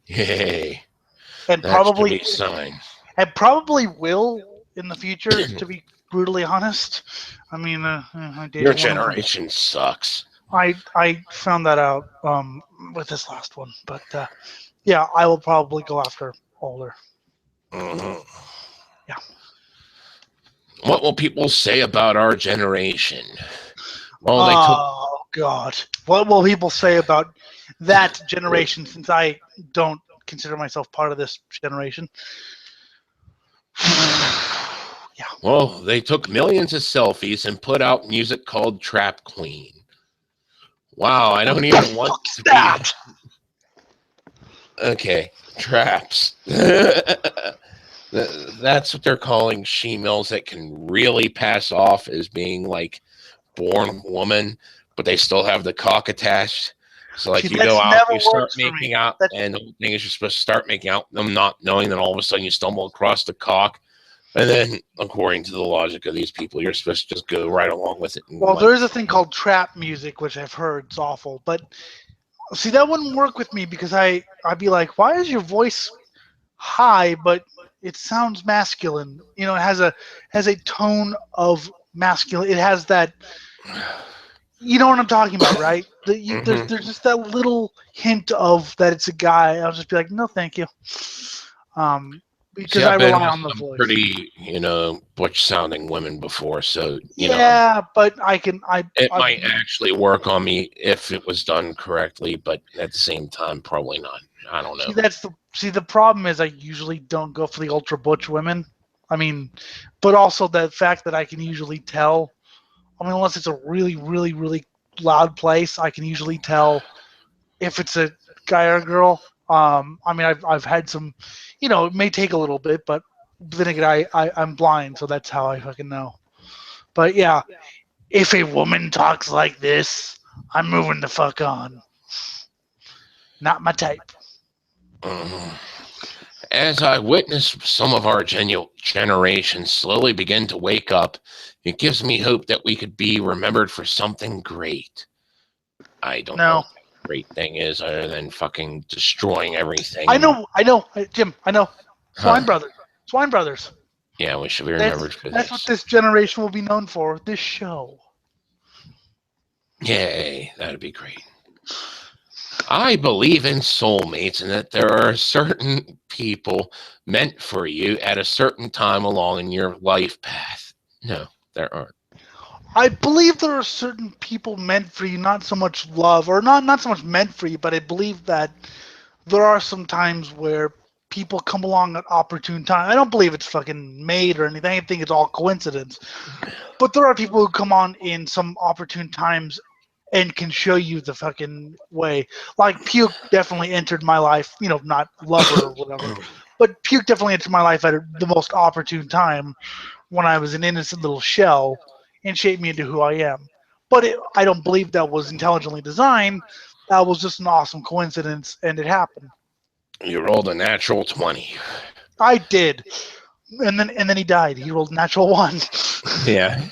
Yay. and That probably should be a sign. and probably will in the future, to be brutally honest. I mean, I dated Your one generation sucks. I found that out with this last one, but yeah, I will probably go after older. Mm-hmm. Yeah. What will people say about our generation? Well, Oh God, what will people say about that generation? Since I don't consider myself part of this generation. Yeah. Well, they took millions of selfies and put out music called Trap Queen. Wow, I don't even want to be. That. Okay, traps. That's what they're calling she-mills that can really pass off as being like born woman, but they still have the cock attached. So like See, you go that's out, never you start works for me. making out, That, and the whole thing is you're supposed to start making out, them not knowing that all of a sudden you stumble across the cock. And then, according to the logic of these people, you're supposed to just go right along with it. And well, like, there is a thing called trap music, which I've heard is awful. But see, that wouldn't work with me because I'd be like, why is your voice high, but it sounds masculine? You know, it has a tone of masculine. It has that. You know what I'm talking about, right? mhm. There's just that little hint of that it's a guy. I'll just be like, no, thank you, See, because I I've been rely with on the some voice. pretty, butch-sounding women before, so Yeah, but I can it I might actually work on me if it was done correctly, but at the same time, probably not. I don't know. see the problem is I usually don't go for the ultra butch women. I mean, but also the fact that I can usually tell. I mean, unless it's a really, really, really loud place, I can usually tell if it's a guy or a girl. I mean, I've had some, it may take a little bit, but then again, I'm blind, so that's how I fucking know. But yeah, if a woman talks like this, I'm moving the fuck on. Not my type. Mhm. As I witness some of our generation slowly begin to wake up, it gives me hope that we could be remembered for something great. I don't know No, what that great thing is other than fucking destroying everything I and know, Jim, I know. huh. Swine Brothers. Yeah, we should be That's remembered for that's what this. this generation will be known for. This show. Yay, that'd be great. I believe in soulmates and that there are certain people meant for you at a certain time along in your life path. No, there aren't. I believe there are certain people meant for you, not so much love, or not so much meant for you, but I believe that there are some times where people come along at opportune time. I don't believe it's fucking made or anything. I think it's all coincidence. But there are people who come on in some opportune times and can show you the fucking way. Like Puke definitely entered my life, not lover or whatever, but Puke definitely entered my life at the most opportune time when I was an innocent little shell and shaped me into who I am. But I don't believe that was intelligently designed. That was just an awesome coincidence, and it happened. You rolled a natural 20. I did, and then he died. He rolled a natural one. Yeah.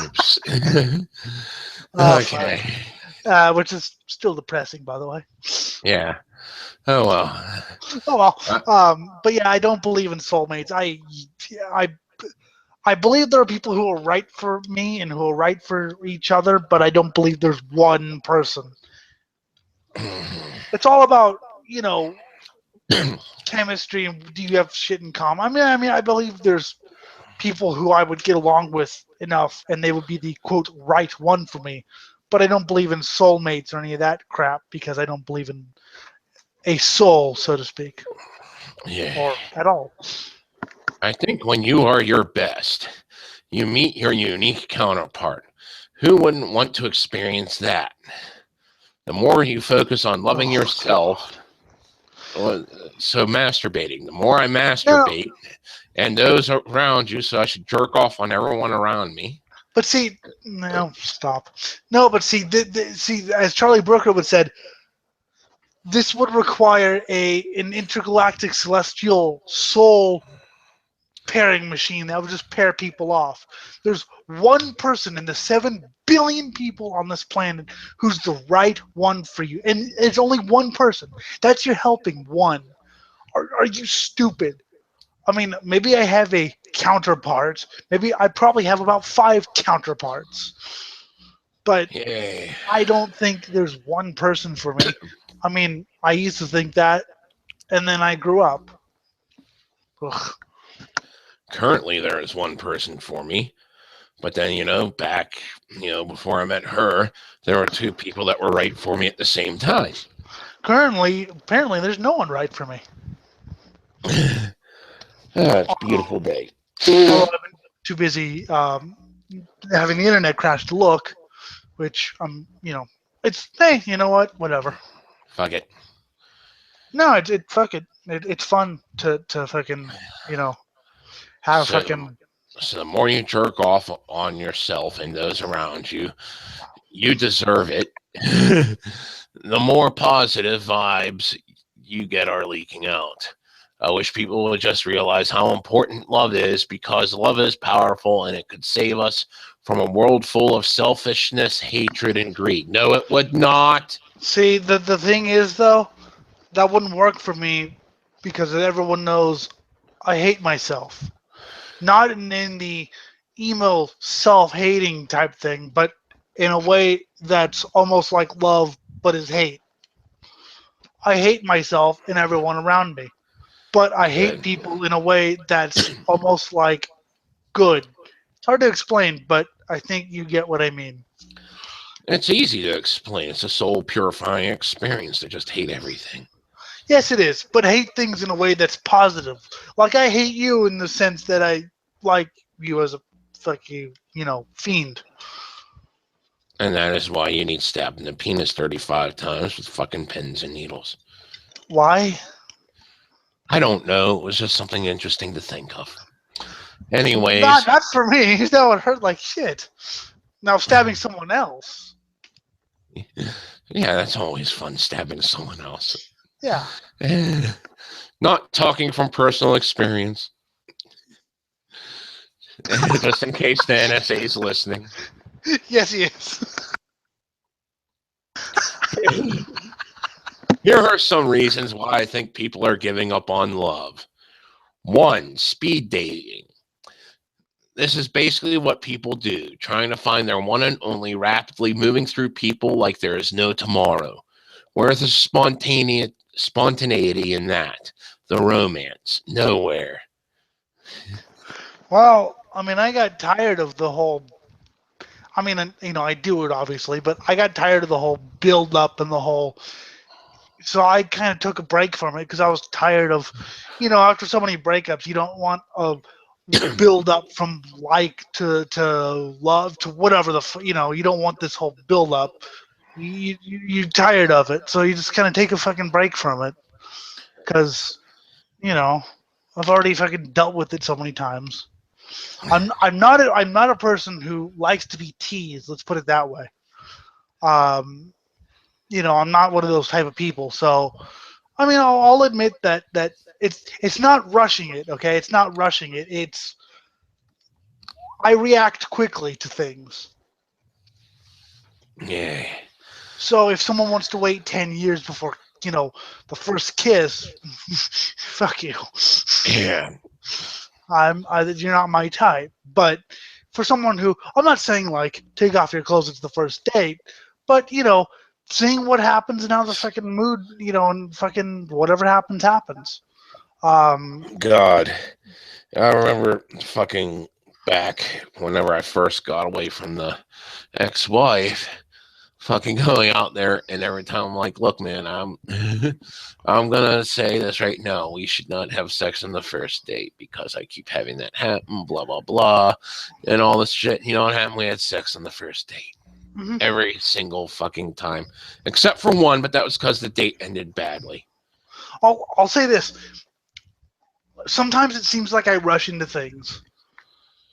Oops. Oh fuck. Okay. Which is still depressing, by the way. Yeah. Oh well. Oh well. Uh, But yeah, I don't believe in soulmates. I I believe there are people who are right for me and who are right for each other, but I don't believe there's one person. It's all about chemistry and do you have shit in common. I mean, I believe there's people who I would get along with enough, and they would be the quote right one for me. But I don't believe in soulmates or any of that crap because I don't believe in a soul, so to speak, yeah. or at all. I think when you are your best, you meet your unique counterpart. Who wouldn't want to experience that? The more you focus on loving Oh God. yourself, so masturbating. The more I No, masturbate, and those around you, so I should jerk off on everyone around me. but see, no, stop. No, but see, see, as Charlie Brooker would said, this would require an intergalactic celestial soul pairing machine that would just pair people off. There's one person in the 7 billion people on this planet who's the right one for you. And it's only one person. That's your helping one. Are you stupid? I mean, maybe I have a counterpart. Maybe I probably have about 5 counterparts. But Yeah. I don't think there's one person for me. I mean, I used to think that, and then I grew up. Ugh. Currently, there is one person for me. But then, back, before I met her, there were two people that were right for me at the same time. Currently, apparently, there's no one right for me. It's a beautiful day. Although I've been too busy having the internet crash to look, which It's hey, you know what? Whatever. Fuck it. No, fuck it. It's fun to fucking have So, fucking. so the more you jerk off on yourself and those around you, you deserve it. The more positive vibes you get are leaking out. I wish people would just realize how important love is, because love is powerful and it could save us from a world full of selfishness, hatred, and greed. No, it would not. See, the thing is though, that wouldn't work for me because everyone knows I hate myself. Not in the emo self-hating type thing, but in a way that's almost like love but is hate. I hate myself and everyone around me, but I hate Good. people in a way that's almost like good. It's hard to explain, but I think you get what I mean. It's easy to explain. It's a soul purifying experience to just hate everything. Yes, it is, but hate things in a way that's positive. Like I hate you in the sense that I like you as a fucking, fiend. And that is why you need stabbed in the penis 35 times with fucking pins and needles. Why? I don't know. It was just something interesting to think of. Anyways, Not for me. That would hurt like shit. Now stabbing someone else. yeah, that's always fun, stabbing someone else. Yeah. Not talking from personal experience. Just in case the NSA is listening. Yes, he is. Here are some reasons why I think people are giving up on love. 1, speed dating. This is basically what people do, trying to find their one and only, rapidly moving through people like there is no tomorrow. Where's the spontaneity in that? The romance? Nowhere. Well, I mean, I got tired of the whole. I mean, I do it obviously, but I got tired of the whole build up and the whole. So I kind of took a break from it because I was tired of, after so many breakups, you don't want a build up from like to love to whatever you don't want this whole build up. You're tired of it, so you just kind of take a fucking break from it because I've already fucking dealt with it so many times. I'm not a person who likes to be teased. Let's put it that way. I'm not one of those type of people. So, I mean, I'll admit that it's not rushing it. Okay, it's not rushing it. It's I react quickly to things. Yeah. So if someone wants to wait 10 years before the first kiss, fuck you. Yeah. You're not my type. But for someone who, I'm not saying like take off your clothes, it's the first date, but seeing what happens and how the fucking mood, and fucking whatever happens. God. I remember fucking back whenever I first got away from the ex-wife, fucking going out there, and every time I'm like, look, man, I'm gonna say this right now. We should not have sex on the first date because I keep having that happen, blah, blah, blah, and all this shit. You know what happened? We had sex on the first date. Mm-hmm. Every single fucking time. Except for one, but that was because the date ended badly. I'll say this. Sometimes it seems like I rush into things,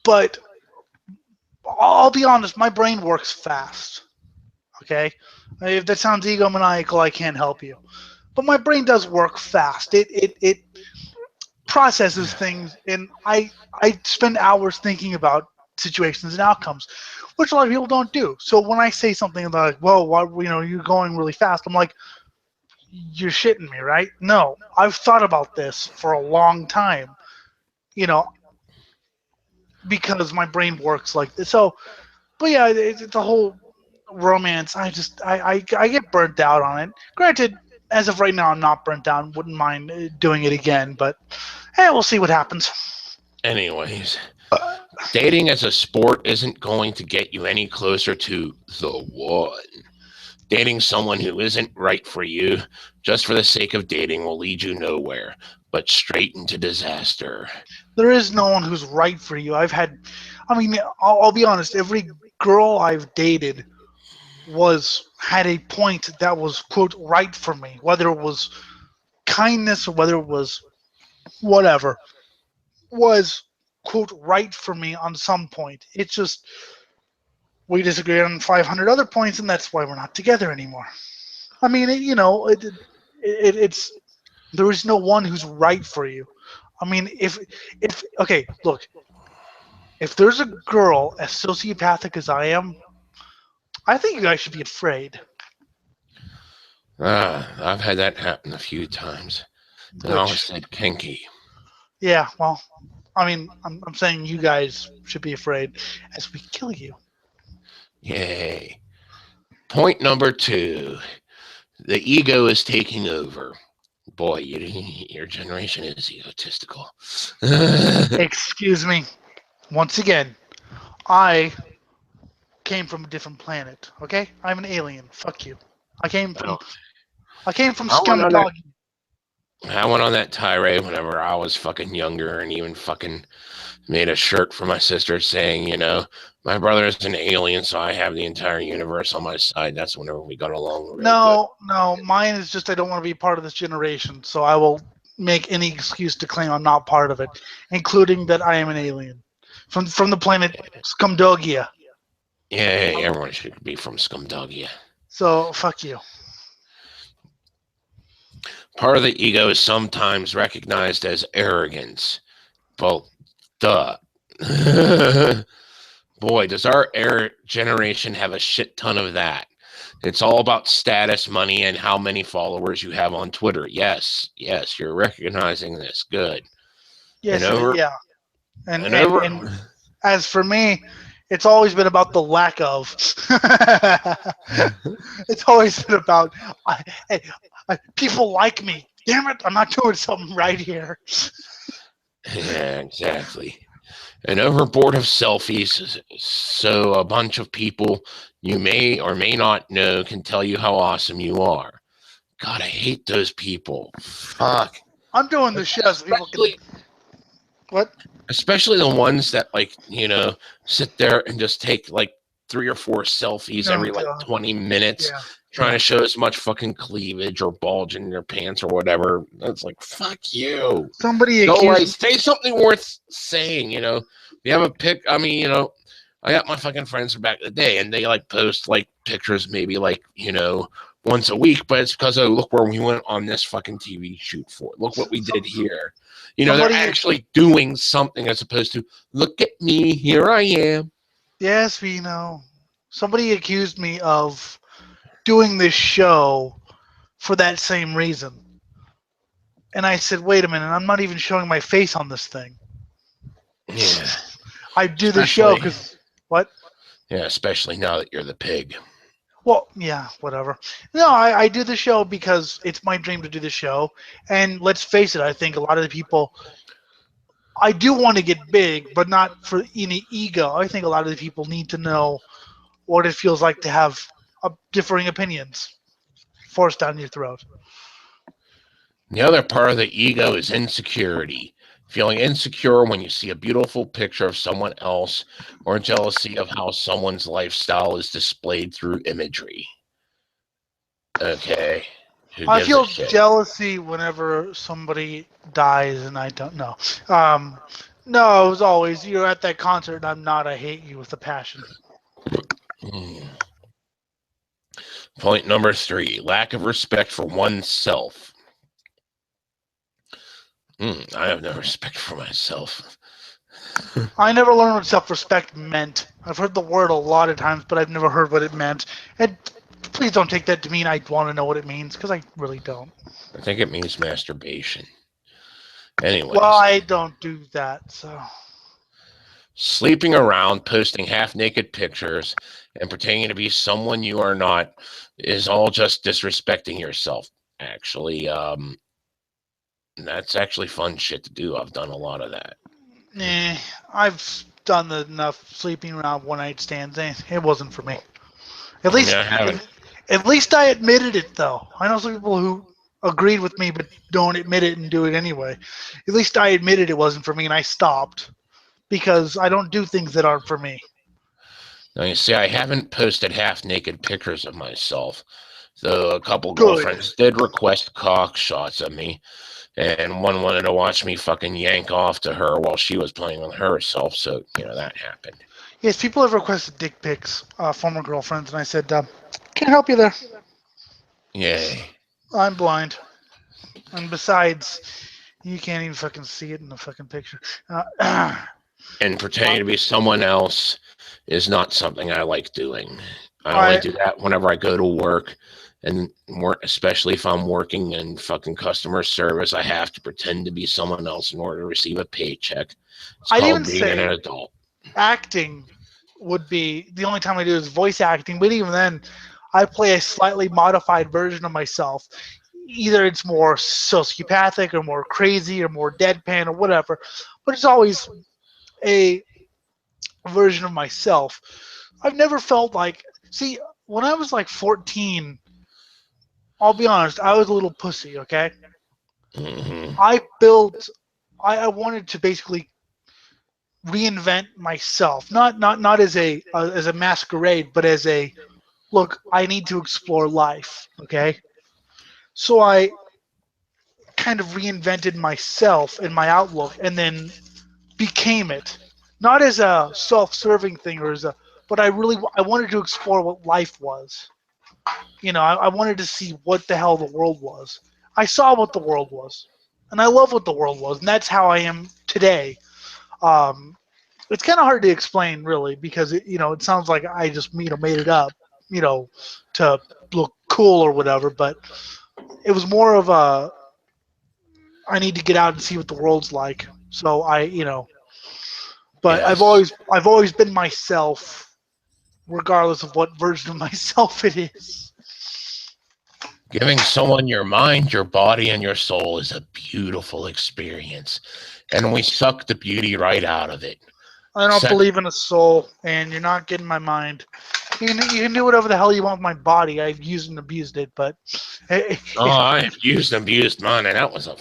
but I'll be honest, my brain works fast. Okay? If that sounds egomaniacal, I can't help you. But my brain does work fast. It processes things, and I spend hours thinking about situations and outcomes, which a lot of people don't do. So when I say something like, "Well, why, you're going really fast," I'm like, "You're shitting me, right?" No, I've thought about this for a long time, because my brain works like this. So, but yeah, the whole romance, I get burnt out on it. Granted, as of right now, I'm not burnt out. Wouldn't mind doing it again, but hey, we'll see what happens. Anyways, dating as a sport isn't going to get you any closer to the one. Dating someone who isn't right for you, just for the sake of dating, will lead you nowhere, but straight into disaster. There is no one who's right for you. I'll be honest, every girl I've dated had a point that was, quote, right for me, whether it was kindness or whether it was whatever, was, quote, right for me on some point. It's just we disagree on 500 other points, and that's why we're not together anymore. I mean, it's there is no one who's right for you. I mean, if okay, look, if there's a girl as sociopathic as I am, I think you guys should be afraid. I've had that happen a few times. And I always said kinky. Yeah, well, I mean, I'm saying you guys should be afraid as we kill you. Yay. Point number 2. The ego is taking over. Boy, your generation is egotistical. Excuse me. Once again, I came from a different planet. Okay, I'm an alien. Fuck you. I came from Scumdog. I went on that tirade whenever I was fucking younger, and even fucking made a shirt for my sister saying, my brother is an alien, so I have the entire universe on my side. That's whenever we got along really No, mine is just I don't want to be part of this generation, so I will make any excuse to claim I'm not part of it, including that I am an alien from the planet Scumdogia. Yeah, everyone should be from Scumdogia. So fuck you. Part of the ego is sometimes recognized as arrogance. Well, duh. Boy, does our generation have a shit ton of that. It's all about status, money, and how many followers you have on Twitter. Yes, you're recognizing this. Good. Yes, yeah. And as for me, it's always been about the lack of. It's always been about people like me. Damn it, I'm not doing something right here. Yeah, exactly. An overboard of selfies, so a bunch of people you may or may not know can tell you how awesome you are. God, I hate those people. Fuck. I'm doing the show so people can... What? Especially the ones that, sit there and just take, 3 or 4 selfies every, 20 minutes, trying to show as much fucking cleavage or bulge in your pants or whatever. That's like, fuck you. Somebody say something worth saying, We have a pic. I mean, I got my fucking friends from back in the day, and they, post, pictures maybe, once a week, but it's because, look where we went on this fucking TV shoot for. Look what we did here. They're actually doing something as opposed to, look at me, here I am. Yes, we know. Somebody accused me of doing this show for that same reason. And I said, wait a minute, I'm not even showing my face on this thing. Yeah. I do the show because... What? Yeah, especially now that you're the pig. Well, yeah, whatever. No, I do the show because it's my dream to do the show. And let's face it, I think a lot of the people... I do want to get big, but not for any ego. I think a lot of the people need to know what it feels like to have differing opinions forced down your throat. The other part of the ego is insecurity. Feeling insecure when you see a beautiful picture of someone else, or jealousy of how someone's lifestyle is displayed through imagery. Okay. I feel jealousy whenever somebody dies and I don't know. No, it was always, you're at that concert and I'm not, I hate you with a passion. Point number 3, lack of respect for oneself. I have no respect for myself. I never learned what self-respect meant. I've heard the word a lot of times, but I've never heard what it meant. And please don't take that to mean I want to know what it means, because I really don't. I think it means masturbation. Anyways. Well, I don't do that, so... Sleeping around, posting half-naked pictures, and pretending to be someone you are not is all just disrespecting yourself, actually. That's actually fun shit to do. I've done a lot of that. I've done enough sleeping around one-night stands. It wasn't for me. At least I admitted it, though. I know some people who agreed with me but don't admit it and do it anyway. At least I admitted it wasn't for me, and I stopped because I don't do things that aren't for me. Now, you see, I haven't posted half-naked pictures of myself, though a couple Good. girlfriends did request cock shots of me, and one wanted to watch me fucking yank off to her while she was playing with herself, so, that happened. Yes, people have requested dick pics, former girlfriends, and I said, can't help you there. Yay. I'm blind. And besides, you can't even fucking see it in the fucking picture. And pretending to be someone else is not something I like doing. I only do that whenever I go to work, and especially if I'm working in fucking customer service, I have to pretend to be someone else in order to receive a paycheck. It's called being an adult. Acting would be the only time I do is voice acting, but even then, I play a slightly modified version of myself. Either it's more sociopathic or more crazy or more deadpan or whatever, but it's always a version of myself. I've never felt like, see, when I was like 14, I'll be honest, I was a little pussy, okay? Mm-hmm. I wanted to basically reinvent myself, not as a masquerade, but as a look. I need to explore life, okay? So I kind of reinvented myself and my outlook, and then became it, not as a self-serving thing but I wanted to explore what life was. I wanted to see what the hell the world was. I saw what the world was, and I love what the world was, and that's how I am today. Um, it's kind of hard to explain, really, because it sounds like I just made it up, to look cool or whatever. But it was more of a I need to get out and see what the world's like. So but Yes. I've always been myself, regardless of what version of myself it is. Giving someone your mind, your body, and your soul is a beautiful experience, and we suck the beauty right out of it. I don't believe in a soul, and you're not getting my mind. You can do whatever the hell you want with my body. I've used and abused it, but I have used and abused mine, and that was a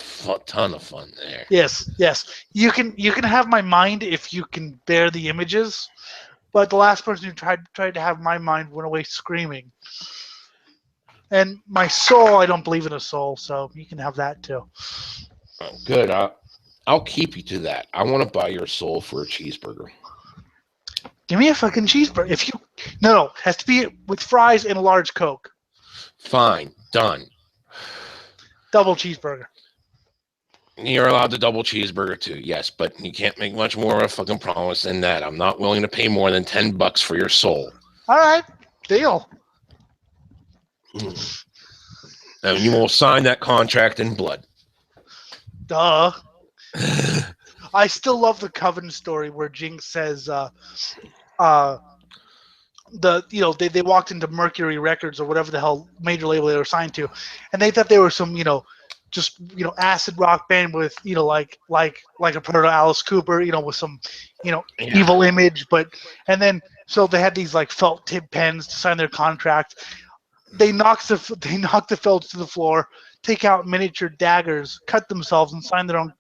ton of fun there. yes. You can have my mind if you can bear the images, but the last person who tried to have my mind went away screaming. And my soul, I don't believe in a soul, so you can have that too. Good. I'll keep you to that. I want to buy your soul for a cheeseburger. Give me a fucking cheeseburger. No, it has to be with fries and a large Coke. Fine, done. Double cheeseburger. You're allowed the double cheeseburger too, yes, but you can't make much more of a fucking promise than that. I'm not willing to pay more than $10 for your soul. All right, deal. And you will sign that contract in blood. Duh. I still love the Coven story where Jinx says, they walked into Mercury Records or whatever the hell major label they were signed to, and they thought they were some just acid rock band with like a proto Alice Cooper, with some evil image, and then so they had these like felt tip pens to sign their contract. They knocked the felts to the floor, take out miniature daggers, cut themselves, and sign the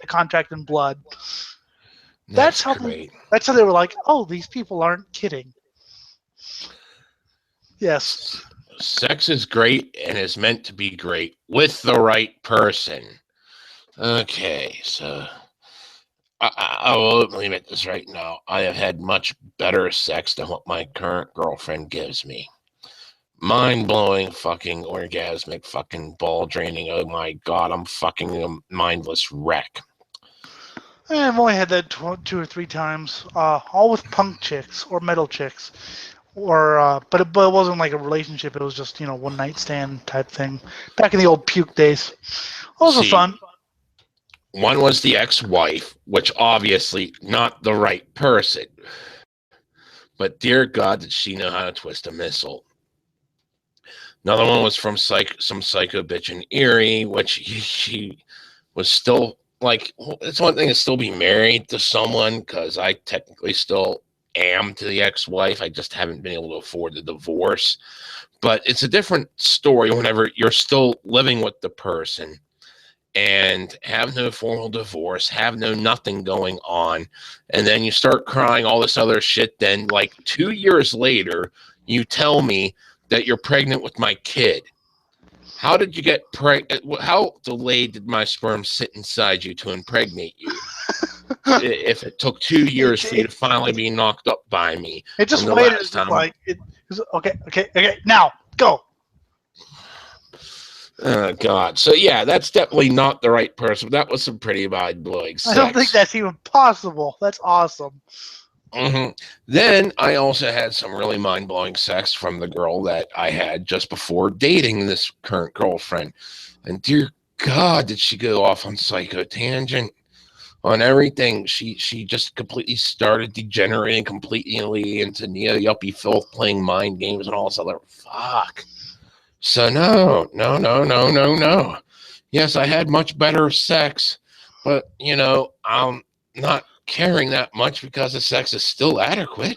contract in blood. That's how they were like, oh, these people aren't kidding. Yes. Sex is great and is meant to be great with the right person. Okay, so I will admit this right now. I have had much better sex than what my current girlfriend gives me. Mind-blowing, fucking orgasmic, fucking ball draining. Oh my god, I'm fucking a mindless wreck. I've only had that 2 or 3 times, all with punk chicks or metal chicks, but it wasn't like a relationship. It was just one night stand type thing. Back in the old puke days, also fun. One was the ex-wife, which obviously not the right person, but dear God, did she know how to twist a missile. Another one was from some psycho bitch in Erie, which she was still like, it's one thing to still be married to someone, because I technically still am to the ex-wife. I just haven't been able to afford the divorce. But it's a different story whenever you're still living with the person and have no formal divorce, have no nothing going on, and then you start crying all this other shit. Then, like 2 years later, you tell me that you're pregnant with my kid. How did you get pregnant? How delayed did my sperm sit inside you to impregnate you? If it took 2 years for you to finally be knocked up by me, It just and the waited. last time, Like it was okay. Now go. oh God. So yeah, that's definitely not the right person. That was some pretty mind-blowing sex. I don't think that's even possible. That's awesome. Then I also had some really mind-blowing sex from the girl that I had just before dating this current girlfriend. And dear God, did she go off on psycho tangent on everything. She just completely started degenerating completely into neo-yuppie filth, playing mind games and all this other fuck. So no. Yes, I had much better sex, but I'm not caring that much because the sex is still adequate.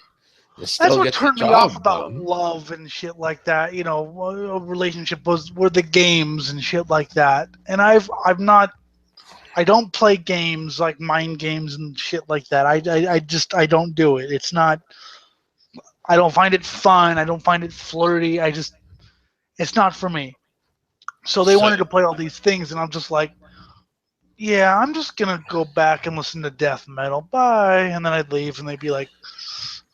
It still That's what gets the turned me off job about done. love and shit like that. You know, a relationship were the games and shit like that. And I don't play games like mind games and shit like that. I don't do it. It's not. I don't find it fun. I don't find it flirty. It's not for me. So they So wanted to play all these things, and I'm just like, yeah, I'm just gonna go back and listen to death metal. Bye. And then I'd leave, and they'd be like,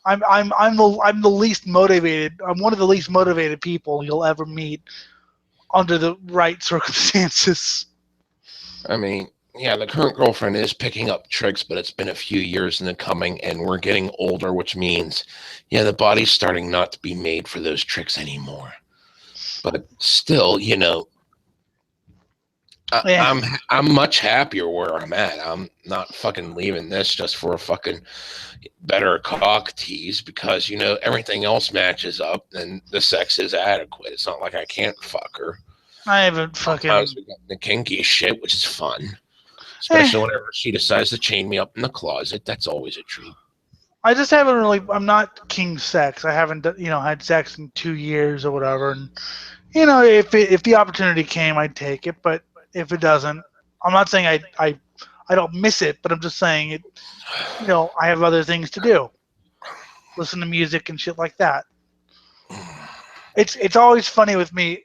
I'm the least motivated. I'm one of the least motivated people you'll ever meet under the right circumstances. I mean, yeah, the current girlfriend is picking up tricks, but it's been a few years in the coming, and we're getting older, which means, yeah, the body's starting not to be made for those tricks anymore. But still, Yeah. I'm much happier where I'm at. I'm not fucking leaving this just for a fucking better cock tease because everything else matches up and the sex is adequate. It's not like I can't fuck her. I haven't Sometimes fucking. we got the kinky shit, which is fun. Eh, Especially whenever she decides to chain me up in the closet. That's always a treat. I just haven't really. I'm not king sex. I haven't, had sex in 2 years or whatever. And if the opportunity came, I'd take it. But if it doesn't, I'm not saying I don't miss it. But I'm just saying it. I have other things to do. Listen to music and shit like that. It's always funny with me.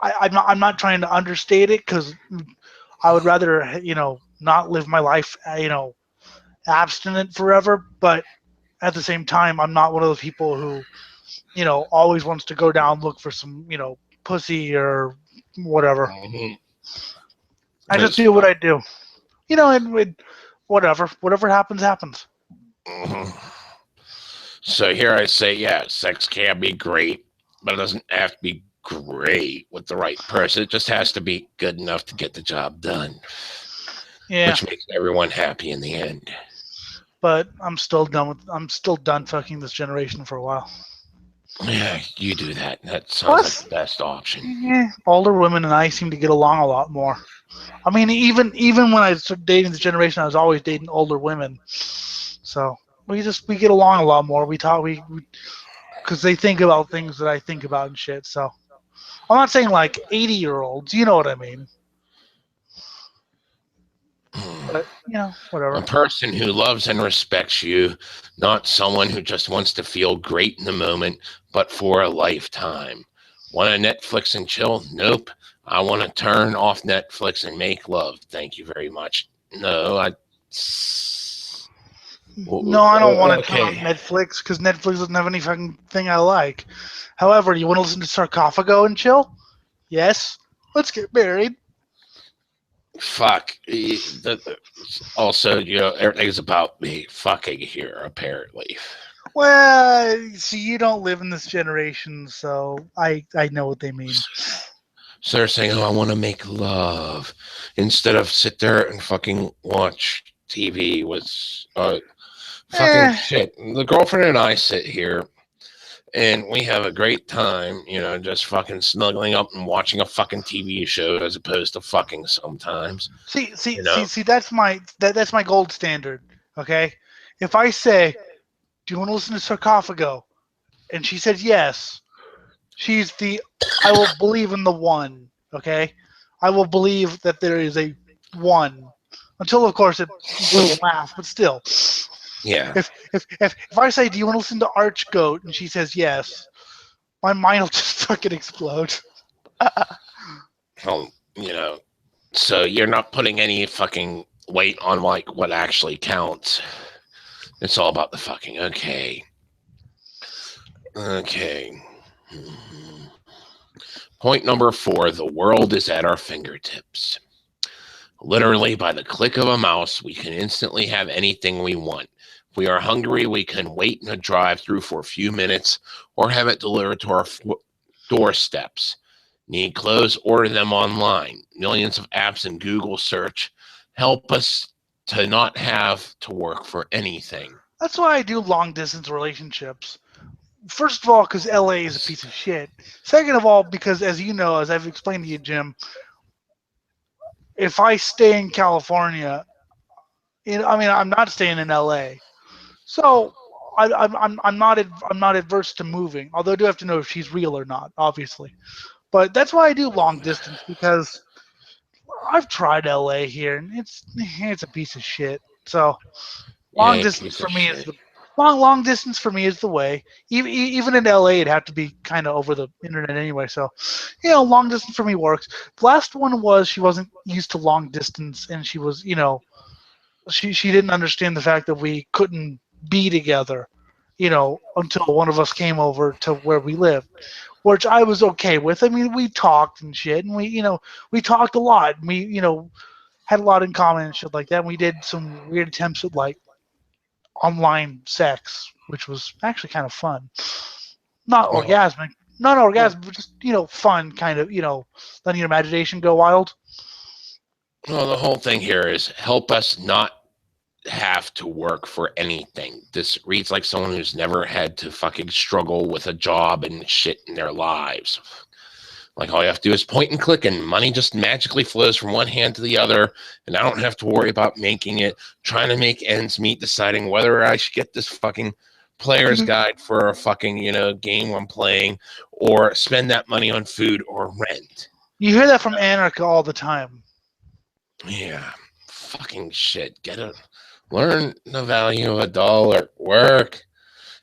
I'm not trying to understate it because I would rather not live my life abstinent forever. But at the same time, I'm not one of those people who always wants to go down look for some pussy or whatever. Mm-hmm. I just do what I do. And whatever happens happens. Mm-hmm. So here I say, yeah, sex can be great, but it doesn't have to be great with the right person. It just has to be good enough to get the job done. Yeah. Which makes everyone happy in the end. But I'm still done fucking this generation for a while. Yeah, you do that. That sounds like the best option. Older women and I seem to get along a lot more. I mean, even when I started dating this generation, I was always dating older women. So we get along a lot more. We talk because they think about things that I think about and shit. So I'm not saying like 80-year-olds. You know what I mean? But whatever. A person who loves and respects you, not someone who just wants to feel great in the moment, but for a lifetime. Want to Netflix and chill? Nope. I want to turn off Netflix and make love. Thank you very much. No, I don't want to turn on Netflix because Netflix doesn't have any fucking thing I like. However, you want to listen to Sarcophago and chill? Yes. Let's get married. Fuck. Also, everything's about me fucking here, apparently. Well, see, you don't live in this generation, so I know what they mean. So they're saying, oh, I want to make love instead of sit there and fucking watch TV with fucking shit. The girlfriend and I sit here and we have a great time, just fucking snuggling up and watching a fucking TV show as opposed to fucking sometimes. See, that's my gold standard. Okay, if I say, "Do you want to listen to Sarcophago?" and she said yes, I will believe in the one. Okay, I will believe that there is a one, until of course it doesn't laugh. But still, Yeah. if I say, "Do you want to listen to Arch Goat?" and she says yes, my mind will just fucking explode. Well, so you're not putting any fucking weight on like what actually counts. It's all about the fucking okay. Okay. Point number 4, the world is at our fingertips. Literally, by the click of a mouse, we can instantly have anything we want. If we are hungry, we can wait in a drive-thru for a few minutes or have it delivered to our doorsteps. Need clothes? Order them online. Millions of apps and Google search help us to not have to work for anything. That's why I do long distance relationships. First of all, because LA is a piece of shit. Second of all, because as you know, as I've explained to you, Jim, if I stay in California, I'm not staying in LA, so I'm not adverse to moving. Although I do have to know if she's real or not, obviously. But that's why I do long distance, because I've tried LA here and it's a piece of shit. So long Yeah, distance piece for of me is shit. the long distance for me is the way. Even in LA, it'd have to be kind of over the internet anyway. So, long distance for me works. The last one was she wasn't used to long distance, and she was, she didn't understand the fact that we couldn't be together, until one of us came over to where we lived, which I was okay with. I mean, we talked and shit, and we talked a lot, and we, had a lot in common and shit like that. And we did some weird attempts at like online sex, which was actually kind of fun. Not Well, orgasmic, but just fun, kind of letting your imagination go wild. well, the whole thing here is help us not have to work for anything. This reads like someone who's never had to fucking struggle with a job and shit in their lives. Like all you have to do is point and click and money just magically flows from one hand to the other. And I don't have to worry about making it, trying to make ends meet, deciding whether I should get this fucking player's guide for a fucking, game I'm playing or spend that money on food or rent. You hear that from Anarcha all the time. Yeah. Fucking shit. Learn the value of a dollar. Work.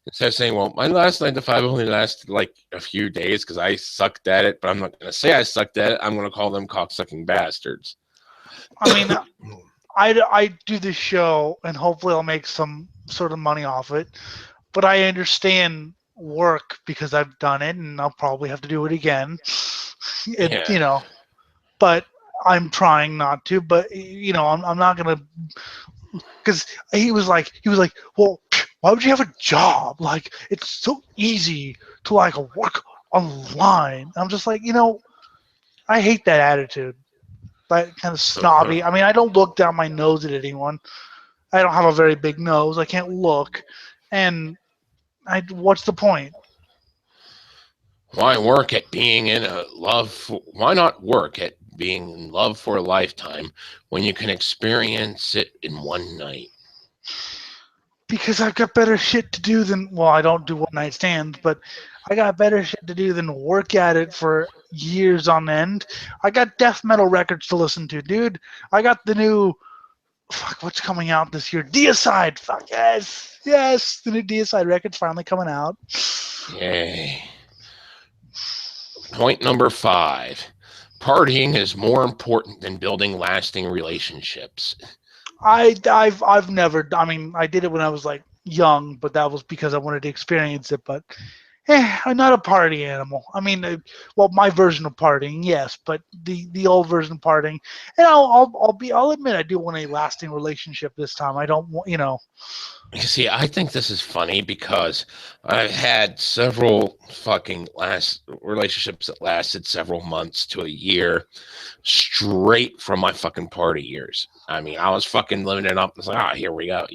Instead of saying, well, my last 9 to 5 only lasted like a few days because I sucked at it, but I'm not going to say I sucked at it. I'm going to call them cocksucking bastards. I mean, I do this show, and hopefully I'll make some sort of money off it. But I understand work because I've done it, and I'll probably have to do it again. Yeah. But I'm trying not to. But I'm not gonna, because he was like, well, why would you have a job? Like, it's so easy to like work online. I'm just like, I hate that attitude. That kind of snobby. I mean, I don't look down my nose at anyone. I don't have a very big nose. I can't look, and what's the point? Why work at being in a love? Why not work at being in love for a lifetime when you can experience it in one night? Because I've got better shit to do than, well, I don't do one night stands, but I got better shit to do than work at it for years on end. I got death metal records to listen to, dude. I got the new, what's coming out this year? Deicide. Fuck yes, yes, the new Deicide record's finally coming out. Yay. Point number 5. Partying is more important than building lasting relationships. I've never. I mean, I did it when I was like young, but that was because I wanted to experience it. But I'm not a party animal. I mean, well, my version of partying, yes, but the old version of partying, and I'll admit I do want a lasting relationship this time. I don't want, You see, I think this is funny because I've had several fucking last relationships that lasted several months to a year straight from my fucking party years. I mean, I was fucking living it up. It's like, here we go,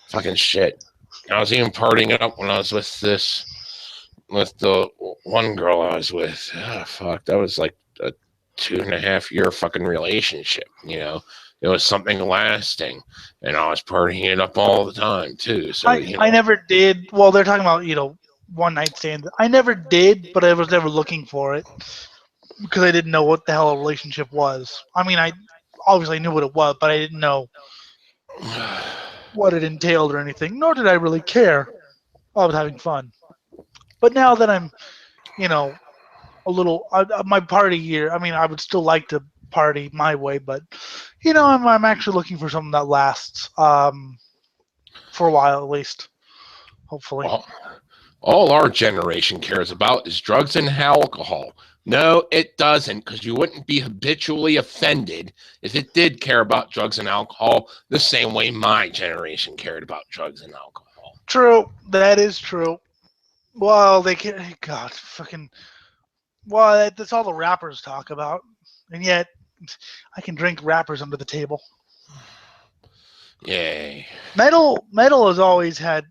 fucking shit. I was even partying it up when I was with the one girl I was with. Fuck, that was like a 2.5 year fucking relationship, It was something lasting, and I was partying it up all the time too. So I never did. Well, they're talking about one night stand. I never did, but I was never looking for it. because I didn't know what the hell a relationship was. I mean, I obviously knew what it was, but I didn't know what it entailed or anything, nor did I really care. I was having fun. But now that I'm, you know, a little, my party year, I mean, I would still like to party my way, but, I'm actually looking for something that lasts for a while at least, hopefully. Well, all our generation cares about is drugs and alcohol. No, it doesn't, because you wouldn't be habitually offended if it did care about drugs and alcohol the same way my generation cared about drugs and alcohol. True, that is true. Well, they can, God, fucking, well, that's all the rappers talk about, and yet I can drink rappers under the table. Yay. Metal has always had,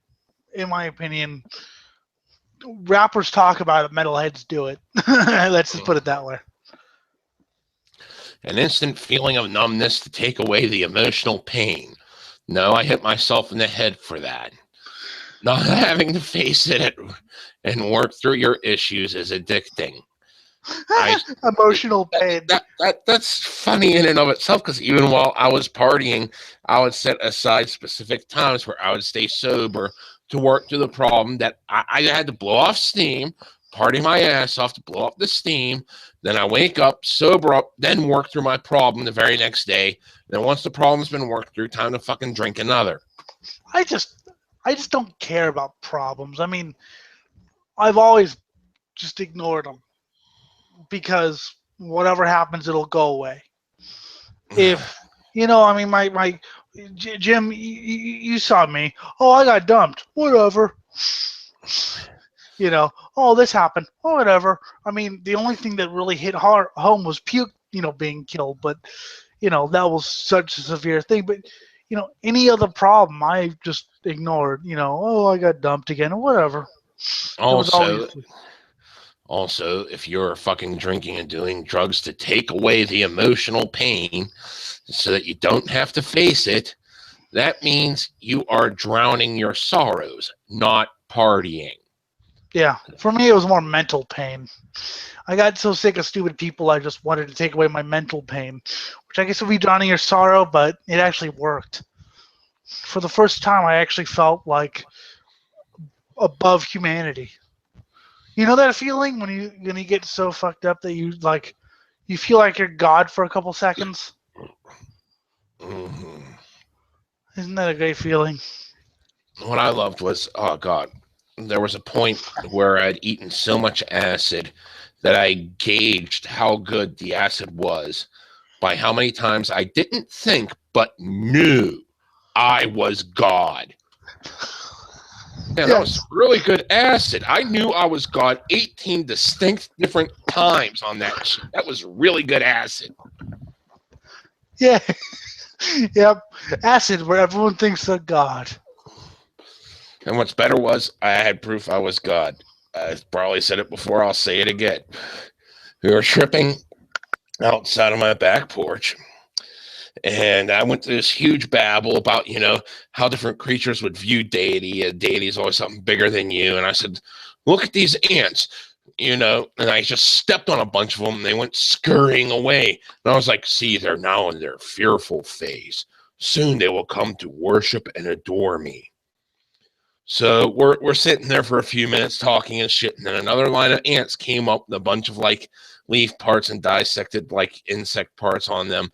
in my opinion, rappers talk about it, metalheads do it. Let's just put it that way. An instant feeling of numbness to take away the emotional pain. No, I hit myself in the head for that. Not having to face it and work through your issues is addicting. Emotional pain. That's funny in and of itself, because even while I was partying, I would set aside specific times where I would stay sober to work through the problem that I had to blow off steam, party my ass off to blow up the steam. Then I wake up, sober up, then work through my problem the very next day. Then once the problem's been worked through, time to fucking drink another. I just don't care about problems. I mean, I've always just ignored them because whatever happens, it'll go away. If I mean, my Jim, you saw me. Oh, I got dumped. Whatever. Oh, this happened. Oh, whatever. I mean, the only thing that really hit home was Puke, being killed. But, that was such a severe thing. But, any other problem, I just ignored. Oh, I got dumped again or whatever. Also, if you're fucking drinking and doing drugs to take away the emotional pain so that you don't have to face it, that means you are drowning your sorrows, not partying. Yeah, for me, it was more mental pain. I got so sick of stupid people, I just wanted to take away my mental pain, which I guess would be drowning your sorrow, but it actually worked. For the first time, I actually felt like above humanity. You know that feeling when you get so fucked up that you feel like you're God for a couple seconds? Mm-hmm. Isn't that a great feeling? What I loved was, oh God, there was a point where I'd eaten so much acid that I gauged how good the acid was by how many times I didn't think but knew I was God. Yeah, that was really good acid. I knew I was God 18 distinct different times on that shit. That was really good acid. Yeah. Yep. Acid where everyone thinks they're God. And what's better was I had proof I was God. I probably said it before. I'll say it again. We were tripping outside of my back porch. And I went to this huge babble about, how different creatures would view deity. Deity is always something bigger than you. And I said, look at these ants, and I just stepped on a bunch of them and they went scurrying away. And I was like, see, they're now in their fearful phase. Soon they will come to worship and adore me. So we're sitting there for a few minutes talking and shit. And then another line of ants came up with a bunch of leaf parts and dissected insect parts on them,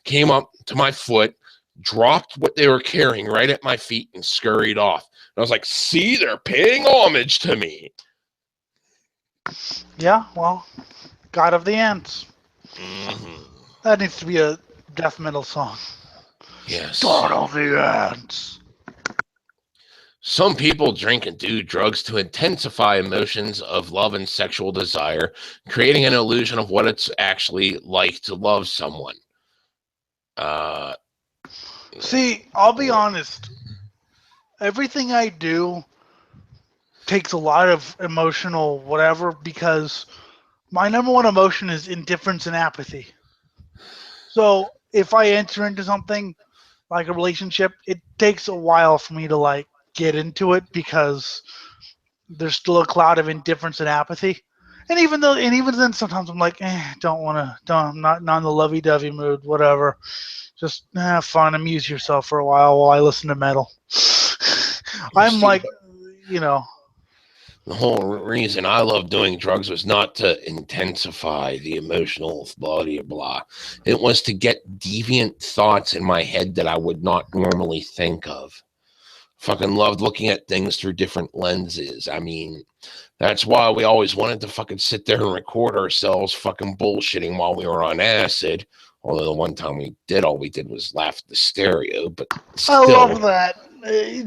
came up to my foot, dropped what they were carrying right at my feet and scurried off. And I was like, see, they're paying homage to me. Yeah, well, God of the Ants. Mm-hmm. That needs to be a death metal song. Yes. God of the Ants. Some people drink and do drugs to intensify emotions of love and sexual desire, creating an illusion of what it's actually like to love someone. See, I'll be honest. Everything I do takes a lot of emotional whatever because my number one emotion is indifference and apathy. So if I enter into something like a relationship, it takes a while for me to get into it because there's still a cloud of indifference and apathy. and even then, sometimes I'm like, don't want to, don't, I'm not in the lovey-dovey mood, whatever. Just have fun, amuse yourself for a while I listen to metal. You I'm see, like, you know, the whole reason I love doing drugs was not to intensify the emotional blah. It was to get deviant thoughts in my head that I would not normally think of. Fucking loved looking at things through different lenses. I mean, that's why we always wanted to fucking sit there and record ourselves fucking bullshitting while we were on acid. Although the one time we did, all we did was laugh at the stereo, but I still. love that.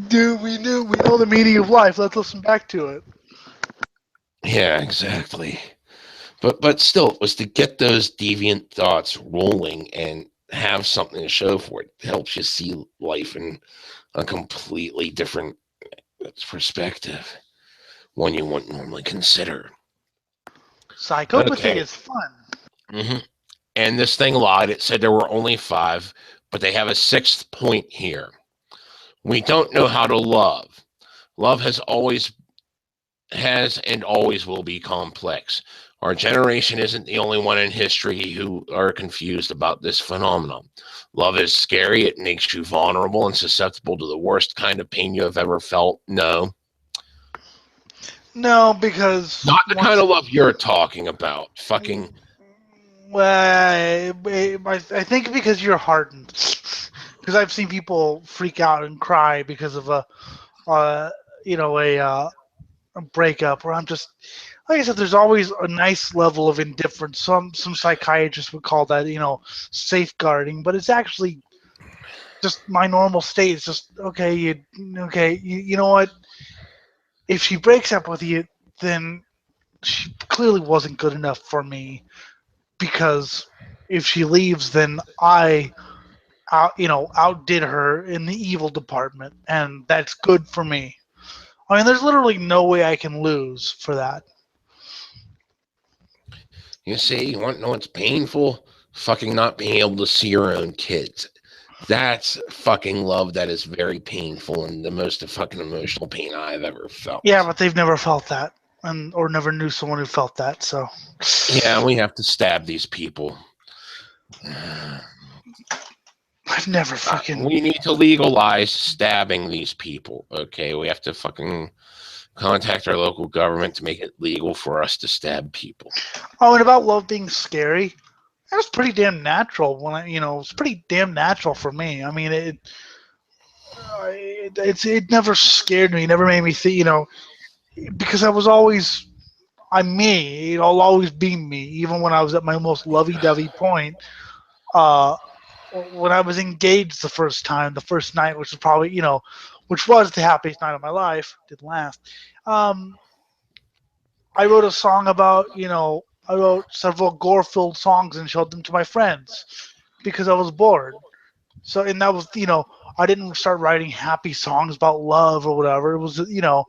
Dude, we know the meaning of life. Let's listen back to it. Yeah, exactly. But still, it was to get those deviant thoughts rolling and have something to show for it. It helps you see life in a completely different perspective, one you wouldn't normally consider. Psychopathy Okay. is fun. hmm And this thing lied. It said there were only 5, but they have a 6th point here. We don't know how to love. Love has and always will be complex. Our generation isn't the only one in history who are confused about this phenomenon. Love is scary. It makes you vulnerable and susceptible to the worst kind of pain you have ever felt. No. No, because Not the kind of love you're talking about. Fucking. Well, I think because you're hardened. Because I've seen people freak out and cry because of uh, you know, a breakup. Where I'm just, like I said, there's always a nice level of indifference. Some psychiatrists would call that, safeguarding, but it's actually just my normal state. It's just you know what? If she breaks up with you, then she clearly wasn't good enough for me, because if she leaves, then outdid her in the evil department, and that's good for me. I mean, there's literally no way I can lose for that. You see, you want to know what's painful? Fucking not being able to see your own kids. That's fucking love that is very painful and the most fucking emotional pain I've ever felt. Yeah, but they've never felt that, or never knew someone who felt that. So yeah, we have to stab these people. I've never freaking. We need to legalize stabbing these people. Okay, we have to fucking contact our local government to make it legal for us to stab people. Oh, and about love being scary, that was pretty damn natural. It's pretty damn natural for me. I mean, it never scared me. It never made me think. Because I'm me. It'll always be me, even when I was at my most lovey-dovey point. Uh, when I was engaged the first night, which was probably, which was the happiest night of my life, didn't last. I wrote a song about, I wrote several gore-filled songs and showed them to my friends because I was bored. So, and that was, I didn't start writing happy songs about love or whatever. It was, I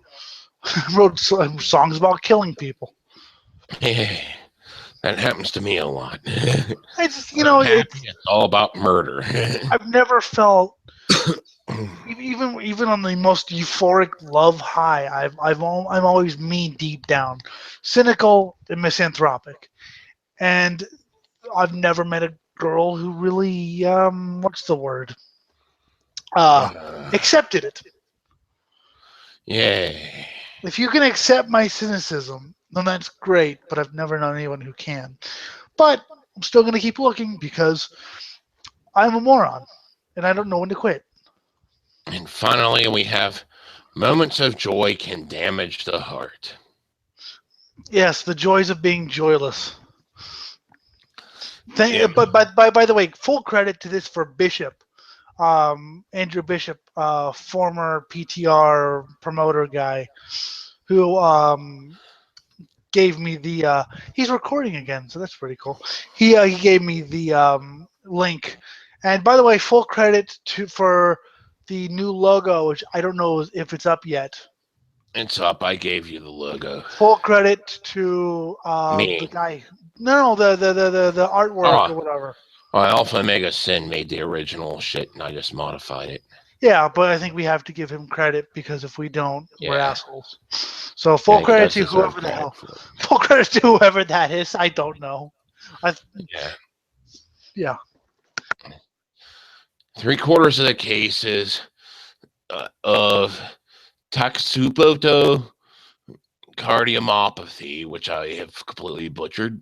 wrote songs about killing people. That happens to me a lot. I just, it's all about murder. I've never felt, even on the most euphoric love high, I'm always mean deep down, cynical and misanthropic, and I've never met a girl who really, what's the word, accepted it. Yeah. If you can accept my cynicism, then that's great, but I've never known anyone who can. But I'm still going to keep looking because I'm a moron and I don't know when to quit. And finally, we have moments of joy can damage the heart. Yes, the joys of being joyless. But by the way, full credit to this for Bishop, Andrew Bishop, former PTR promoter guy, who gave me the. He's recording again, so that's pretty cool. He gave me the link, and by the way, full credit for the new logo, which I don't know if it's up yet. It's up. I gave you the logo. Full credit to the guy. No, the artwork or whatever. Well, Alpha Omega Sin made the original shit, and I just modified it. Yeah, but I think we have to give him credit because if we don't, we're Yeah. assholes. So full Yeah, he credit does to deserve whoever the credit hell. for it. Full credit to whoever that is. I don't know. Yeah. Yeah. 3/4 of the cases of Takotsubo cardiomyopathy, which I have completely butchered,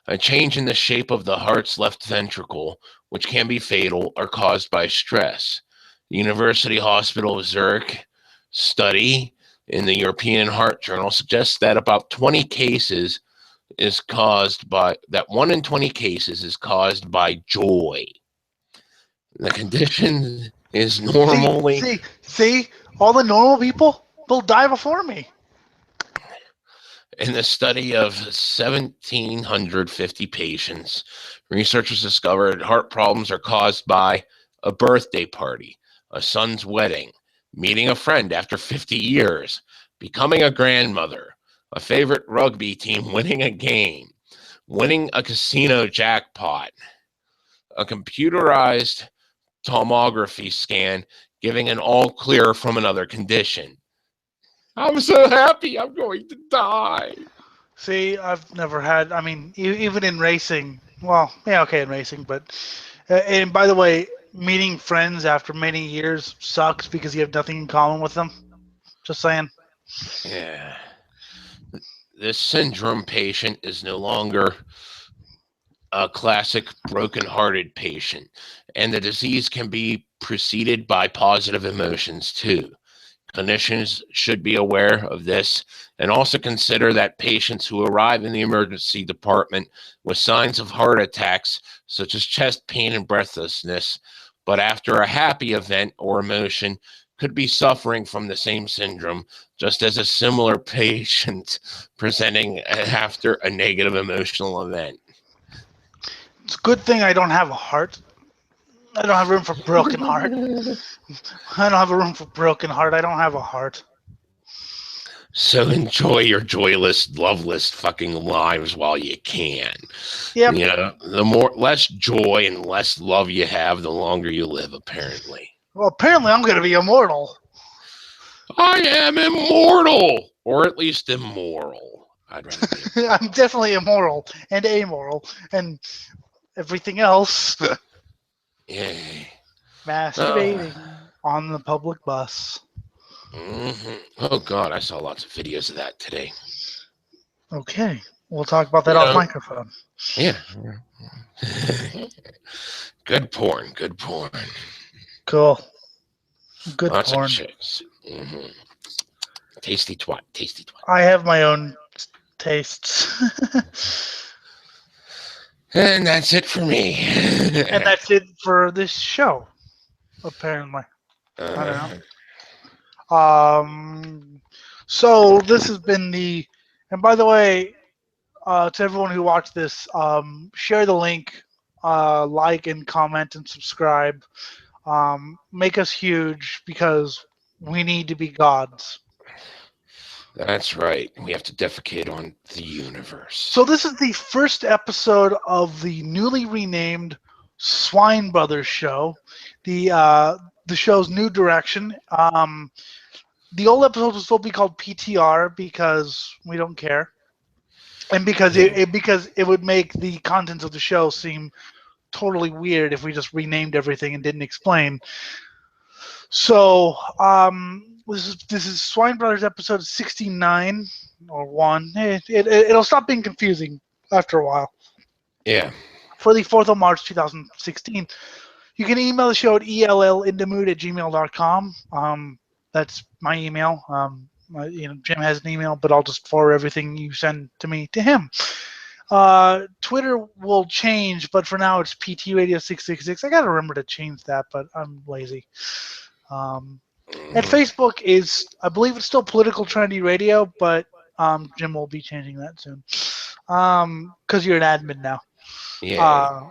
a change in the shape of the heart's left ventricle, which can be fatal, are caused by stress. The University Hospital of Zurich study in the European Heart Journal suggests that about 20 cases is caused by that 1 in 20 cases is caused by joy. The condition is normally See, all the normal people, they'll die before me. in the study of 1,750 patients, researchers discovered heart problems are caused by a birthday party, a son's wedding, meeting a friend after 50 years, becoming a grandmother, a favorite rugby team winning a game, winning a casino jackpot, a computerized tomography scan giving an all clear from another condition. I'm so happy I'm going to die. See, I've never had. I mean, even in racing. Well, yeah, okay, in racing, but and by the way, meeting friends after many years sucks because you have nothing in common with them. Just saying. Yeah. This syndrome patient is no longer a classic broken-hearted patient, and the disease can be preceded by positive emotions too. Clinicians should be aware of this and also consider that patients who arrive in the emergency department with signs of heart attacks, such as chest pain and breathlessness, but after a happy event or emotion, could be suffering from the same syndrome, just as a similar patient presenting after a negative emotional event. It's a good thing I don't have a heart. I don't have room for broken heart. I don't have a room for broken heart. I don't have a heart. So enjoy your joyless, loveless fucking lives while you can. Yep. You know, the less joy and less love you have, the longer you live, apparently. Well, apparently I'm going to be immortal. I am immortal, or at least immoral. I'd rather be. I'm definitely immoral and amoral and everything else. Yeah. Masturbating on the public bus. Oh God, I saw lots of videos of that today. Okay, we'll talk about that You off know, microphone. yeah. Good porn. Good porn. Cool. Good Lots porn. of chicks. Tasty twat. Tasty twat. I have my own tastes. And that's it for me. And that's it for this show, apparently. I don't know. So this has been the, and by the way, to everyone who watched this, share the link, like and comment and subscribe. Make us huge because we need to be gods. That's right. We have to defecate on the universe. So this is the first episode of the newly renamed Swine Brothers Show, the show's new direction. The old episode will still be called PTR because we don't care, and because because it would make the contents of the show seem totally weird if we just renamed everything and didn't explain. So this is Swine Brothers episode 69 or 1. It'll stop being confusing after a while. Yeah. For the 4th of March 2016. You can email the show at ellinthemood@gmail.com. That's my email. Jim has an email, but I'll just forward everything you send to me to him. Twitter will change, but for now it's PT Radio 666. I gotta remember to change that, but I'm lazy. And Facebook is, I believe it's still Political Trendy Radio, but Jim will be changing that soon. Because you're an admin now. Yeah.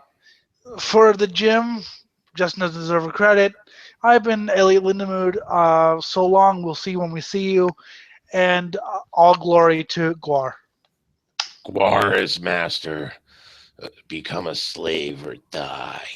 For the gym, Justin doesn't deserve a credit. I've been Elliot Lindemood. So long. We'll see you when we see you. And all glory to Guar. Guar is master. Become a slave or die.